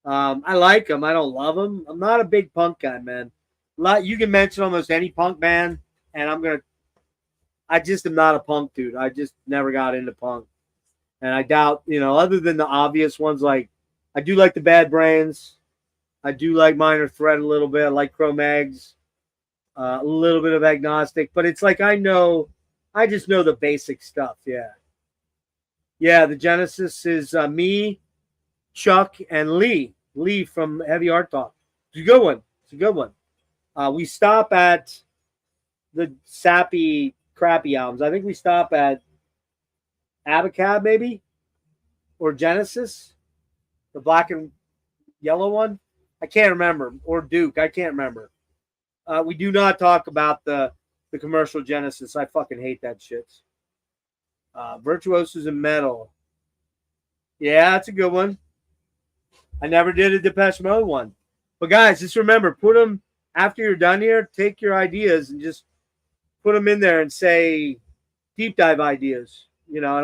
I like them. I don't love them. I'm not a big punk guy, man. You can mention almost any punk band, and I just am not a punk dude. I just never got into punk. And I doubt, other than the obvious ones, like I do like the Bad Brains. I do like Minor Threat a little bit. I like Cro-Mags. A little bit of Agnostic. But it's like I just know the basic stuff, yeah. Yeah, the Genesis is me, Chuck, and Lee. Lee from Heavy Art Talk. It's a good one. We stop at the sappy, crappy albums. I think we stop at Abacab, maybe? Or Genesis? The black and yellow one? I can't remember. Or Duke. I can't remember. We do not talk about the commercial Genesis. I fucking hate that shit. Virtuosos in Metal. Yeah, that's a good one. I never did a Depeche Mode one. But guys, just remember, put them, after you're done here, take your ideas and just put them in there and say deep dive ideas. And I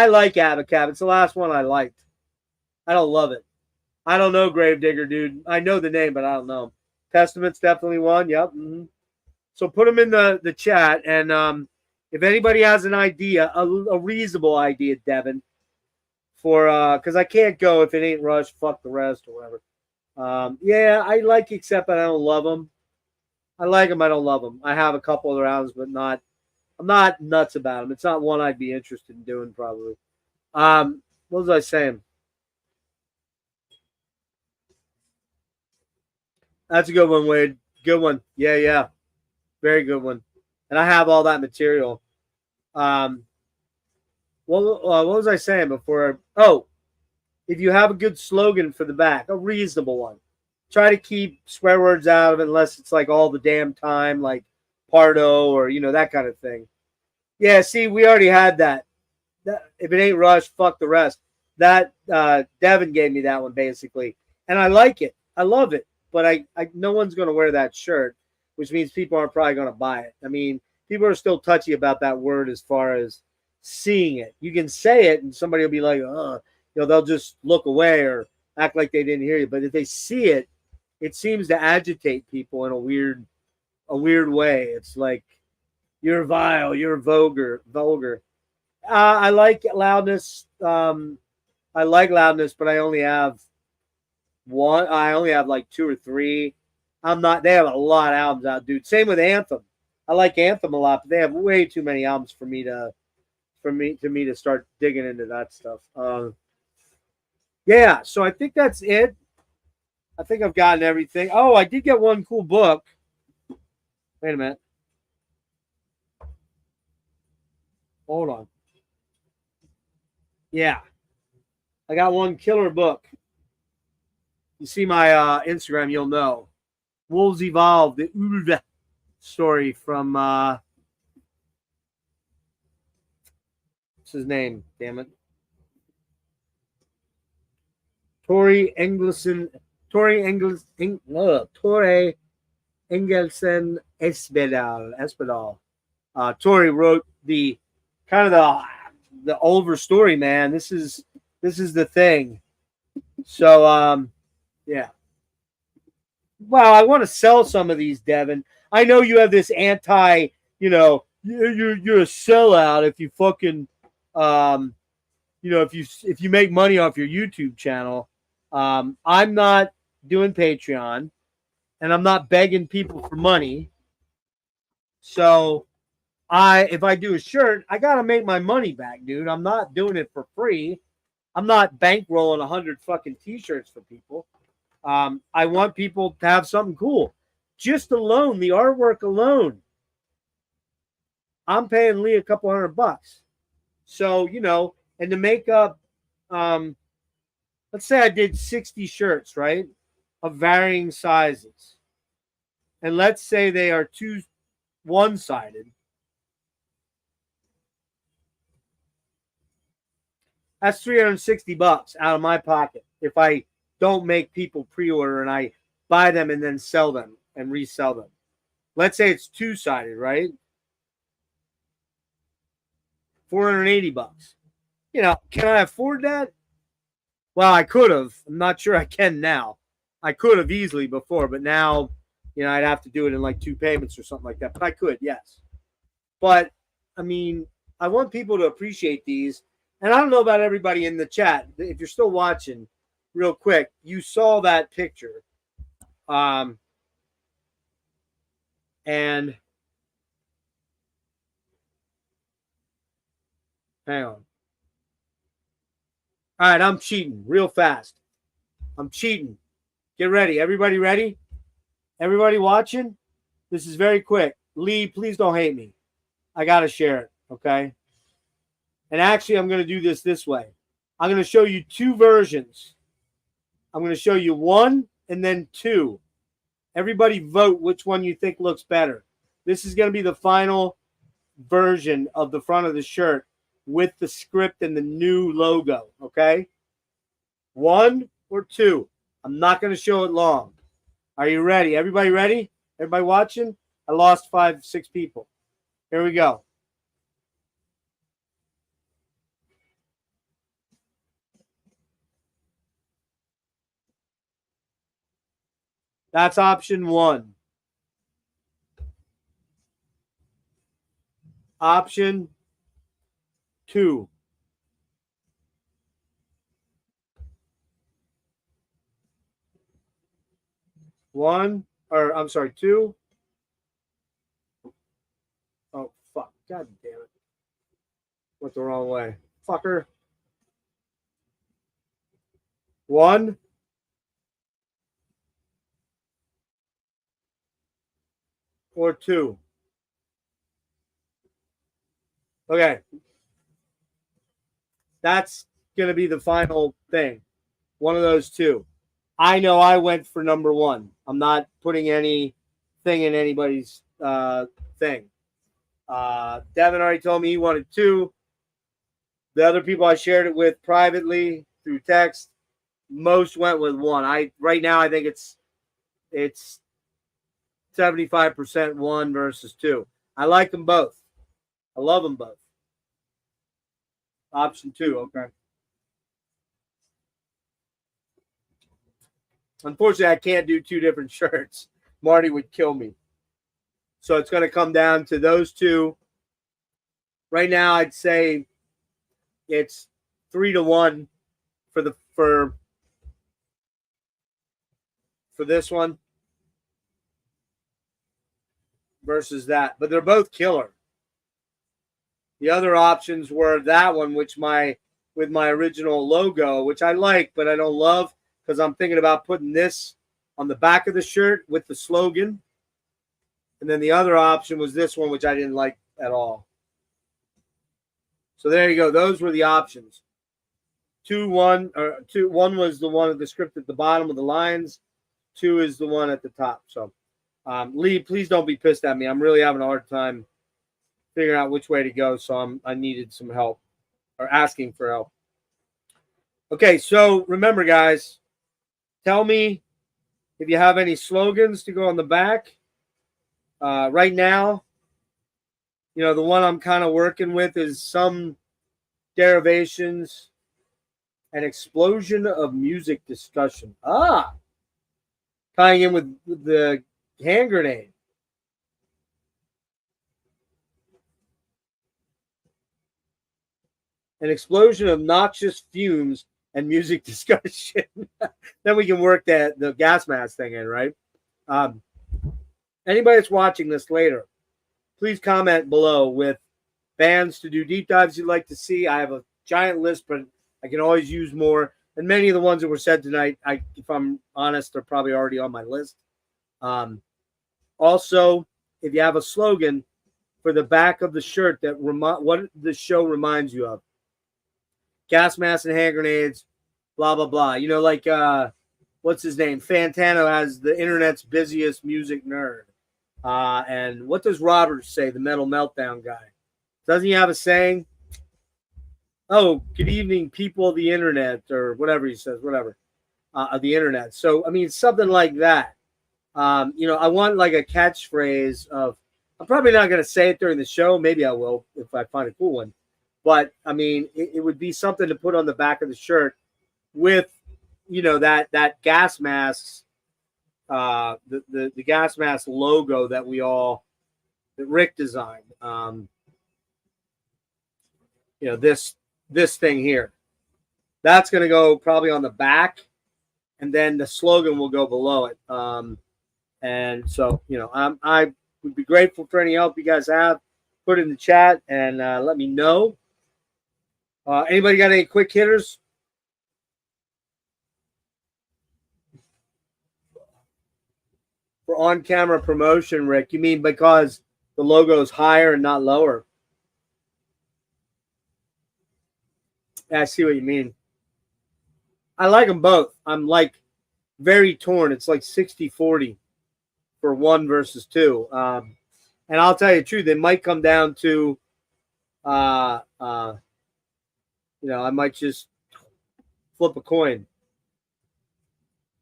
like Abacab. It's the last one I liked. I don't love it. I don't know Gravedigger, dude. I know the name, but I don't know. Testament's definitely one. Yep. Mm-hmm. So put them in the chat, and if anybody has an idea, a reasonable idea, Devin, for because I can't go if it ain't Rush, fuck the rest or whatever. Yeah, I like Except, but I don't love them. I like them, I don't love them. I have a couple of rounds, but I'm not nuts about them. It's not one I'd be interested in doing, probably. What was I saying? That's a good one, Wade. Good one. Yeah. Very good one. And I have all that material. What was I saying before? Oh, if you have a good slogan for the back, a reasonable one. Try to keep swear words out of it unless it's like all the damn time, like Pardo or, that kind of thing. Yeah, see, we already had that. If it ain't Rush, fuck the rest. That Devin gave me that one, basically. And I like it. I love it. But I no one's going to wear that shirt, which means people aren't probably going to buy it. I mean, people are still touchy about that word as far as seeing it. You can say it and somebody will be like, they'll just look away or act like they didn't hear you. But if they see it, it seems to agitate people in a weird way. It's like, you're vile, you're vulgar. I like loudness. I like loudness, but I only have one. I only have like 2 or 3. They have a lot of albums out, dude. Same with Anthem. I like Anthem a lot, but they have way too many albums for me to start digging into that stuff. Yeah, so I think that's it. I think I've gotten everything. Oh, I did get one cool book. Wait a minute. Hold on. Yeah. I got one killer book. You see my Instagram, you'll know. Wolves Evolve, the Ulve story from what's his name? Damn it. Tori Engelson, Tori Engelson Espedal. Tori wrote the kind of the over story, man. This is the thing. So yeah. Well, I want to sell some of these, Devin. I know you have this anti, you're a sellout if you fucking if you make money off your YouTube channel. I'm not doing Patreon and I'm not begging people for money. So if I do a shirt, I gotta make my money back, dude. I'm not doing it for free. I'm not bankrolling 100 fucking t-shirts for people. I want people to have something cool. Just alone, the artwork alone, I'm paying Lee a couple $100. So, and to make up, let's say I did 60 shirts, right, of varying sizes. And let's say they are one-sided. That's $360 out of my pocket if I don't make people pre-order and I buy them and then sell them and resell them. Let's say it's two-sided, right? $480. Can I afford that? Well, I could have. I'm not sure I can now. I could have easily before, but now, I'd have to do it in like 2 payments or something like that. But I could, yes. But, I mean, I want people to appreciate these. And I don't know about everybody in the chat. If you're still watching, real quick, you saw that picture. And hang on. All right, I'm cheating real fast. I'm cheating. Get ready. Everybody ready? Everybody watching? This is very quick. Lee, please don't hate me. I got to share it, okay? And actually, I'm going to do this way. I'm going to show you 2 versions. I'm going to show you 1 and then 2. Everybody vote which one you think looks better. This is going to be the final version of the front of the shirt with the script and the new logo, okay? 1 or 2. I'm not going to show it long. Are you ready? Everybody ready? Everybody watching? I lost 5, 6 people. Here we go. That's option 1. Option 2. I'm sorry, 2. Oh, fuck. God damn it. Went the wrong way. Fucker. 1. Or 2. Okay. That's going to be the final thing. One of those 2. I know I went for number 1. I'm not putting anything in anybody's thing. Devin already told me he wanted 2. The other people I shared it with privately through text, most went with 1. Right now I think it's 75% 1 versus 2. I like them both. I love them both. Option 2, okay. Unfortunately, I can't do 2 different shirts. Marty would kill me. So it's going to come down to those 2. Right now, I'd say it's 3-1 for this one versus that. But they're both killer. The other options were that one, with my original logo, which I like, but I don't love, because I'm thinking about putting this on the back of the shirt with the slogan. And then the other option was this one, which I didn't like at all. So there you go. Those were the options. 1 was the one of the script at the bottom of the lines. 2 is the one at the top. So, Lee, please don't be pissed at me. I'm really having a hard time figuring out which way to go. So I needed some help, or asking for help. Okay, so remember, guys, tell me if you have any slogans to go on the back. Right now, the one I'm kind of working with is some derivations, an explosion of music discussion. Tying in with the hand grenade. An explosion of noxious fumes and music discussion. Then we can work the gas mask thing in, right? Anybody that's watching this later, please comment below with bands to do deep dives you'd like to see. I have a giant list, but I can always use more. And many of the ones that were said tonight, if I'm honest, are probably already on my list. Also, if you have a slogan for the back of the shirt that what the show reminds you of, gas masks and hand grenades, blah blah blah. Like what's his name? Fantano has the internet's busiest music nerd. And what does Roberts say? The Metal Meltdown guy. Doesn't he have a saying? Oh, good evening, people of the internet, or whatever he says, whatever, of the internet. So, I mean, something like that. I want like a catchphrase of, I'm probably not going to say it during the show. Maybe I will if I find a cool one. But, I mean, it would be something to put on the back of the shirt with, that gas masks, the gas mask logo that Rick designed. This thing here. That's going to go probably on the back, and then the slogan will go below it. And so, I would be grateful for any help you guys have. Put it in the chat and let me know. Anybody got any quick hitters? For on-camera promotion, Rick, you mean because the logo is higher and not lower? I see what you mean. I like them both. I'm like very torn. It's like 60-40 for 1 versus 2. And I'll tell you the truth, it might come down to, I might just flip a coin.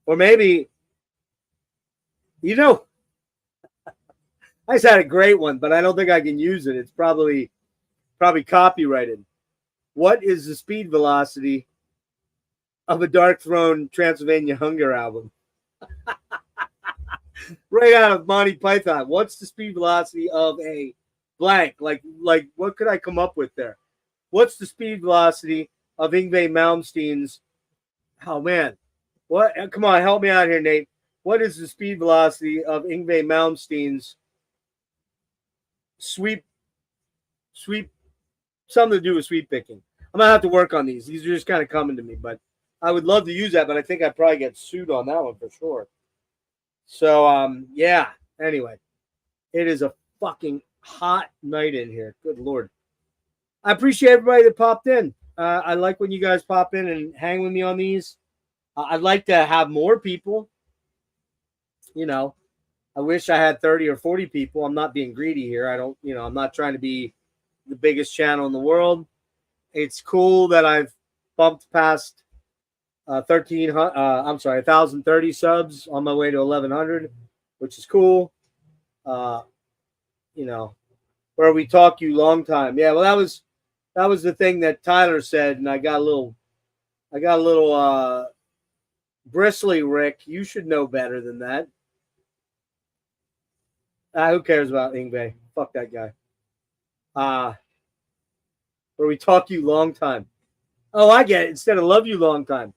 Or maybe, I just had a great one, but I don't think I can use it. It's probably copyrighted. What is the speed velocity of a Dark Throne Transylvania Hunger album? Right out of Monty Python. What's the speed velocity of a blank? Like what could I come up with there? What's the speed velocity of Yngwie Malmsteen's? Oh man, what? Come on, help me out here, Nate. What is the speed velocity of Yngwie Malmsteen's sweep? Something to do with sweep picking. I'm gonna have to work on these. These are just kind of coming to me, but I would love to use that. But I think I'd probably get sued on that one for sure. So yeah. Anyway, it is a fucking hot night in here. Good Lord. I appreciate everybody that popped in. I like when you guys pop in and hang with me on these. I'd like to have more people. I wish I had 30 or 40 people. I'm not being greedy here. I'm not trying to be the biggest channel in the world. It's cool that I've bumped past 1,030 subs on my way to 1,100, which is cool. Where we talk you long time. Yeah, well, that was the thing that Tyler said, and I got a little bristly, Rick. You should know better than that. Who cares about Yngwie? Fuck that guy. Where we talk you long time. Oh, I get it. Instead of love you long time.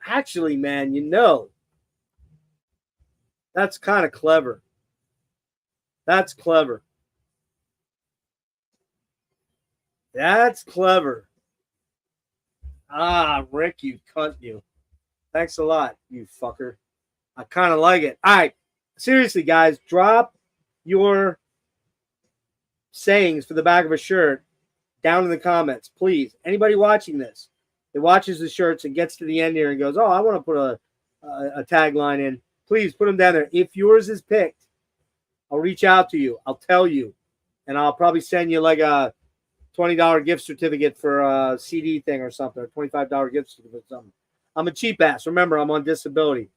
Actually, man, that's kind of clever. That's clever. That's clever. Rick, you cunt, you. Thanks a lot, you fucker. I kind of like it. All right. Seriously, guys, drop your sayings for the back of a shirt down in the comments, please. Anybody watching this that watches the shirts and gets to the end here and goes, oh, I want to put a tagline in, please put them down there. If yours is picked, I'll reach out to you. I'll tell you. And I'll probably send you like a $20 gift certificate for a CD thing or something, or $25 gift certificate or something. I'm a cheap ass. Remember, I'm on disability.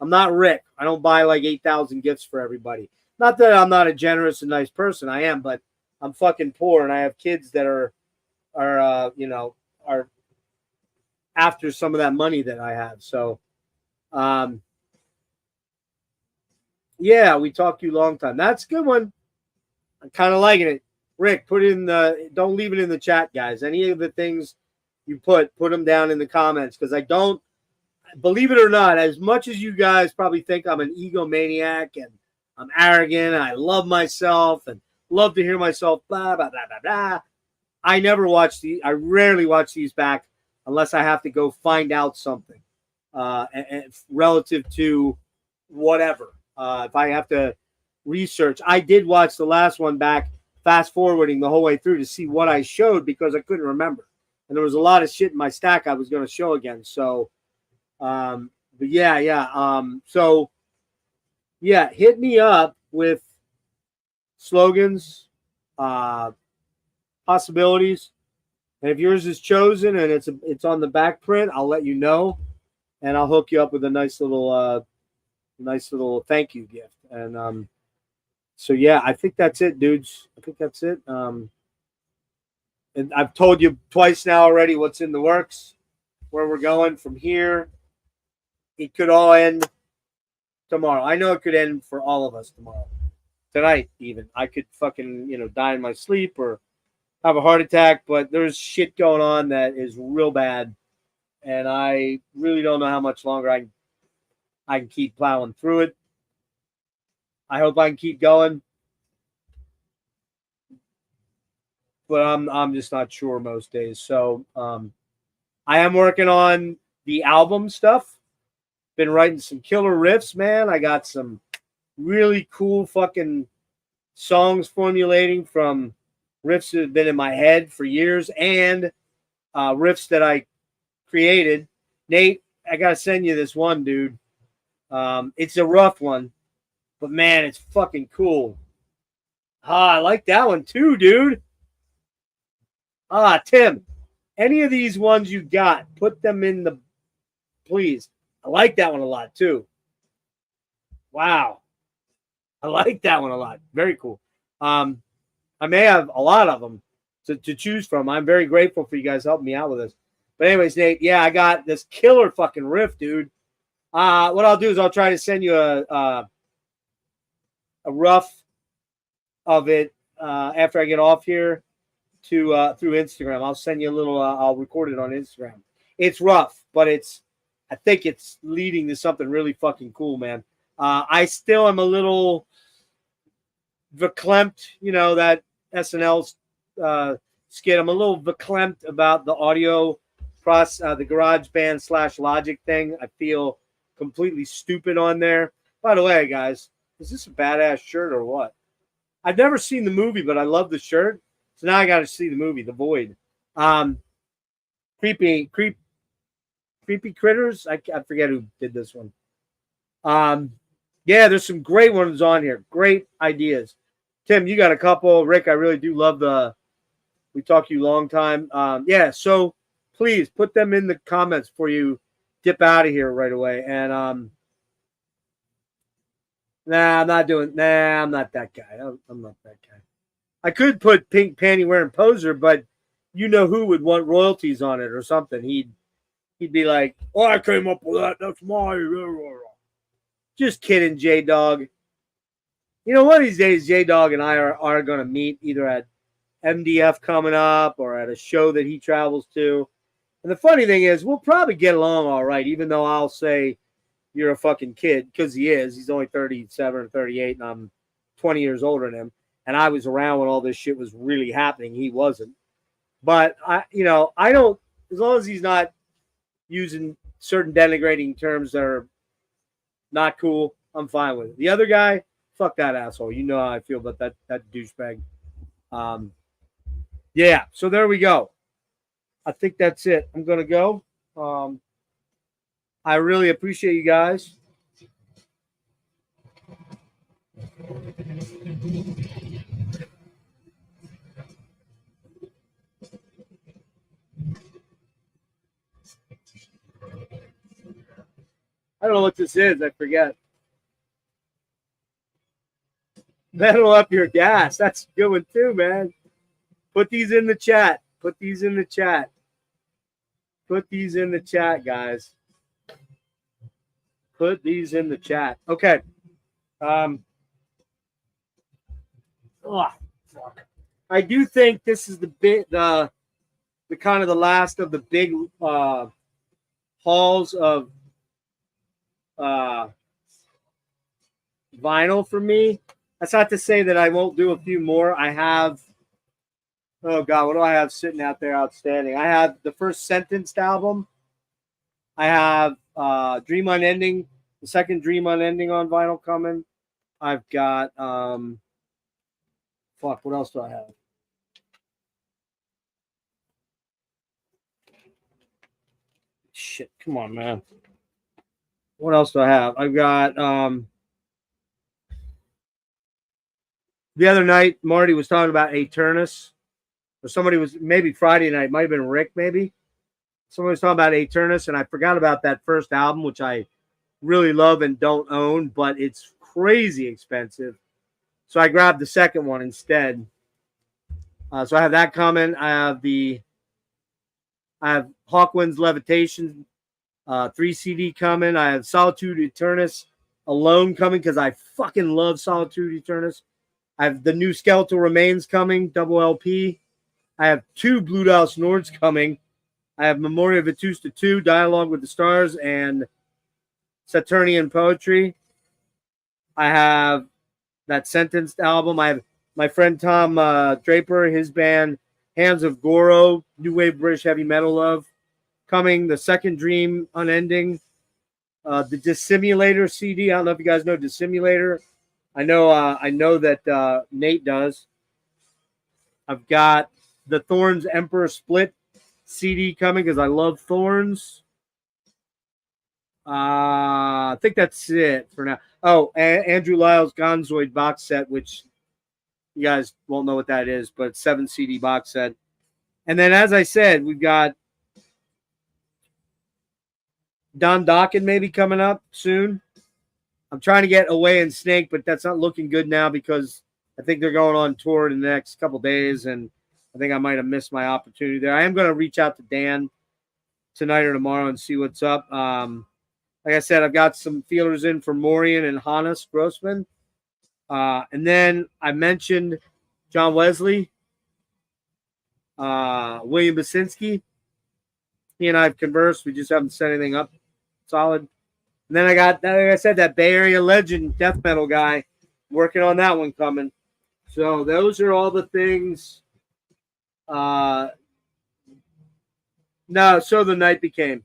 I'm not Rick. I don't buy like 8,000 gifts for everybody. Not that I'm not a generous and nice person. I am, but I'm fucking poor, and I have kids that are after some of that money that I have. So, yeah, we talked to you a long time. That's a good one. I'm kind of liking it. Rick, put it in don't leave it in the chat, guys. Any of the things you put them down in the comments, because I don't, believe it or not, as much as you guys probably think I'm an egomaniac and I'm arrogant and I love myself and love to hear myself blah blah blah blah blah. I rarely watch these back unless I have to go find out something and relative to whatever. If I have to research, I did watch the last one back, fast forwarding the whole way through to see what I showed because I couldn't remember, and there was a lot of shit in my stack I was going to show again. So, but yeah. So yeah, hit me up with slogans, possibilities, and if yours is chosen and it's on the back print, I'll let you know, and I'll hook you up with a nice little thank you gift. And so yeah, I think that's it, dudes. I think that's it. And I've told you twice now already what's in the works, where we're going from here. It could all end tomorrow. I know it could end for all of us tomorrow. Tonight, even. I could fucking, die in my sleep or have a heart attack, but there's shit going on that is real bad. And I really don't know how much longer I can keep plowing through it. I hope I can keep going. But I'm just not sure most days. So I am working on the album stuff. Been writing some killer riffs, man. I got some really cool fucking songs formulating from riffs that have been in my head for years and riffs that I created. Nate, I gotta send you this one, dude. It's a rough one, but man, it's fucking cool. I like that one too, dude. Tim, any of these ones you got, put them in the, please. I like that one a lot too. Wow. I like that one a lot. Very cool. I may have a lot of them to choose from. I'm very grateful for you guys helping me out with this. But anyways, Nate, yeah, I got this killer fucking riff, dude. What I'll do is I'll try to send you a rough of it after I get off here to through Instagram. I'll send you a little. I'll record it on Instagram. It's rough, but I think it's leading to something really fucking cool, man. I still am a little verklempt, that SNL skit. I'm a little verklempt about the audio process, the GarageBand / Logic thing. I feel completely stupid on there. By the way, guys, is this a badass shirt or what? I've never seen the movie, but I love the shirt. So now I got to see the movie, The Void. Creepy Critters. I forget who did this one. Yeah, there's some great ones on here. Great ideas. Tim, you got a couple. Rick, I really do love we talked to you a long time. Yeah, so please put them in the comments before you dip out of here right away. And I'm not that guy. I'm not that guy. I could put pink panty wearing poser, but you know who would want royalties on it or something. He'd be like, "Oh, I came up with that. That's my." Just kidding, J Dog. One of these days, J Dog and I are going to meet either at MDF coming up or at a show that he travels to. And the funny thing is, we'll probably get along all right, even though I'll say you're a fucking kid, because he is. He's only 37 or 38, and I'm 20 years older than him. And I was around when all this shit was really happening. He wasn't. But I don't, as long as he's not using certain denigrating terms that are not cool, I'm fine with it. The other guy, fuck that asshole. You know how I feel about that douchebag. Yeah, so there we go. I think that's it. I'm going to go. I really appreciate you guys. I don't know what this is. I forget. Metal up your gas. That's a good one too, man. Put these in the chat. Put these in the chat. Put these in the chat, guys. Put these in the chat. Okay. I do think this is the kind of the last of the big hauls of vinyl for me. That's not to say that I won't do a few more. I have, oh God, what do I have sitting out there outstanding? I have the first Sentenced album. I have Dream Unending, the second Dream Unending on vinyl coming. I've got, what else do I have? Shit, come on, man. What else do I have? I've got, the other night, Marty was talking about Eternus. Or somebody was, maybe Friday night, might have been Rick, maybe. Somebody was talking about Eternus, and I forgot about that first album, which I really love and don't own, but it's crazy expensive. So I grabbed the second one instead. So I have that coming. I have Hawkwind's Levitation 3 CD coming. I have Solitude Eternus Alone coming because I fucking love Solitude Eternus. I have the new Skeletal Remains coming, double LP. I have 2 Blue Dahlia Nords coming. I have Memoria Vetusta 2, Dialogue with the Stars, and Saturnian Poetry. I have that Sentenced album. I have my friend Tom Draper, his band Hands of Goro, New Wave British Heavy Metal Love, coming. The second Dream Unending. The Dissimulator CD. I don't know if you guys know Dissimulator. I know that Nate does. I've got the Thorns Emperor Split CD coming because I love Thorns. I think that's it for now. Oh, Andrew Lyle's Gonzoid box set, which you guys won't know what that is, but 7 CD box set. And then, as I said, we've got Don Dokken maybe coming up soon. I'm trying to get Away and Snake, but that's not looking good now because I think they're going on tour in the next couple days, and I think I might have missed my opportunity there. I am going to reach out to Dan tonight or tomorrow and see what's up. Like I said, I've got some feelers in for Morian and Hannes Grossman. And then I mentioned John Wesley, William Basinski. He and I have conversed. We just haven't set anything up solid. And then I got, like I said, that Bay Area legend death metal guy working on that one coming. So those are all the things. No, So the Night Became.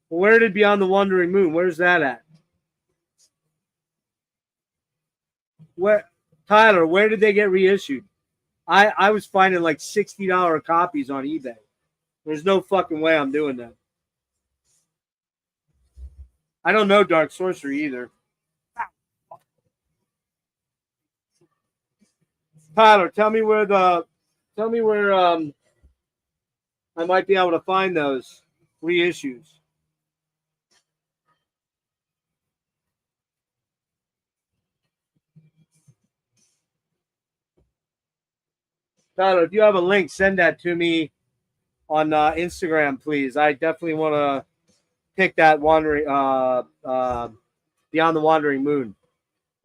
Where did Beyond the Wandering Moon? Where's that at? Tyler, where did they get reissued? I was finding like $60 copies on eBay. There's no fucking way I'm doing that. I don't know Dark Sorcery either. Tyler, tell me where I might be able to find those reissues. Tyler, if you have a link, send that to me on Instagram, please. I definitely want to pick that Beyond the Wandering Moon.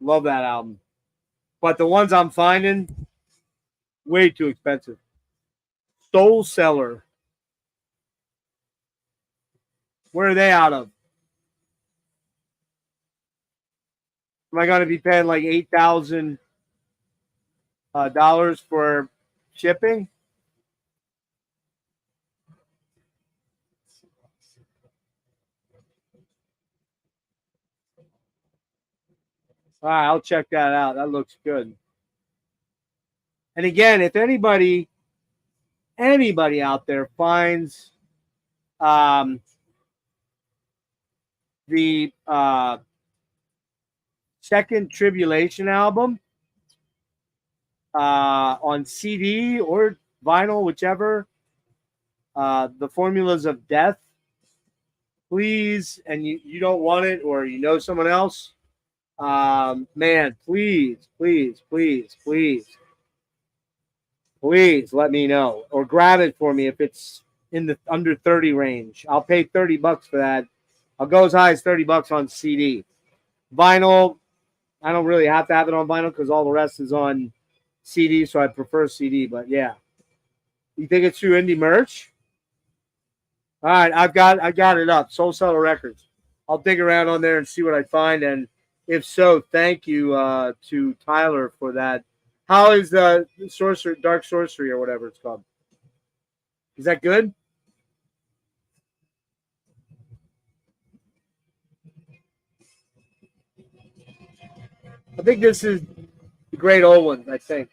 Love that album. But the ones I'm finding, way too expensive. Soul Seller. Where are they out of? Am I going to be paying like $8,000 for shipping? All right, I'll check that out. That looks good. And again, if anybody out there finds the Second Tribulation album on CD or vinyl, whichever, The Formulas of Death, please, and you don't want it or you know someone else, man, please, please, please, please, please let me know or grab it for me if it's in the under 30 range. I'll pay $30 for that. I'll go as high as $30 on CD. Vinyl, I don't really have to have it on vinyl because all the rest is on CD, so I prefer CD. But yeah, you think it's through indie merch? All right, I got it up. Soul Seller Records. I'll dig around on there and see what I find. And if so, thank you to Tyler for that. How is Sorcery, Dark Sorcery, or whatever it's called? Is that good? I think this is the great old one, I think.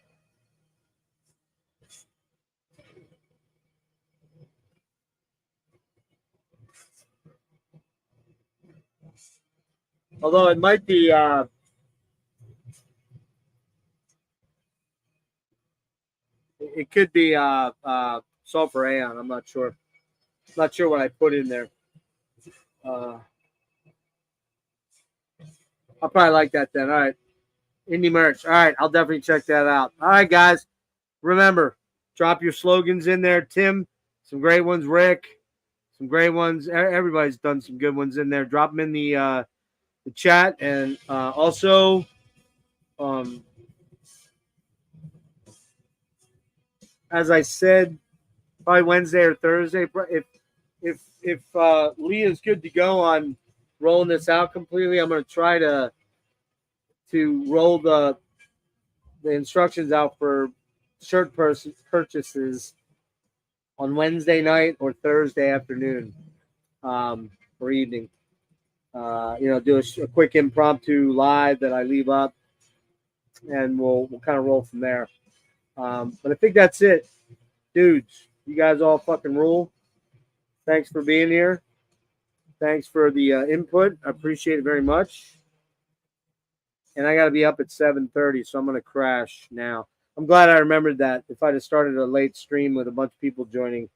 Although it might be it could be sulfur aeon. I'm not sure. Not sure what I put in there. Uh, I'll probably like that then. All right. Indie merch. All right. I'll definitely check that out. All right, guys. Remember, drop your slogans in there. Tim, some great ones. Rick, some great ones. Everybody's done some good ones in there. Drop them in the chat. And also, as I said, probably Wednesday or Thursday. If Leah's good to go on rolling this out completely, I'm going to try to roll the instructions out for shirt purchases on Wednesday night or Thursday afternoon or evening. Do a quick impromptu live that I leave up, and we'll kind of roll from there. But I think that's it, dudes. You guys all fucking rule. Thanks for being here. Thanks for the input. I appreciate it very much. And I got to be up at 7:30, so I'm going to crash now. I'm glad I remembered that. If I'd have started a late stream with a bunch of people joining,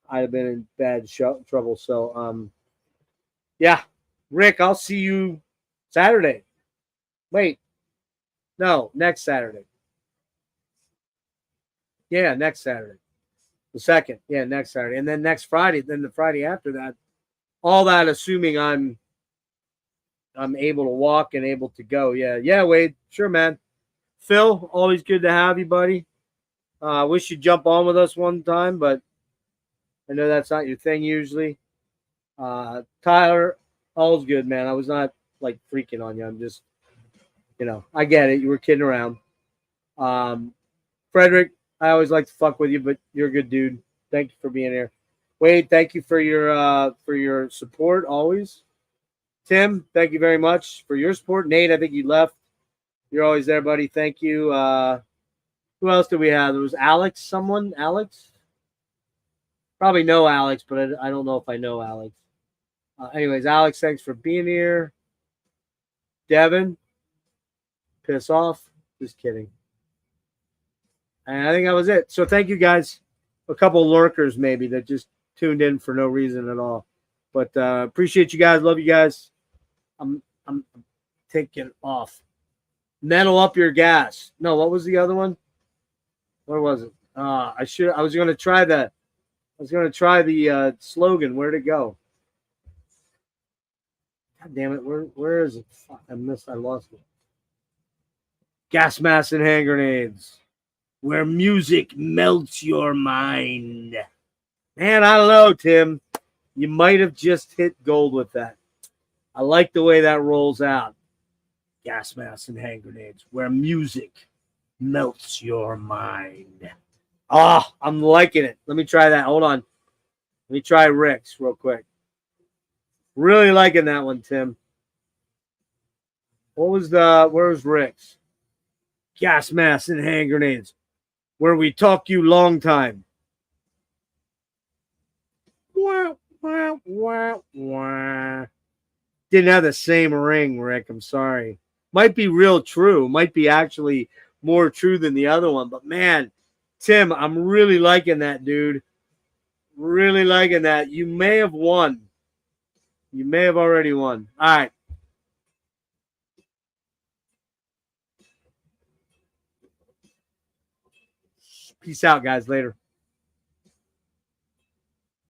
I'd have been in bad trouble. So, yeah. Rick, I'll see you Saturday. Wait. No, next Saturday. Yeah, next Saturday. The 2nd. Yeah, next Saturday. And then next Friday, then the Friday after that. All that assuming I'm able to walk and able to go. Yeah, Wade. Sure, man. Phil, always good to have you, buddy. I wish you'd jump on with us one time, but I know that's not your thing usually. Tyler, all's good, man. I was not like freaking on you. I'm just, I get it. You were kidding around. Frederick, I always like to fuck with you, but you're a good dude. Thank you for being here. Wade, thank you for your support always. Tim, thank you very much for your support. Nate, I think you left. You're always there, buddy. Thank you. Who else did we have? There was Alex. Someone? Alex? Probably know Alex, but I don't know if I know Alex. Anyways, Alex, thanks for being here. Devin, piss off. Just kidding. And I think that was it. So thank you guys. A couple lurkers maybe that just tuned in for no reason at all. But appreciate you guys. Love you guys. I'm taking off. Metal up your gas. No, what was the other one? Where was it? I was gonna try that. I was gonna try the slogan. Where'd it go? God damn it! Where is it? Fuck, I lost it. Gas masks and hand grenades. Where music melts your mind. Man, I don't know, Tim. You might have just hit gold with that. I like the way that rolls out. Gas masks and hand grenades. Where music melts your mind. Oh, I'm liking it. Let me try that. Hold on. Let me try Rick's real quick. Really liking that one, Tim. Where's Rick's? Gas masks and hand grenades. Where we talk you long time. Wah, wah, wah, wah. Didn't have the same ring, Rick. I'm sorry. Might be real true. Might be actually more true than the other one. But man, Tim, I'm really liking that, dude. Really liking that. You may have won. You may have already won. All right. Peace out, guys. Later.